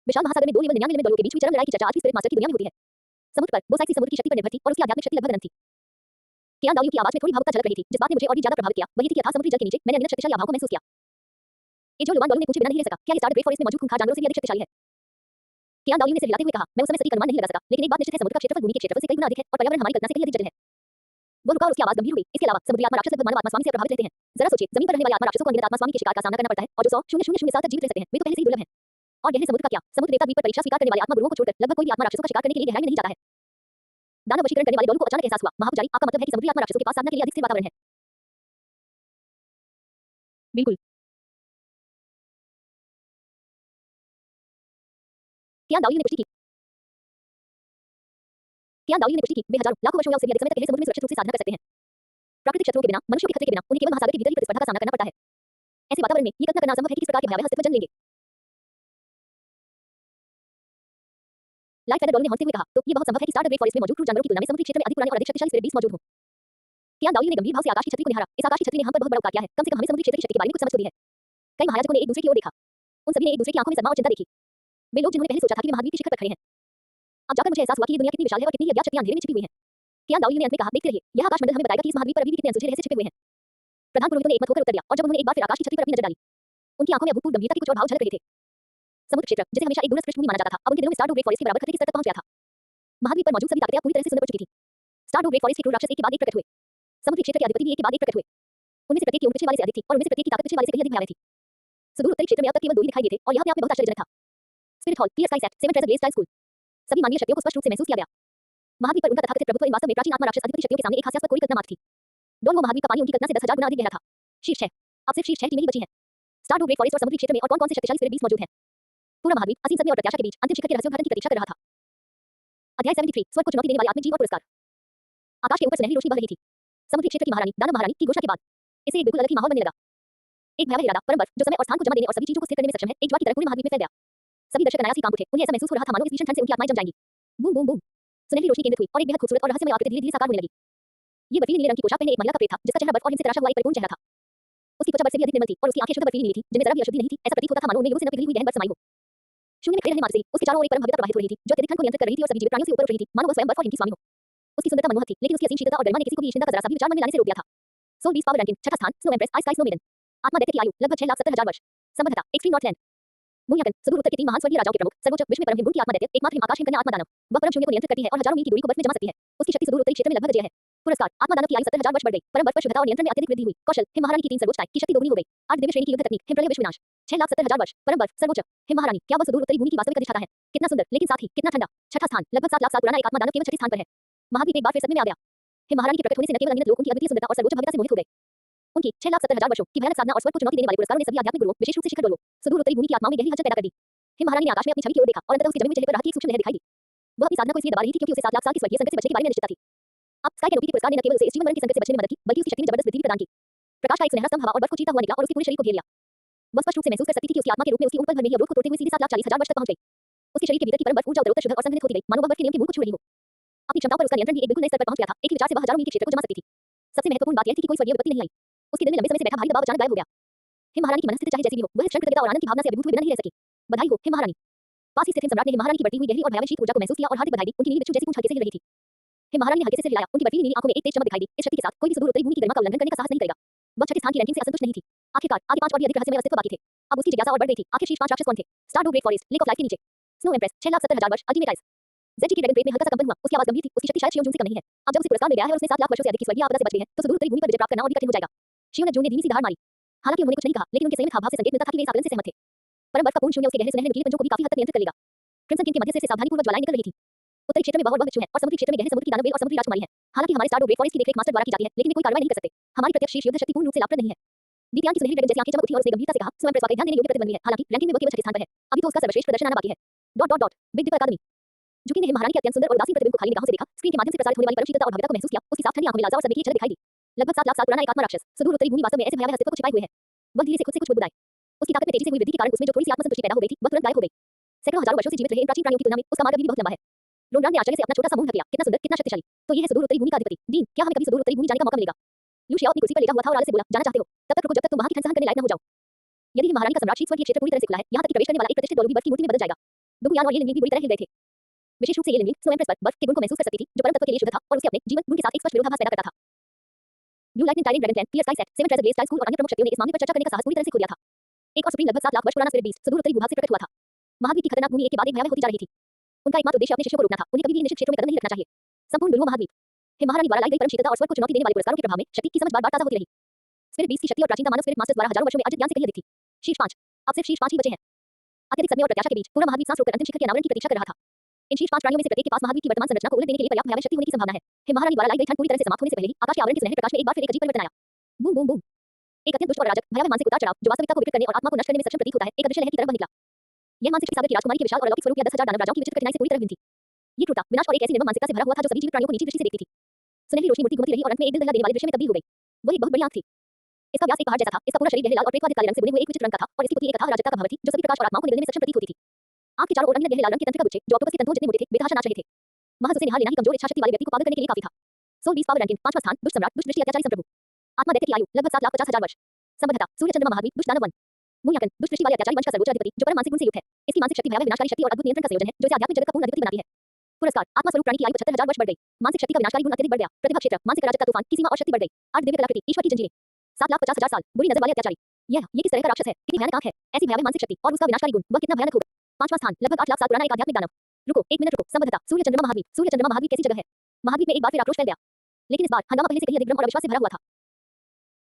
विशाल महासागर में 2 दलों के बीच हुई चरम लड़ाई की चर्चा आज भी स्पिरिट मास्टर की दुनिया में होती है। समुद्र पर बोसाइसी समुद्र की शक्ति पर निर्भर थी और उसकी आध्यात्मिक शक्ति लगभग अनंत थी। कियान दाओली की आवाज में थोड़ी भावुकता झलक रही थी, जिस बात ने मुझे और भी ज्यादा प्रभावित किया वही थी कि अथाह समुद्री जल के नीचे मैंने अनगिनत शक्तिशाली आभाओं को महसूस किया। एजो लुआन डॉलू ने पूछे बिना नहीं रह सका, क्या ये स्टारडू ग्रेट फॉरेस्ट में मौजूद खूंखार जानवरों से भी अधिक शक्तिशाली है? कियान दाओली ने सिर हिलाते हुए कहा, मैं उस समय सटीक अनुमान नहीं लगा सका, लेकिन एक बात निश्चित है, समुद्र का क्षेत्रफल भूमि के क्षेत्रफल से कई गुना अधिक है और पर्यावरण हमारी कल्पना से कहीं अधिक जटिल है। वो रुका और उसकी आवाज गंभीर हो गई। इसके अलावा समुद्री आत्मा राक्षस लगभग मानव आत्मा स्वामी से प्रभावित रहते हैं। जरा सोचिए, जमीन पर रहने वाले आत्मा राक्षसों को अनगिनत आत्मा स्वामी के शिकार का सामना करना पड़ता है और जो 100,000 साल तक जीवित रह सकते हैं, वे तो पहले से ही दुर्लभ हैं। और गहरे समुद्र का क्या? समुद्र देवता द्वीप पर परीक्षा स्वीकार करने वाले आत्मा गुरुओं को छोड़कर लगभग कोई भी आत्मा राक्षसों का शिकार करने के लिए गहराई में नहीं जाता है। दानव वशीकरण करने वाले डॉलू को अचानक एहसास हुआ, महापुजारी, आपका मतलब है कि समुद्री आत्मा राक्षसों के पास साधना के लिए अधिक स्थिर वातावरण है? बिल्कुल। कियान दाओली ने पुष्टि की। वे हजारों लाखों वर्षों या उससे भी अधिक समय तक गहरे समुद्र में सुरक्षित रूप से साधना कर सकते हैं। प्राकृतिक शत्रुओं के बिना, मनुष्यों के खतरे के बिना उन्हें केवल महासागर के भीतर ही प्रतिस्पर्धा का सामना करना पड़ता है। ऐसे वातावरण में ये कल्पना करना असंभव है कि किस प्रकार के भयावह अस्तित्व जन्म लेंगे। लाइट फेदर डॉलू ने हंसते हुए कहा, तो ये बहुत संभव है कि स्टारडू ग्रेट फॉरेस्ट में मौजूद क्रूर जानवरों की तुलना में समुद्री क्षेत्र में अधिक पुराने और अधिक शक्तिशाली स्पिरिट बीस्ट मौजूद हों। कियान दाओली ने गंभीर भाव से आकाश की छतरी को निहारा। इस आकाश की छतरी ने हम पर बहुत बड़ा उपकार किया है। कम से कम हमें समुद्री क्षेत्र की शक्ति के बारे में कुछ समझ तो दी है। कई महायाजकों ने एक दूसरे की ओर देखा। उन सभी ने एक दूसरे की आंखों में सदमा और चिंता देखी। वे लोग जिन्होंने पहले सोचा था कि वे महाद्वीप के शिखर पर खड़े हैं, अब जाकर मुझे एहसास हुआ कि ये दुनिया कितनी विशाल है और कितनी अज्ञात शक्तियां अंधेरे में छिपी हुई हैं। कियान दाओली ने अंत में कहा, देखते रहिए, यह आकाश मंडल हमें बताएगा कि इस महाद्वीप पर अभी भी कितने अनसुलझे रहस्य छिपे हुए हैं। प्रधान पुरोहितों ने एक मत होकर उत्तर दिया और जब उन्होंने एक बार फिर आकाश की छतरी पर अपनी नजर डाली, उनकी आंखों में अभूतपूर्व गंभीरता के कुछ और भाव झलक रहे थे। समुद्र क्षेत्र, जिसे हमेशा एक दूरस्थ पृष्ठभूमि माना जाता था, अब उनके दिलों में स्टारडू ग्रेट फॉरेस्ट के बराबर खतरे के स्तर तक पहुंच गया था। महाद्वीप पर मौजूद सभी ताकतें पूरी तरह से सुंदर पड़ चुकी थी। स्टारडू ग्रेट फॉरेस्ट के क्रूर राक्षस एक के बाद एक प्रकट हुए। समुद्री क्षेत्र के अधिपति भी एक के बाद एक प्रकट हुए। उनमें से प्रत्येक की उम्र पिछले वाले से अधिक थी और उनमें से प्रत्येक की ताकत पिछले वाले से कहीं अधिक भयावह थी। सुदूर उत्तरी क्षेत्र में अब तक केवल 2 ही दिखाई देते और यहाँ पे आप में बहुत आश्चर्यजनक था। Spirit hall, clear sky set, 7 treasure glaze style school. सभी मानवीय शक्तियों को स्पष्ट रूप से महसूस किया गया। महाद्वीप पर उनका तथाकथित प्रभुत्व इन वास्तव में प्राचीन आत्मा राक्षस अधिपति शक्तियों के सामने एक हास्यास्पद कोरी कल्पना मात्र थी। डोंगो महाद्वीप का पानी उनकी कल्पना से 10,000 गुना अधिक गहरा था। शीर्ष 6, अब सिर्फ शीर्ष 6 टीमें ही बची हैं। स्टारडू ग्रेट फॉरेस्ट और समुद्री क्षेत्र में और कौन-कौन से शक्तिशाली स्पिरिट बीस्ट मौजूद हैं? पूरा महाद्वीप असीम सदमे और प्रत्याशा के बीच अंतिम शिखर के रहस्योद्घाटन की प्रतीक्षा कर रहा था। अध्याय 73, स्वर्ग को चुनौती देने वाले आत्मिक जीव और पुरस्कार। आकाश के ऊपर सुनहरी रोशनी बह रही थी। समुद्री क्षेत्र की महारानी, दानव महारानी की घोषणा के बाद इसे एक बिल्कुल अलग ही माहौल बनने लगा। एक भयावह इरादा, परम बर्फ, जो समय और स्थान को जमा देने और सभी चीजों को स्थिर करने में सक्षम है, एक ज्वाला की तरह पूरे महाद्वीप में फैल गया। सभी दर्शक अनायास ही कांप उठे। उन्हें ऐसा महसूस हो रहा था मानो इस भीषण ठंड से उनकी आत्माएं जम जाएंगी। Boom boom boom. सुनहरी रोशनी केंद्रित हुई और एक बेहद खूबसूरत और रहस्यमय आकृति धीरे-धीरे साकार होने लगी। ये बर्फीली नीले रंग की पोशाक पहने एक महिला का प्रेत था, जिसका चेहरा बर्फ और हिम से तराशा हुआ एक परिपूर्ण चेहरा था। उसकी त्वचा बर्फ से भी अधिक निर्मल थी और उसकी आंखें शुद्ध बर्फीली नीली थी, जिनमें जरा भी अशुद्धि नहीं थी। ऐसा प्रतीत होता था मानो उनमें युगों से न पिघली हुई गहन बर्फ समाई हो। शून्य में खड़े रहने मात्र से ही उसके चारों ओर एक परम भव्यता प्रवाहित हो रही थी, जो अत्यधिक ठंड को नियंत्रित कर रही थी और सभी जीवित प्राणियों से ऊपर उठ रही थी, मानो वह स्वयं बर्फ और हिम की स्वामी हो। उसकी सुंदरता मनमोहक थी, लेकिन उसकी असीम शीतलता और गरिमा ने किसी को भी इस चिंता का जरा सा भी विचार मन में लाने से रोक दिया था। सोल बीस्ट पावर रैंकिंग, छठा स्थान, snow empress, ice sky snow maiden. आत्मा दैत्य की आयु लगभग 6,70,000 वर्ष। संबद्धता, एक्सट्रीम नॉर्थलैंड। मूल्यांकन, सुदूर उत्तर के 3 महान स्वर्गीय राजाओं के प्रमुख, सर्वोच्च विश्व में परम हिमगुण की आत्मा दैत्य, एकमात्र हिम आकाश हिम कन्या आत्मा दानव। वह परम शून्य को नियंत्रित करती है और हजारों मील की दूरी को बर्फ में जमा सकती है। उसकी शक्ति सुदूर उत्तरी क्षेत्र में लगभग अजेय है। पुरस्कार, आत्मा दानव की आयु 70,000 वर्ष बढ़ गई। परम बर्फ पर शुद्धता और नियंत्रण में अत्यधिक वृद्धि हुई। कौशल, हिम महारानी की 3 सर्वोच्चताएं की शक्ति दोगुनी हो गई। 8 दिव्य श्रेणी की युद्ध तकनीक, हिम प्रलय विश्व विनाश। 6,70,000 वर्ष, परम बर्फ, सर्वोच्च, हिम महारानी, क्या वह सुदूर उत्तरी भूमि की वास्तविक अधिष्ठाता है? कितना सुंदर, लेकिन साथ ही कितना ठंडा। छठा स्थान, लगभग 7 लाख साल पुराना एक आत्मा दानव केवल 6 स्थान पर है। महाद्वीप एक बार फिर सदमे में आ गया। हिम महारानी के प्रकट होने से न केवल अनगिनत लोग उनकी अद्वितीय सुंदरता और सर्वोच्च भव्यता से मोहित हो गए, उनकी 6,70,000 वर्षों की भयानक साधना और स्वर्ग को चुनौती देने वाले पुरस्कारों ने सभी आध्यात्मिक गुरुओं विशेष रूप से शिखर डोलवो सुदूर उत्तरी भूमि की आत्माओं में गहरी हलचल पैदा कर दी। हिम महारानी ने आकाश में अपनी छवि की ओर देखा और अंततः उसके जमे हुए चेहरे पर राहत की एक सूक्ष्म लहर दिखाई दी। वह अपनी साधना को इसलिए दबा रही थी क्योंकि उसे 7 लाख साल की स्वर्गीय संकट से बचने के बारे में निश्चितता थी। अब स्काई कैनोपी के पुरस्कार ने न केवल उसे इस जीवन मरण के संकट से बचने में मदद की बल्कि उसकी शक्ति में जबरदस्त वृद्धि भी प्रदान की। प्रकाश का एक सुनहरा स्तंभ हवा और बर्फ को चीरता हुआ निकला और उसके पूरे शरीर को घेर लिया। वह स्पष्ट रूप से महसूस कर सकती थी कि उसकी आत्मा के रूप में उसकी ऊपर भर में ही अवरोध को तोड़ते हुए सीधे 7,40,000 वर्ष तक पहुंच गई। उसके शरीर के भीतर की परम बर्फ ऊर्जा उत्तरोत्तर शुद्ध और संघनित होती गई, मानो वह बर्फ के नियम के मूल को छू रही हो। अपनी क्षमताओं पर उसका नियंत्रण भी एक बिल्कुल नए स्तर पर पहुंच गया था। एक ही विचार से वह हजारों मील के क्षेत्र को जमा सकती थी। सबसे महत्वपूर्ण बात यह थी कि कोई स्वर्गीय विपत्ति नहीं आई। उसके दिल में लंबे समय से बैठा भारी दबाव अचानक गायब हो गया। हिम महारानी की मनस्थिति चाहे जैसी भी हो, वह क्षण कृतज्ञता और आनंद की भावना से अभिभूत हुए बिना नहीं रह सकी। बधाई हो हिम महारानी। पास ही स्थित हिम सम्राट ने हिम महारानी की बढ़ती हुई गहरी और भयावह शीत ऊर्जा को महसूस किया और हार्दिक बधाई दी। उनकी नीली बिच्छू जैसी पूंछ हल्के से हिल रही थी। हिम महारानी ने हल्के से सिर हिलाया, उनकी बर्फीली नीली आंखों में एक तेज चमक दिखाई दी। इस शक्ति के साथ कोई भी सुदूर उत्तरी भूमि की गरिमा का उल्लंघन करने का साहस नहीं करेगा। वह छठे स्थान की रैंकिंग से असंतुष्ट नहीं थी। आखिरकार आगे 5 और भी अधिक रहस्यमय अस्तित्व बाकी थे। अब उसकी जिज्ञासा और बढ़ गई थी। आखिर शीर्ष 5 राक्षस कौन थे? Star Dou Great forest, lake of Life के नीचे, स्नो एम्प्रेस, 6,70,000 वर्ष, अल्टीमेट आइस। जेड के ड्रैगन प्रेम में हल्का सा कंपन हुआ। उसकी आवाज गंभीर थी। उसकी शक्ति शायद शियोंजून से कम नहीं है। अब जब उसे पुरस्कार मिल गया है और उसने 7 लाख वर्षों से अधिक की स्वर्गीय आपदा से बच गई है, तो सुदूर उत्तरी भूमि पर विजय प्राप्त करना और भी कठिन हो जाएगा। शियोंजून ने धीमी सी धार मारी। हालांकि उन्होंने कुछ नहीं कहा, लेकिन उनके संयमित हावभाव से संकेत मिलता था कि वे इस आकलन से सहमत थे। परम बर्फ का पूर्ण शून्य उसके गहरे सुनहरे नुकीले पंजों को भी काफी हद तक नियंत्रित कर लेगा। क्रिम्सन किंग के मध्य से सावधानीपूर्वक ज्वालाएं निकल रही थी। उत्तरी क्षेत्र में वह बिच्छू है और समुद्री क्षेत्र में गहरे समुद्र की दानव व्हेल और समुद्री राजकुमारी है। हालांकि हमारे स्टारडू ग्रेट फॉरेस्ट की देखरेख मास्टर द्वारा की जाती है, लेकिन वे कोई कार्रवाई नहीं कर सकते। हमारी प्रत्यक्ष शीर्ष युद्ध शक्ति पूर्ण रूप से लाभप्रद नहीं है। दीप्तियान की सुनहरी ड्रैगन जैसी आंखें चमक उठी और उसने गंभीरता से कहा, स्वयं प्रेस वाकई ध्यान देने योग्य प्रतिद्वंदी है। हालांकि रैंकिंग में वह केवल छठे स्थान पर है। अभी तो उसका सर्वश्रेष्ठ प्रदर्शन आना बाकी है। बिग डिपर अकादमी। जुकी ने हिम महारानी के अत्यंत सुंदर और उदासीन प्रतिबिंब को खाली निगाहों से देखा। स्क्रीन के माध्यम से प्रसारित होने वाली परम शीतलता और भव्यता को महसूस किया। उसकी साफ ठंडी आंखों में लालसा और सनकी एक झलक दिखाई दी। लगभग 7 लाख साल पुराना एक आत्मा राक्षस सुदूर उत्तरी भूमि वास्तव में ऐसे भयावह अस्तित्व को छिपाए हुए है। वह धीरे से खुद से कुछ बुदबुदाई। उसकी ताकत में तेजी से हुई वृद्धि के कारण उसमें जो थोड़ी सी आत्मसंतुष्टि पैदा हो गई थी, वह तुरंत गायब हो गई। सैकड़ों हजारों वर्षों से जीवित रहे इन प्राचीन प्राणियों की तुलना में उसका मार्ग अभी भी बहुत लंबा है। रोमरान ने आश्चर्य से अपना छोटा सा मुंह ढक लिया। कितना सुंदर, कितना शक्तिशाली। तो ये है सुदूर उत्तरी भूमि का अधिपति। डीन, क्या हमें कभी सुदूर उत्तरी भूमि जाने का मौका मिलेगा? लूशिया अपनी कुर्सी पर लेटा हुआ था और आलस से बोला, जाना चाहते हो? तब तक रुको जब तक तुम वहां की ठंड सहन करने लायक न हो जाओ। यदि हिम महारानी का सम्राट शीत स्वर्गीय क्षेत्र पूरी तरह से खुला है, यहाँ तक कि प्रवेश करने वाला एक प्रतिष्ठित डोलवी बर्फ की मूर्ति में बदल जाएगा। दुगुयान और ये लिंगली भी बुरी तरह हिल गए थे। विशेष रूप से ये लिंगली स्नो एम्प्रेस पर बर्फ के गुण को महसूस कर सकती थी, जो परम तत्व के लिए शुद्ध था और उसके अपने जीवन गुण के साथ एक स्पष्ट विरोधाभास पैदा करता था। ब्लू लाइटनिंग टाइडेड Dragon 10 Clear sky set 7 Treasure Glaze Style School और अन्य प्रमुख शक्तियों ने इस मामले पर चर्चा करने का साहस पूरी तरह से खो दिया था। एक और सुप्रीम लगभग 7 लाख वर्ष पुराना स्पिरिट बीस्ट सुदूर उत्तरी भूभाग से प्रकट हुआ था। महाद्वीप की खतरनाक भूमि एक के बाद एक भयावह होती जा रही थी। उनका एकमात्र उद्देश्य अपने शिष्यों को रोकना था। उन्हें कभी भी निश्चित क्षेत्रों में कदम नहीं रखना चाहिए। संपूर्ण दुर्गम महाद्वीप। हिम महारानी द्वारा लाई गई परम शीतलता और स्वर्ग को चुनौती देने वाले पुरस्कारों के प्रभाव में शक्ति की समझ बार-बार ताजा होती रही। स्पिरिट बीस्ट की शक्ति और प्राचीनता मानव स्पिरिट मास्टर्स द्वारा हजारों वर्षों में अर्जित ज्ञान से कहीं अधिक थी। शीर्ष 5। अब सिर्फ शीर्ष 5 ही बचे हैं। अत्यधिक सदमे और प्रत्याशा के बीच पूरा महाद्वीप सांस रोककर अंतिम शिखर के अनावरण की प्रतीक्षा कर रहा था। इन शीर्ष 5 प्राणियों में से प्रत्येक के पास महाद्वीप की वर्तमान संरचना को उलट देने के लिए पर्याप्त भयावह शक्ति होने की संभावना है। हिम महारानी द्वारा लाई गई ठंड पूरी तरह से समाप्त होने से पहले ही आकाश के आवरण के सुनहरे प्रकाश में एक बार फिर एक अजीब परिवर्तन आया। Boom boom boom. एक अत्यंत दुष्ट और अराजक भयावह मानसिक उतार-चढ़ाव जो वास्तविकता को विकृत करने और आत्मा को नष्ट करने में सक्षम प्रतीत होता है, एक अदृश्य लहर की तरफ बह निकला। यह मानसिक सागर की राजकुमारी के विशाल और अलौकिक स्वरूप या 10,000 दानव राजाओं की विचित्र कठिनाई से पूरी तरह भिन्न थी। ये क्रूरता, विनाश और एक ऐसी निर्मम मानसिकता से भरा हुआ था जो सभी जीवित प्राणियों को नीची दृष्टि से देखती थी। सुनहरी रोशनी मूर्ति घूमती रही और अंत में एक दिल दहला देने वाले दृश्य में तब्दील हो गई। वो एक बहुत बड़ी आंख थी। इसका व्यास एक पहाड़ जैसा था। इसका पूरा शरीर गहरे लाल और प्रेतवादित काले रंग से बुने हुए एक विचित्र रंग का था और इसकी पुतली एक अथाह अराजकता का भाव थी जो सभी प्रकाश और आत्माओं को निगलने में सक्षम प्रतीत होती थी। आंख के चारों ओर अनगिनत गहरे लाल रंग के तंत्रिका गुच्छे जो ऑक्टोपस के तंतुओं जितने मोटे थे, बेतहाशा नाच रहे थे। महज उसे निहार लेना ही कमजोर इच्छा शक्ति वाले व्यक्ति को पागल करने के लिए काफी था। सोल बीस पावर रैंकिंग 5वां स्थान, दुष्ट सम्राट, दुष्ट दृष्टि अत्याचारी संप्रभु। आत्मा दैत्य की आयु लगभग 7,50,000 वर्ष। संबद्धता सूर्य चंद्रमा महाद्वीप दुष्ट दानव वन। मूल्यांकन दुष्ट दृष्टि वाले अत्याचारी वंश का सर्वोच्च अधिपति जो परम मानसिक गुण से युक्त है। इसकी मानसिक शक्ति भयावह विनाशकारी शक्ति और अद्भुत नियंत्रण का संयोजन है जो इसे आध्यात्मिक जगत का पूर्ण अधिपति बनाती है। पुरस्कार आत्मा स्वरूप प्राणी की आयु 75,000 वर्ष बढ़ गई। मानसिक शक्ति का विनाशकारी गुण अत्यधिक बढ़ गया। प्रतिभा क्षेत्र मानसिक अराजकता तूफान की सीमा और शक्ति बढ़ गई। 8 दिव्य कलाकृति ईश्वर की जंजीरें 7,50,000 साल बुरी नजर वाले अत्याचारी। ये किस तरह का राक्षस है? कितनी भयानक आंख है? ऐसी भयावह मानसिक शक्ति और उसका विनाशकारी गुण, वह कितना भयानक होगा? 5वां स्थान लगभग 8 लाख साल पुराना एक आध्यात्मिक दानव। रुको एक मिनट रुको। संबद्धता सूर्य चंद्रमा महाद्वीप। सूर्य चंद्रमा महाद्वीप कैसी जगह है? महाद्वीप में एक बार फिर आक्रोश फैल गया। लेकिन इस बार हंगामा पहले से कहीं अधिक भ्रम और अविश्वास से भरा हुआ था।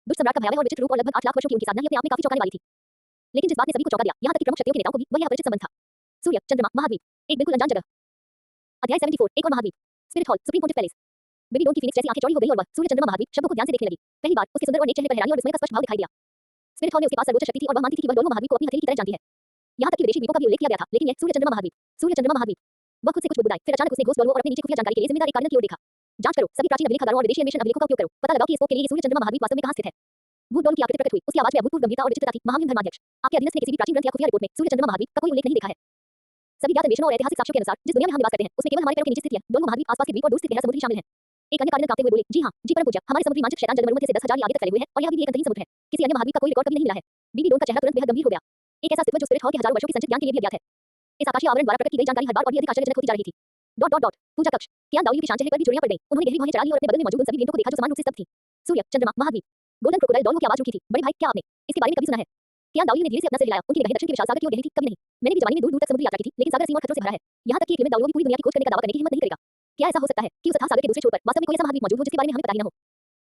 दुष्ट सम्राट का भयावह और विचित्र रूप और लगभग 8 लाख वर्षों की उनकी साधना ही अपने आप में काफी चौंकाने वाली थी। लेकिन जिस बात ने सभी को चौंका दिया, यहाँ तक कि प्रमुख शक्तियों के नेताओं को भी, वह यह अपरिचित संबंध था। सूर्य चंद्रमा महाद्वीप एक बिल्कुल अनजान जगह। अध्याय 74 एक और महाद्वीप। Spirit hall supreme pontiff palace. Bibi Dong की फिनिक्स जैसी आंखें चौड़ी हो गई और वह सूर्य चंद्रमा महाद्वीप शब्दों को ध्यान से देखने लगी। पहली बार उसके सुंदर और नेक चेहरे पर हैरानी और विस्मय का स्पष्ट भाव दिखाई दिया। स्पिरिट हॉल में उसके पास सर्वोच्च शक्ति थी और वह मानती थी कि वह दोनों महाद्वीप को अपनी हथेली की तरह जानती है। यहाँ तक कि विदेशी द्वीपों का भी उल्लेख किया गया था, लेकिन यह सूर्य चंद्रमा महाद्वीप। सूर्य चंद्रमा महाद्वीप। वह खुद से कुछ बुदबुदाई, फिर अचानक उसने घोस्ट डोलवों और अपने नीचे खुफिया जानकारी के लिए जिम्मेदार एक कार्य की ओर देखा। जांच करो, सभी प्राचीन अभिलेखागारों और विदेशी अन्वेषण अभिलेखों का उपयोग करो, पता लगाओ कि इस स्कोप के लिए ये सूर्य चंद्रमा महाद्वीप वास्तव में कहां स्थित है। भूत डोन की आकृति प्रकट हुई। उसकी आवाज में अभूतपूर्व गंभीरता और विचित्रता थी। महामहिम धर्माध्यक्ष, आपके अधीनस्थ ने किसी भी प्राचीन ग्रंथ या खुफिया रिपोर्ट में सूर्य चंद्रमा महाद्वीप का कोई उल्लेख नहीं देखा है। सभी ज्ञात अन्वेषणों और ऐतिहासिक साक्ष्यों के अनुसार जिस दुनिया में हम निवास करते हैं उसमें केवल हमारे पैरों के नीचे स्थित यह दोनों महाद्वीप आसपास के द्वीप और दूर स्थित गहरा समुद्र ही शामिल है। एक अन्य कार्य कांपते हुए बोले, जी हाँ जी परम पूज्य, हमारे समुद्री मानचित्र शैतान जलमरुमध्य से 10,000 आगे तक फैले हुए हैं और यह भी एक अंतहीन समुद्र है। किसी अन्य महाद्वीप का कोई रिकॉर्ड कभी नहीं मिला है। बीबी डोन का चेहरा तुरंत बेहद गंभीर हो गया। एक ऐसा अस्तित्व जो स्पिरिट हॉल के हजारों वर्षों के संचित ज्ञान के लिए भी अज्ञात है। इस आकाशीय आवरण द्वारा प्रकट की गई जानकारी हर बार और भी अधिक आश्चर्यजनक होती जा रही थी। पूजा कक्ष। कियान दाओयू की शांत चेहरे पर भी झुर्रियां पड़ गई। उन्होंने गहरी भौहें चढ़ा ली और अपने बगल में मौजूद उन सभी गेंटों को देखा जो समान रूप से स्तब्ध थी। सूर्य चंद्रमा महाद्वीप। गोल्डन क्रोकोडाइल डॉल्फिन की आवाज रुकी थी। बड़े भाई क्या आपने इसके बारे में कभी सुना है? कियान दाओयू ने धीरे से अपना सिर हिलाया। उनकी निगाहें दक्षिण के विशाल सागर की ओर गहरी थी। कभी नहीं। मैंने भी जवानी में दूर-दूर तक समुद्र यात्रा की थी, लेकिन सागर सीमा खतरों से भरा है। यहाँ तक कि क्लेमेंट दाओयू भी पूरी दुनिया की खोज करने का दावा करने की हिम्मत नहीं करेगा। क्या ऐसा हो सकता है कि उस अथाह सागर के दूसरे छोर पर वास्तव में कोई ऐसा महाद्वीप मौजूद हो जिसके बारे में हमें पता ही न हो?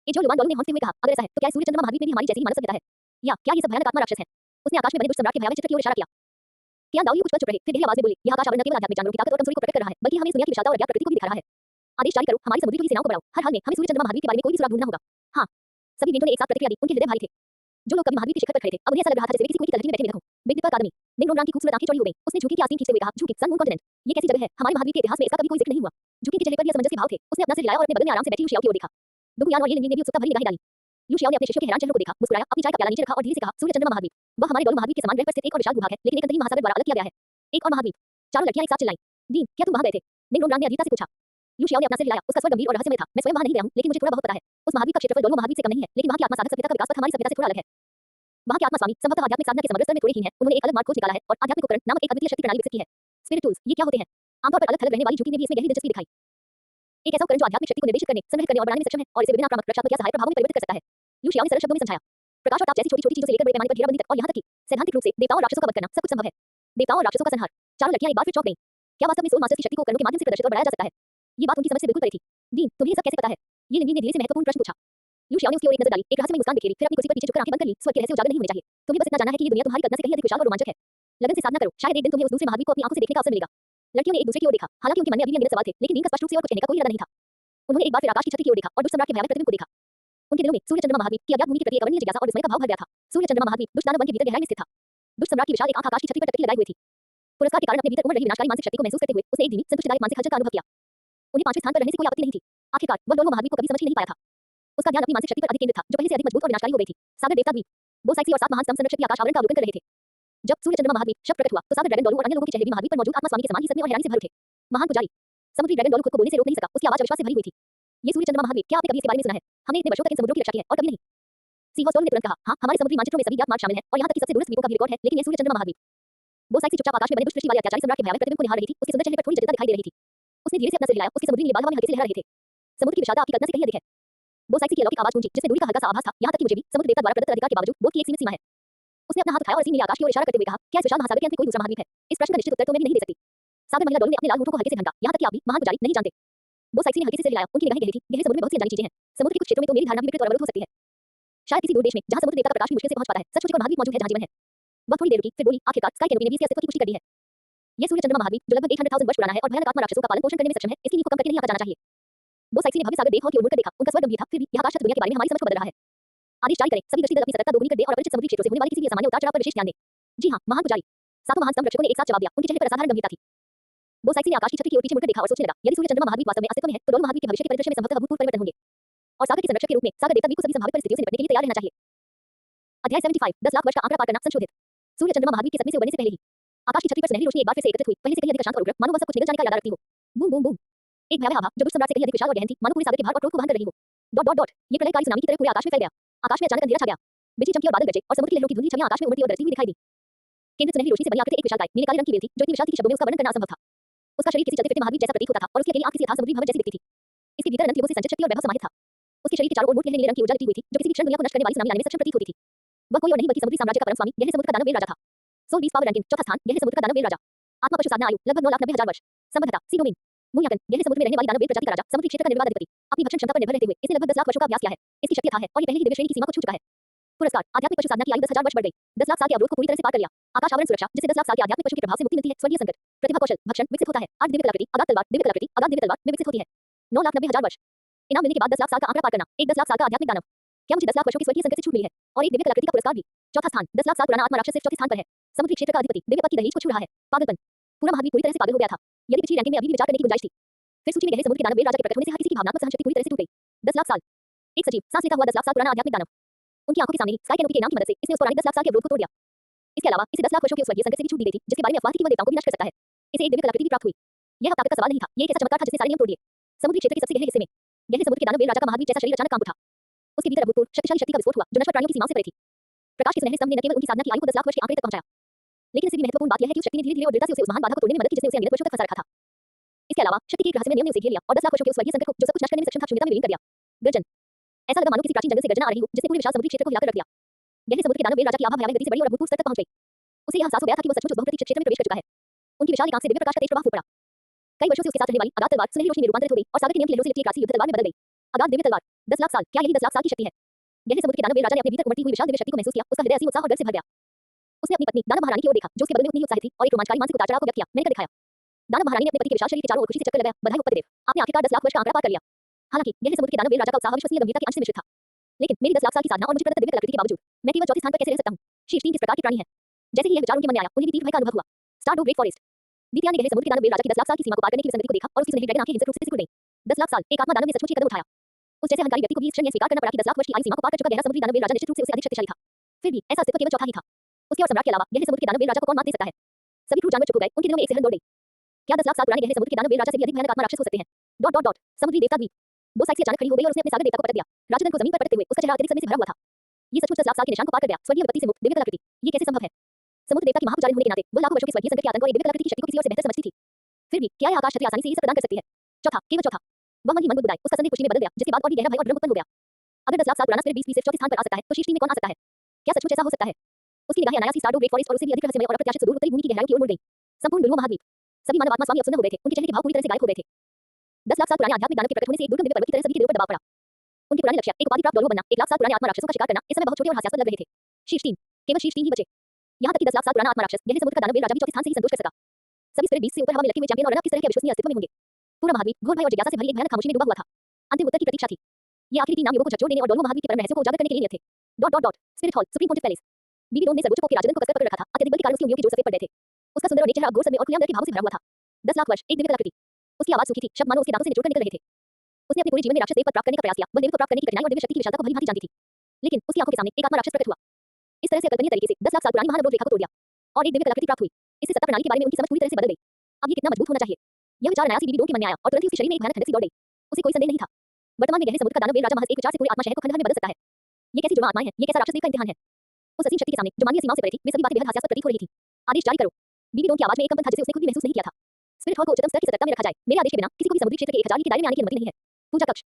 ये जो लुआन डॉलू ने हौंकते हुए कहा, अगर ऐसा है तो क्या सूर्य चंद्रमा महाद्वीप में भी हमारी जैसी ही मानव सभ्यता है? या क्या ये सब भयानक आत्मा राक्षस हैं? उसने आकाश में बने दुष्ट सम्राट के भयावह चित्र की ओर इशारा किया। कियान दाओयू कुछ पल चुप रहे, फिर गहरी आवाज में बोले, यह आकाश आवरण न केवल आध्यात्मिक जानवरों की ताकत और कमजोरी को प्रकट कर रहा है, बल्कि हमें इस दुनिया की विशालता और अज्ञात प्रकृति को भी दिखा रहा है। आदेश जारी करो, हमारी समुद्री सेनाओं को बढ़ाओ। हर हाल में हमें सूर्य चंद्रमा महाद्वीप के बारे में कोई भी सुराग ढूंढना होगा। हाँ। सभी वीरों ने एक साथ प्रतिक्रिया दी। उनके हृदय भारी थे। जो लोग कभी महावीर के शिखर पर खड़े थे, अब उन्हें ऐसा लग रहा था जैसे वे किसी कुएं की तलहटी में बैठे हुए रहूं। बिग डिपर अकादमी। निक नोनरान की खूबसूरत आंखें चौड़ी हो गई। उसने झुकी की आस्तीन खींचते हुए कहा, झुकी सन मून कॉन्टिनेंट। ये कैसी जगह है? हमारे महावीर के इतिहास में इसका कभी कोई जिक्र नहीं हुआ। झुकी के चेहरे पर यह असमंजस के भाव थे। उसने अपना सिर हिलाया और अपने बगल में आराम से बैठी लुशियाओ की ओर देखा। दुगुयान और ये लिंग ने भी उत्सुकता भरी निगाहें डाली। लुशियाओ ने अपने शिष्यों के हैरान चेहरों को देखा, मुस्कुराया, अपनी चाय का प्याला नीचे रखा और धीरे से कहा, सूर्य चंद्रमा महाद्वीप। वह हमारे दोनों महाद्वीप के समान ग्रह पर स्थित एक और विशाल भूभाग है, लेकिन एक अंतहीन महासागर द्वारा अलग किया गया है। एक और महाद्वीप। चारों लड़कियां एक साथ चिल्लाईं। दीन, क्या तुम वहां गए थे? निक नोनरान ने अधीरता से पूछा। लुशियाओ ने अपना सिर हिलाया। उसका स्वर गंभीर और रहस्यमय था। मैं स्वयं वहां नहीं गया हूं, लेकिन मुझे थोड़ा बहुत पता है। उस महाद्वीप का क्षेत्रफल दोनों महाद्वीप से कम नहीं है, लेकिन वहां की आत्मा साधक सभ्यता का विकास पथ हमारी सभ्यता से थोड़ा अलग है। वहां के आत्मा स्वामी संभवतः आध्यात्मिक साधना के समग्र स्तर में थोड़े हीन है। उन्होंने एक अलग मार्ग खोज निकाला है और आध्यात्मिक उपकरण नामक एक अद्वितीय शक्ति प्रणाली विकसित की है। स्पिरिट टूल्स, ये क्या होते हैं? आमतौर पर अलग थलग रहने वाली झुकी ने भी इसमें गहरी दिलचस्पी दिखाई। एक ऐसा उपकरण जो आध्यात्मिक शक्ति को निर्देशित करने, संग्रहित करने और बढ़ाने में सक्षम है और इसे विभिन्न आक्रामक, रक्षात्मक या सहायक प्रभावों में परिवर्तित कर सकता है। लुशियाओ ने सरल शब्दों में समझाया। प्रकाश और ताप जैसी छोटी-छोटी चीजों से लेकर बड़े पैमाने पर घेराबंदी तक और यहां तक कि सैद्धांतिक रूप से देवताओं और राक्षसों का वध करना सब कुछ संभव है। देवताओं और राक्षसों का संहार। चारों लड़कियां एक बार फिर चौंक गईं। क्या वास्तव में सोल मास्टर्स की शक्ति को उपकरणों के माध्यम से प्रदर्शित और बढ़ाया जा सकता है? ये बात उनकी समझ से बिल्कुल परे थी। दीन, तुम्हें ये सब कैसे पता है? ये लिंगी ने धीरे से महत्वपूर्ण प्रश्न पूछा। लुशियाओ ने उसकी ओर एक नजर डाली, एक रहस्यमय मुस्कान बिखेरी, फिर अपनी कुर्सी पर पीछे झुककर आंखें बंद कर ली। स्वर्ग के रहस्य उजागर नहीं होने चाहिए। तुम्हें बस इतना जानना है कि ये दुनिया तुम्हारी कल्पना से कहीं अधिक विशाल और रोमांचक है। लगन से साधना करो, शायद एक दिन तुम्हें उस दूसरे महाद्वीप को अपनी आंखों से देखने का अवसर मिलेगा। लड़कियों ने एक दूसरे की ओर देखा। हालांकि उनके मन में अभी भी अनगिनत सवाल थे, लेकिन दीन का स्पष्ट रूप से और कुछ कहने का कोई इरादा नहीं था। उन्होंने एक बार फिर आकाश की छतरी की ओर देखा और दुष्ट सम्राट के भयावह प्रतिबिंब को देखा। उनके दिलों में सूर्य चंद्रमा महाद्वीप की अज्ञात भूमि के प्रति एक अवर्णनीय जिज्ञासा और विस्मय का भाव भर गया था। सूर्य चंद्रमा महाद्वीप दुष्ट दानव वन के भीतर गहराई में स्थित था। दुष्ट सम्राट की विशाल एक आंख आकाश की छतरी पर टकरी लगाई हुई थी। पुरस्कार के कारण अपने भीतर उमड़ रही विनाशकारी मानसिक शक्ति को महसूस करते हुए उसने एक धीमी, संतुष्टिदायक मानसिक हलचल का अनुभव किया। उन्हें पांचवें स्थान पर रहने से कोई आपत्ति नहीं थी। आखिरकार वह दोनों महाद्वीप को कभी समझ ही नहीं पाया था। उसका ध्यान अपनी मानसिक शक्ति पर अधिक केंद्रित था, जो पहले से अधिक मजबूत और विनाशकारी हो गई थी। सागर देवता द्वीप। बोसाइक्सी और सात महान स्तंभ संरक्षक की आकाश आवरण का अवलोकन कर रहे थे। जब सूर्य चंद्रमा महाद्वीप शब्द प्रकट हुआ, तो सागर ड्रैगन डोलू और अन्य लोगों के चेहरे भी महाद्वीप पर मौजूद आत्मा स्वामी के समान ही सदमे और हैरानी से भर उठे। महान पुजारी। समुद्री ड्रैगन डोलू खुद को बोलने से रोक नहीं सका, उसकी आवाज अविश्वास से भरी हुई थी। ये सूर्य चंद्रमा महाद्वीप, क्या आपने कभी इसके बारे में सुना है? हमने इतने वर्षों तक इन समुद्रों की रक्षा की है और कभी नहीं। सीहोस्टोल ने तुरंत कहा, हाँ, हमारे समुद्री मानचित्रों में सभी ज्ञात मार्ग शामिल हैं और यहाँ तक कि सबसे दूरस्थ द्वीपों का भी रिकॉर्ड है, लेकिन ये सूर्य चंद्रमा महाद्वीप। बोसाइक्सी चुपचाप आकाश में बने दुष्ट दृष्टि वाले अत्याचारी सम्राट के भयावह प्रतिबिंब को निहार रही थी। उसके सुंदर चेहरे पर थोड़ी जटिलता दिखाई दे रही थी। उसने धीरे से अपना सिर हिलाया, उसके समुद्री नील बाल हवा में हल्के से लहरा रहे थे। समुद्र की विशालता आपकी कल्पना से कहीं अधिक है। बोसाइक्सी की अलौकिक आवाज गूंजी, जिसमें दूरी का हल्का सा आभास था। यहाँ तक कि मुझे भी समुद्र देवता द्वारा प्रदत्त अधिकार के बावजूद बोध की एक सीमित सीमा है। उसने अपना हाथ उठाया और नीले आकाश की ओर इशारा करते हुए कहा, क्या इस विशाल महासागर के अंत में कोई दूसरा महाद्वीप है? इस प्रश्न का निश्चित उत्तर तो मैं भी नहीं दे सकती। सागर महिला डोलू ने अपने लाल होठों को हल्के से ढंका, यहाँ तक कि आप भी, महान पुजारी, नहीं जानते। बोसाइक्सी ने हल्के से सिर हिलाया, उनकी निगाहें गहरी थी। गहरे समुद्र में बहुत सी अनजानी चीजें हैं। समुद्र के कुछ क्षेत्रों में तो मेरी धारणा भी विकृत और अवरुद्ध हो सकती है। शायद किसी दूर देश में, जहाँ समुद्र देवता का प्रकाश भी मुश्किल से पहुंच पाता है, सचमुच एक और महाद्वीप मौजूद है जहाँ जीवन है। वह थोड़ी देर रुकी, फिर बोली, आखिरकार स्काई कैनोपी ने भी इसके अस्तित्व की पुष्टि कर दी है। यह सूर्य चंद्रमा महाद्वीप, जो लगभग 800,000 वर्ष पुराना है और भयानक आत्मा राक्षसों का पालन पोषण करने में सक्षम है, इसकी नींव को कम करके नहीं आंका जाना चाहिए। बोसाइक्सी ने भव्य सागर देख की ओर मुड़कर देखा, उनका स्वर गंभीर था, फिर भी यह आकाश छत दुनिया के बारे में हमारी समझ को बदल रहा है। आदेश जारी करें, सभी दृष्टि दल अपनी सतर्कता दोगुनी कर दे और अपरिचित समुद्री क्षेत्रों से होने वाली किसी भी असामान्य उतार चढ़ाव पर विशेष ध्यान दें। जी हाँ, महान पुजारी। सातों महान स्तंभ रक्षकों ने एक साथ जवाब दिया, उनके चेहरे पर असाधारण गंभीरता थी। बोसाइक्सी ने आकाश की छतरी की ओर पीछे मुड़कर देखा और सोचने लगा, यदि सूर्य चंद्रमा महाद्वीप वास्तव में अस्तित्व में है, तो दोनों महाद्वीप के भविष्य के परिदृश्य में संभवतः अभूतपूर्व परिवर्तन होंगे। और सागर के संरक्षक के रूप में सागर देवता द्वीप को सभी संभावित परिस्थितियों से निपटने के लिए तैयार रहना चाहिए। अध्याय 75, 10 लाख वर्ष का आंकड़ा पार करना संशोधित। सूर्य चंद्रमा महाद्वीप के सपने से उबरने से पहले ही आकाश की छतरी पर सुनहरी रोशनी एक बार फिर से एकत्रित हुई, पहले से कहीं अधिक शांत और उग्र, मानो वह सब कुछ निगल जाने का इरादा रखती हो। Boom boom boom. एक भयावह आभा, जो दुष्ट सम्राट से कहीं अधिक विशाल और गहन थी, मानो पूरे सागर के भार और क्रोध को वहन कर रही हो। Dot dot dot. ये प्रलयकारी सुनामी की तरह पूरे आकाश में फैल गया। आकाश में अचानक अंधेरा छा गया। बिजली चमकी और बादल गरजे और समुद्र की लहरों की धुंधली छवियां आकाश में उड़ती और डरती हुई दिखाई दी। केंद्रित सुनहरी रोशनी से बनी आकृति एक विशालकाय नीले काले रंग की वेल थी, जो इतनी विशाल थी कि शब्दों में उसका वर्णन करना असंभव था। उसका शरीर किसी चलते फिरते महाद्वीप जैसा प्रतीत होता था और उसकी अकेली आंख किसी अथाह समुद्री भवन जैसी दिखती थी। इसके भीतर अनंत युगों से संचित शक्ति और वैभव समाहित था। उसके शरीर के चारों ओर मोटी नीले रंग की ऊर्जा लगी हुई थी, जो किसी भी क्षण दुनिया को नष्ट करने वाली सुनामी लाने में सक्षम प्रतीत होती थी। वह कोई और नहीं बल्कि समुद्री साम्राज्य का परम स्वामी, गहरे समुद्र का दानव वेल राजा था। सोल 20 पावर रैंकिंग, चौथा स्थान, गहरे समुद्र का दानव वेल राजा। आत्मा पशु साधना आयु लगभग 9,90,000 वर्ष। संबद्धता सी डोमेन। मूल्यांकन, गहरे समुद्र में रहने वाली दानव वेल प्रजाति का राजा, समुद्री क्षेत्र का निर्वाध अधिपति। अपनी भक्षण क्षमता पर निर्भर रहते हुए इसने लगभग 10 लाख वर्षों का अभ्यास किया है। इसकी शक्ति अथाह है और ये पहले ही दिव्य श्रेणी की सीमा को छू चुका है। पुरस्कार, आध्यात्मिक पशु साधना की आयु 10,000 वर्ष बढ़ गई। 10 लाख साल के अवरोध को पूरी तरह से पार कर लिया। आकाश आवरण सुरक्षा, जिससे 10 लाख साल के आध्यात्मिक पशु के प्रभाव से मुक्ति मिलती है। स्वर्गीय संकट, प्रतिभा कौशल, भक्षण विकसित होता है। आठ दिव्य कलाकृति, अगाध तलवार, दिव्य कलाकृति, अगाध दिव्य तलवार में विकसित होती है। 9,90,000 वर्ष। इनाम मिलने के बाद 10 लाख साल का आंकड़ा पार करना, एक 10 लाख साल का आध्यात्मिक दानव। क्या मुझे 10 लाख वर्षों की स्वर्गीय संकट से छूट मिली है? और एक दिव्य कलाकृति का पुरस्कार भी। चौथा स्थान, 10 लाख साल पुराना आत्मा राक्षस सिर्फ चौथे स्थान पर है। समुद्री क्षेत्र का अधिपति दिव्य पद की दहलीज को छू रहा है। पागलपन। पूरा महाद्वीप पूरी तरह से पागल हो गया था। यदि पिछली रैंकिंग में अभी भी विचार करने की गुंजाइश थी, फिर सूची में गहरे समुद्र के दानव वेल राजा के प्रकट होने से हर किसी की भावनात्मक सहनशक्ति पूरी तरह से टूट गई। 10 लाख साल। एक सजीव, सांस लेता हुआ 10 लाख साल पुराना आध्यात्मिक दानव। उनकी आंखों के सामने ही स्काई कैनोपी के इनाम की मदद से इसने उस पौराणिक 10 लाख साल के अवरोध को तोड़ दिया। इसके अलावा इसे 10 लाख वर्षों के उस स्वर्गीय संकट से भी छूट दी गई थी, जिसके बारे में अफवाह थी कि वह देवताओं को भी नष्ट कर सकता है। इसे एक दिव्य कलाकृति भी प्राप्त हुई। यह अब ताकत का सवाल नहीं था, ये एक ऐसा चमत्कार था जिसने सारे नियम तोड़ दिए। समुद्री क्षेत्र के सबसे गहरे हिस्से में गहरे समुद्र के दानव वेल राजा का महाद्वीप जैसा शरीर अचानक कांप उठा। उसके भीतर अभूतपूर्व शक्तिशाली शक्ति का विस्फोट हुआ, जो नश्वर प्राणियों की सीमाओं से परे थी। प्रकाश के सुनहरे स्तंभ ने न केवल उनकी साधना की आयु को 10 लाख वर्ष के आंकड़े तक पहुंचाया, लेकिन इससे भी महत्वपूर्ण बात यह है कि उस शक्ति ने धीरे-धीरे और दृढ़ता से उस महान बाधा को तोड़ने में मदद की जिसने उसे अनगिनत वर्षों तक फंसा रखा था। इसके अलावा शक्ति के एक रहस्यमय नियम ने उसे घेर लिया और 10 लाख वर्षों के उस स्वर्गीय संकट को, जो सब कुछ नष्ट करने में सक्षम था, शून्यता में विलीन कर दिया। गर्जन। ऐसा लगा मानो किसी प्राचीन जंगल से गर्जना आ रही हो, जिसने पूरे विशाल समुद्री क्षेत्र को हिलाकर रख दिया। गहरे समुद्र के दानव वेल राजा की आभा भयावह गति से बढ़ी और अभूतपूर्व स्तर तक पहुंच गई। उसे यह एहसास हो गया था कि वह सचमुच उस बहुप्रतीक्षित क्षेत्र में प्रवेश कर चुका है। उनकी विशाल आंख से दिव्य प्रकाश का तेज प्रवाह फूट पड़ा। कई वर्षों से उसके साथ रहने वाली अगाध तलवार सुनहरी रोशनी में रूपांतरित हो गई और सागर के नियम की लहरों से लिपटी एक राशि युद्ध तलवार में बदल गई। अगाध दिव्य तलवार। 10 लाख साल, क्या यही 10 लाख साल की शक्ति है? गहरे समुद्र के दानव वेल राजा ने अपने भीतर उमड़ती हुई विशाल दिव्य शक्ति को महसूस किया। उसका हृदय असीम उत्साह और डर से भर गया। उसने अपनी पत्नी दानव महारानी की ओर देखा, जो उसके बदले में उतनी ही उत्साहित थी और एक रोमांचकारी मानसिक उतार-चढ़ाव को व्यक्त किया। मैंने कर दिखाया। दानव महारानी ने अपने पति के विशाल शरीर के चारों ओर खुशी से चक्कर लगाया। बधाई हो पतिदेव, आपने आखिरकार 10 लाख वर्ष का आंकड़ा पार कर लिया। हालांकि गहरे समुद्र के दानव वेल राजा का उत्साह अविश्वसनीय गंभीरता के अंश से मिश्रित था। लेकिन मेरी 10 लाख साल की साधना और मुझ प्रदत्त दिव्य कलाकृति के बावजूद मैं केवल चौथे स्थान पर कैसे रह सकता हूँ? शीर्ष 3 किस प्रकार के प्राणी हैं? जैसे ही यह विचार उनके मन में आया, उन्हें भी तीव्र भय का अनुभव हुआ। स्टारडू ग्रेट फॉरेस्ट। द्वितीय ने गहरे समुद्र के दानव वीर राजा की 10 लाख साल की सीमा को पार करने की विसंगति को देखा और उसकी सुनहरी ड्रैगन आंखें हिंसक रूप से सिकुड़ गईं। 10 लाख साल, एक आत्मा दानव ने सचमुच ही कदम उठाया। उस जैसे अहंकारी व्यक्ति को भी इस क्षण यह स्वीकार करना पड़ा कि 10 लाख वर्ष की आयु सीमा को पार कर चुका गहरा समुद्री दानव वीर राजा निश्चित रूप से उससे अधिक शक्तिशाली था। फिर भी ऐसा अस्तित्व केवल चौथा ही था। उसके और सम्राट के अलावा गहरे समुद्र के दानव वीर राजा को कौन मात दे सकता है? सभी क्रूर जानवर चुप हो गए, उनके दिलों में एक सिहरन दौड़ गई। क्या 10 लाख साल पुराने गहरे समुद्र के दानव वीर राजा से भी अधिक भयानक आत्मा राक्षस हो सकते हैं? समुद्री देवता द्वीप। वो साइड से अचानक खड़ी हो गई और उसने अपने सागर देवता को पटक दिया। राजदन को जमीन पर पटकते हुए उसका चेहरा अत्यधिक सदमे से भरा हुआ था। ये सचमुच 10 लाख साल के निशान को पार कर गया, स्वर्गीय विपत्ति से मुक्त दिव्य कलाकृति। ये कैसे संभव है? समुद्र देवता की महापुजारी होने के नाते वह लाखों वर्षों के स्वर्गीय संकट के आतंक और एक दिव्य कलाकृति की शक्ति को किसी और से बेहतर समझती थी। फिर भी क्या यह आकाश छतरी आसानी से ये सब प्रदान कर सकती है? केवल चौथा। वह मन ही मन बुदबुदाए, उसका संदेह खुशी में बदल गया, जिसके बाद और भी गहरा भय और भ्रम उत्पन्न हो गया। अगर 10 लाख साल पुराना स्पिरिट बीस सिर्फ चौथे स्थान पर आ सकता है, तो शीर्ष 3 में कौन आ सकता है? क्या सचमुच ऐसा हो सकता है? उसकी निगाहें अनायास ही स्टारडू ग्रेट फॉरेस्ट और उससे भी अधिक रहस्यमय और अप्रत्याशित सुदूर उत्तरी भूमि की गहराइयों की ओर मुड़ गईं। संपूर्ण दुर्गम महाद्वीप। सभी मानव आत्मा स्वामी अब सुन्न हो गए थे, उनके चेहरे के भाव पूरी तरह से गायब हो गए थे। 10 लाख साल पुराने आध्यात्मिक दानव के प्रकट होने से एक दुर्गम दिव्य पर्वत की तरह सभी के दिलों पर दबाव पड़ा। उनके पुराने लक्ष्य, एक उपाधि प्राप्त डोलवो बनना, 1 लाख साल पुराने आत्मा राक्षसों का शिकार करना, इस समय बहुत छोटे और हास्यास्पद लग रहे थे। शीर्ष 3, केवल शीर्ष 3 ही बचे। यहाँ तक कि 10 लाख साल पुराना आत्मा राक्षस गहरे समुद्र का दानव वीर राजा भी चौथे स्थान से ही संतोष कर सका। सभी स्पिरिट बीस से ऊपर हवा में लटके हुए चैंपियन और अनब किस तरह के अविश्वसनीय अस्तित्व में होंगे? पूरा महाद्वीप घोर भय और जिज्ञासा से भरी एक भयानक खामोशी में डूबा हुआ था। अंतिम उत्तर की प्रतीक्षा थी। ये आखिरी 3 नाम युगों को झकझोर देने और डोलवो महाद्वीप के परम रहस्यों को उजागर करने के लिए नियत थे। Spirit hall, supreme pontiff Palace. Bibi Dong ने सर्वोच्च के राजदन को कसकर पकड़ रखा था, अत्यधिक बल के कारण उसकी उंगलियों के जोड़ सफेद पड़ गए थे। उसका सुंदर और नेक चेहरा अब घोर सदमे और खुलेआम डर के भावों से भरा हुआ था। 10 लाख वर्ष, एक दिव्य कलाकृति। उसकी आवाज सूखी थी, शब्द मानो उसके दांतों से निचोड़ कर निकल रहे थे। उसने अपने पूरे जीवन में राक्षस देव पद प्राप्त करने का प्रयास किया, वह देव को प्राप्त करने की कठिनाई और दिव्य शक्ति की विशालता को भली-भांति जानती थी। लेकिन उसकी आंखों के सामने एक आत्मा राक्षस प्रकट हुआ। इस तरह से अकल्पनीय तरीके से 10 लाख साल पुरानी महान अवरोध रेखा को तोड़ दिया और एक दिव्य कलाकृति प्राप्त हुई। इससे सत्ता प्रणाली के बारे में उनकी समझ पूरी तरह से बदल गई। अब ये कितना मजबूत होना चाहिए? यह विचार अनायास ही बीबी डोन के मन में आया और तुरंत ही उसके शरीर में एक भयानक ठंडक सी दौड़ गई। उसे कोई संदेह नहीं था। वर्तमान में गहरे समुद्र का दानव वीर राजा महज एक विचार से पूरे आत्मा शहर को खंडहर में बदल सकता है। ये कैसी जुड़वां आत्माएं हैं? ये कैसा राक्षस देव का इम्तिहान है? उस असीम शक्ति के सामने जो मानवीय सीमाओं से परे थी, वे सभी बातें बेहद हास्यास्पद प्रतीत हो रही थी। आदेश जारी करो। बीबी डोन की आवाज में एक कंपन था जिसे उसने खुद भी महसूस नहीं किया था। स्पिरिट हॉल को उच्चतम स्तर की सतर्कता में रखा जाए। मेरे आदेश के बिना किसी को भी समुद्री क्षेत्र के 1000 मील के दायरे में आने की अनुमति नहीं है। पूजा कक्ष।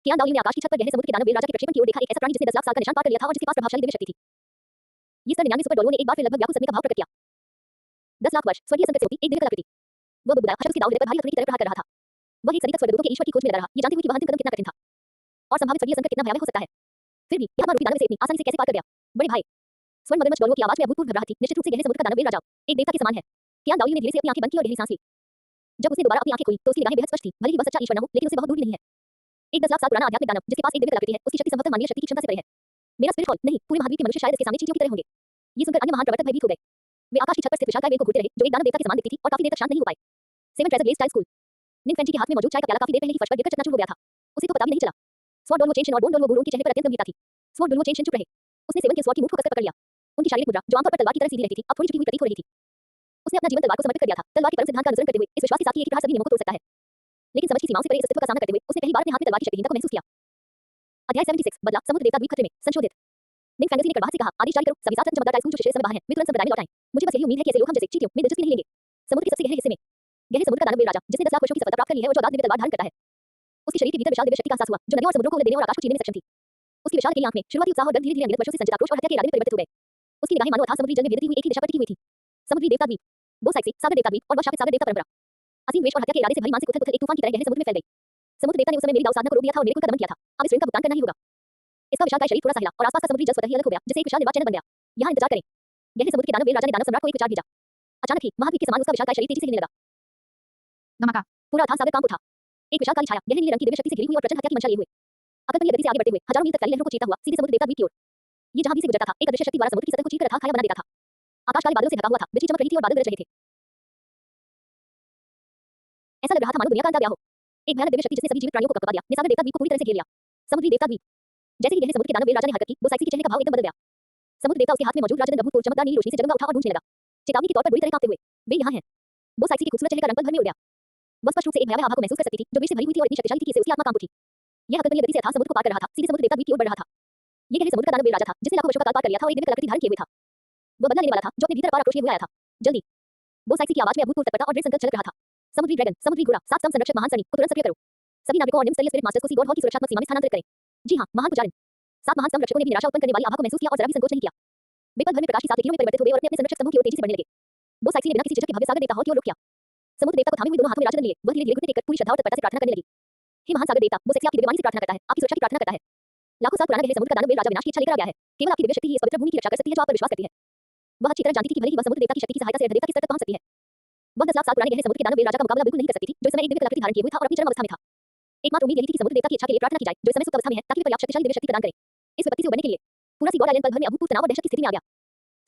कियान दाओली ने आकाश की छत पर गहरे समुद्र के दानव वीर राजा के प्रक्षेपण की ओर देखा, एक ऐसा प्राणी जिसने 10 लाख साल का निशान पार कर लिया था और जिसके पास प्रभावशाली दिव्य शक्ति थी। ये स्तर 99 सुपर डोलवो ने एक बार फिर लगभग व्याकुल सदमे का भाव प्रकट किया। 10 लाख वर्ष, स्वर्गीय संकट से मुक्ति, एक दिव्य कलाकृति। वह बुदबुदाया, हर्ष उसके दांव हृदय पर भारी हथौड़ी की तरह प्रहार कर रहा था। वह एक सदी तक स्वर्गदूतों के ईश्वर की खोज में लगा रहा, ये जानते हुए कि वह अंतिम कदम कितना कठिन था और संभावित स्वर्गीय संकट कितना भयावह हो सकता है। फिर भी यह रूपी दानव इसे इतनी आसानी से कैसे पार कर गया? बड़े भाई। स्वर्ण मगरमच्छ डोलवो की आवाज में अभूतपूर्व घबराहट थी। निश्चित रूप से गहरे समुद्र का दानव वीर राजा एक देवता के समान है। कियान दाओली ने धीरे से अपनी आंखें बंद की और गहरी सांस ली। जब उसने दोबारा अपनी आंखें खोली तो उसकी निगाहें बेहद स्पष्ट थीं। भले ही वह सच्चा ईश्वर न हो, लेकिन उसे बहुत दूर भी नहीं है। एक 10 लाख साल पुराना आध्यात्मिक दानव जिसके पास एक दिव्य कलाकृति है, उसकी शक्ति संभवतः मानवीय शक्ति की क्षमता से परे है। मेरा स्पिरिट हॉल नहीं, पूरे महाद्वीप के मनुष्य शायद इसके सामने चींटियों की तरह होंगे। ये सुनकर अन्य महान प्रवर्तक भयभीत हो गए। वे आकाश की छत पर स्थित विशालकाय वेग को घूरते रहे, जो एक दानव देवता के समान दिखती थी और काफी देर तक शांत नहीं हो पाए। 7 ट्रेजर ब्लेज स्टाइल स्कूल। निम्फेंची के हाथ में मौजूद चाय का प्याला काफी देर पहले ही फर्श पर गिरकर चकनाचूर हो गया था। उसे तो पता भी नहीं चला। स्वॉर्ड डोलवो चेंशन और बोन डोलवो गुरुओं के चेहरे पर अत्यंत गंभीरता थी। स्वॉर्ड डोलवो चेंशन चुप रहे। उसने सेवन के स्वॉर्ड की मुठ को कसकर पकड़ लिया। उनकी शारीरिक मुद्रा जो आमतौर पर तलवार की तरह सीधी रहती थी, अब थोड़ी झुकी हुई प्रतीत हो रही थी। उसने अपना जीवन तलवार को समर्पित कर दिया था, तलवार के परम सिद्धांत का अनुसरण करते हुए, इस विश्वास के साथ कि एक ही प्रहार सभी नियमों को तोड़ सकता है। लेकिन समझ की सीमाओं से परे इस अस्तित्व का सामना करते हुए उसने पहली बार अपने हाथ में तलवार की शक्तिहीनता को महसूस किया। अध्याय 76 बदला, समुद्र देवता द्वीप खतरे में, संशोधित। निम्फेंसी ने कड़वाहट से कहा, आदेश जारी करो, सभी 7 चमकदार टाइकून जो शेष समय बाहर हैं, वे तुरंत संप्रदाय में लौट आएं। मुझे बस यही उम्मीद है कि ऐसे लोग हम जैसे चींटियों में दिलचस्पी नहीं लेंगे। समुद्र के सबसे गहरे हिस्से में गहरे समुद्र का दानव वीर राजा जिसने 10 लाख वर्षों की सफलता प्राप्त कर ली है और जो अगाध दिव्य तलवार धारण करता है, उसके शरीर के भीतर विशाल दिव्य शक्ति का एहसास हुआ जो नदियों और समुद्रों को उलट देने और आकाश को चीरने में सक्षम थी। उसकी विशाल नीली आंख में शुरुआती उत्साह और डर धीरे-धीरे अनगिनत वर्षों से संचित आक्रोश और हत्या के इरादे में परिवर्तित हो गए। उसकी निगाहें मानो अथाह समुद्री जल में भेदती हुई एक ही दिशा पर टिकी हुई थी। समुद्री देवता द्वीप, दो साइड से सागर देवता द्वीप और वह शापित सागर देवता परंपरा। असीम द्वेष और हत्या के इरादे से भरी मानसिक उथल-पुथल एक तूफान की तरह गहरे समुद्र में फैल गई। समुद्र देवता ने उस समय मेरी दाव साधना को रोक दिया था और मेरे कुल का दमन किया था। अब इस ऋण का भुगतान करना ही होगा। इसका विशालकाय शरीर थोड़ा सा हिला और आसपास का समुद्री जल स्वतः ही अलग हो गया, जिससे एक विशाल निर्वात चैनल बन गया। यहाँ इंतजार करें। गहरे समुद्र के दानव वीर राजा ने दानव सम्राट को एक विचार भेजा। अचानक ही महाद्वीप के समान उसका विशालकाय शरीर तेजी से हिलने लगा। धमाका। पूरा अथाह सागर कांप उठा। एक विशालकाय छाया गहरे नीले रंग की दिव्य शक्ति से घिरी हुई और प्रचंड हत्या की मंशा लिए हुए अकल्पनीय गति से आगे बढ़ते हुए हजारों मील तक फैली लहरों को चीरता हुआ सीधे समुद्र देवता द्वीप की ओर। ये जहां भी से गुजरता था, एक अदृश्य शक्ति द्वारा समुद्र की सतह को चीरकर अथाह खाया बना देता था। आकाश काले बादलों से ढका हुआ था, बिजली चमक रही थी और बादल गरज रहे थे। ऐसा लग रहा था मानो दुनिया का अंत आ गया हो। एक भयानक दिव्य शक्ति जिसने सभी जीवित प्राणियों को कपकपा दिया, ने सागर देवता द्वीप को पूरी तरह से घेर लिया। समुद्री देवता द्वीप। जैसे ही गहरे समुद्र के दानव वीर राजा ने हरकत की, वो साइक्सी के चेहरे का भाव एकदम बदल गया। समुद्र देवता उसके हाथ में मौजूद राजदंड अभूतपूर्व चमकदार नीली रोशनी से जगमगा उठा और गूंजने लगा, चेतावनी के तौर पर बुरी तरह कांपते हुए। वे यहाँ हैं। वो साइक्सी के खूबसूरत चेहरे का रंग पल भर में उड़ गया। वह स्पष्ट रूप से एक भयावह आभा को महसूस कर सकती थी, जो विष से भरी हुई थी और इतनी शक्तिशाली थी कि इससे उसकी आत्मा कांप उठी। यह अकल्पनीय गति से अथाह समुद्र को पार कर रहा था, सीधे समुद्र देवता द्वीप की ओर बढ़ रहा था। ये गहरे समुद्र का दानव वीर राजा था, जिसने लाखों वर्षों का काल पार कर लिया था और एक दिव्य कलाकृति धारण किए हुए था। वो बदला लेने वाला था, जो अपने भीतर अपार आक्रोश लिए हुए आया था। जल्दी। वो साइक्सी की आवाज में अभूतपूर्व तत्परता और दृढ़ संकल्प झलक रहा था। समुद्री ड्रैगन, समुद्री घोड़ा, 7 स्तंभ संरक्षक महान सैनिक को तुरंत सक्रिय करो। सभी नाविकों और निम्न स्तरीय स्पिरिट मास्टर्स को सी गॉड हॉल की सुरक्षात्मक सीमा में स्थानांतरित करें। जी हां, महान पुजारी। 7 महान स्तंभ रक्षकों ने भी निराशा उत्पन्न करने वाली आभा को महसूस किया और जरा भी संकोच नहीं किया। वे पल भर में प्रकाश की 7 लकीरों में परिवर्तित हो गए और अपने संरक्षक समूह की ओर तेजी से बढ़ने लगे। वो साइक्सी ने बिना किसी झिझक के भव्य सागर देवता हॉल की ओर रुक गया। समुद्र देवता को थामे हुए दोनों हाथों में राजदंड लिए, वह धीरे-धीरे घुटने टेककर पूरी श्रद्धा और तत्परता से प्रार्थना करने लगी। हे महान सागर देवता, वो सेक्सी आपकी दिव्यवाणी से प्रार्थना करता है, आपकी सुरक्षा की प्रार्थना करता है। लाखों साल पुराना गहरे समुद्र का दानव वीर राजा विनाश की इच्छा लेकर आ गया है। केवल आपकी दिव्य शक्ति ही इस पवित्र भूमि की रक्षा कर सकती है जो आप पर विश्वास करती है। वह अच्छी तरह जानती थी कि भले ही वह समुद्र देवता की शक्ति की सहायता से देवता के स्तर तक पहुंच सकती है, वह 10 लाख साल पुराने गहरे समुद्र के दानव वीर राजा का मुकाबला बिल्कुल नहीं कर सकती थी, जो इस समय एक दिव्य कलाकृति धारण किए हुए था और अपनी चरम अवस्था में था। एकमात्र उम्मीद यही थी कि समुद्र देवता की इच्छा के लिए प्रार्थना की जाए, जो इस समय सुप्त अवस्था में है, ताकि वे पर्याप्त शक्तिशाली दिव्य शक्ति प्रदान करे। इस विपत्ति से उबरने के लिए पूरा सी गॉड आइलैंड पल भर में अभूतपूर्व तनाव और दहशत की स्थिति में आ गया।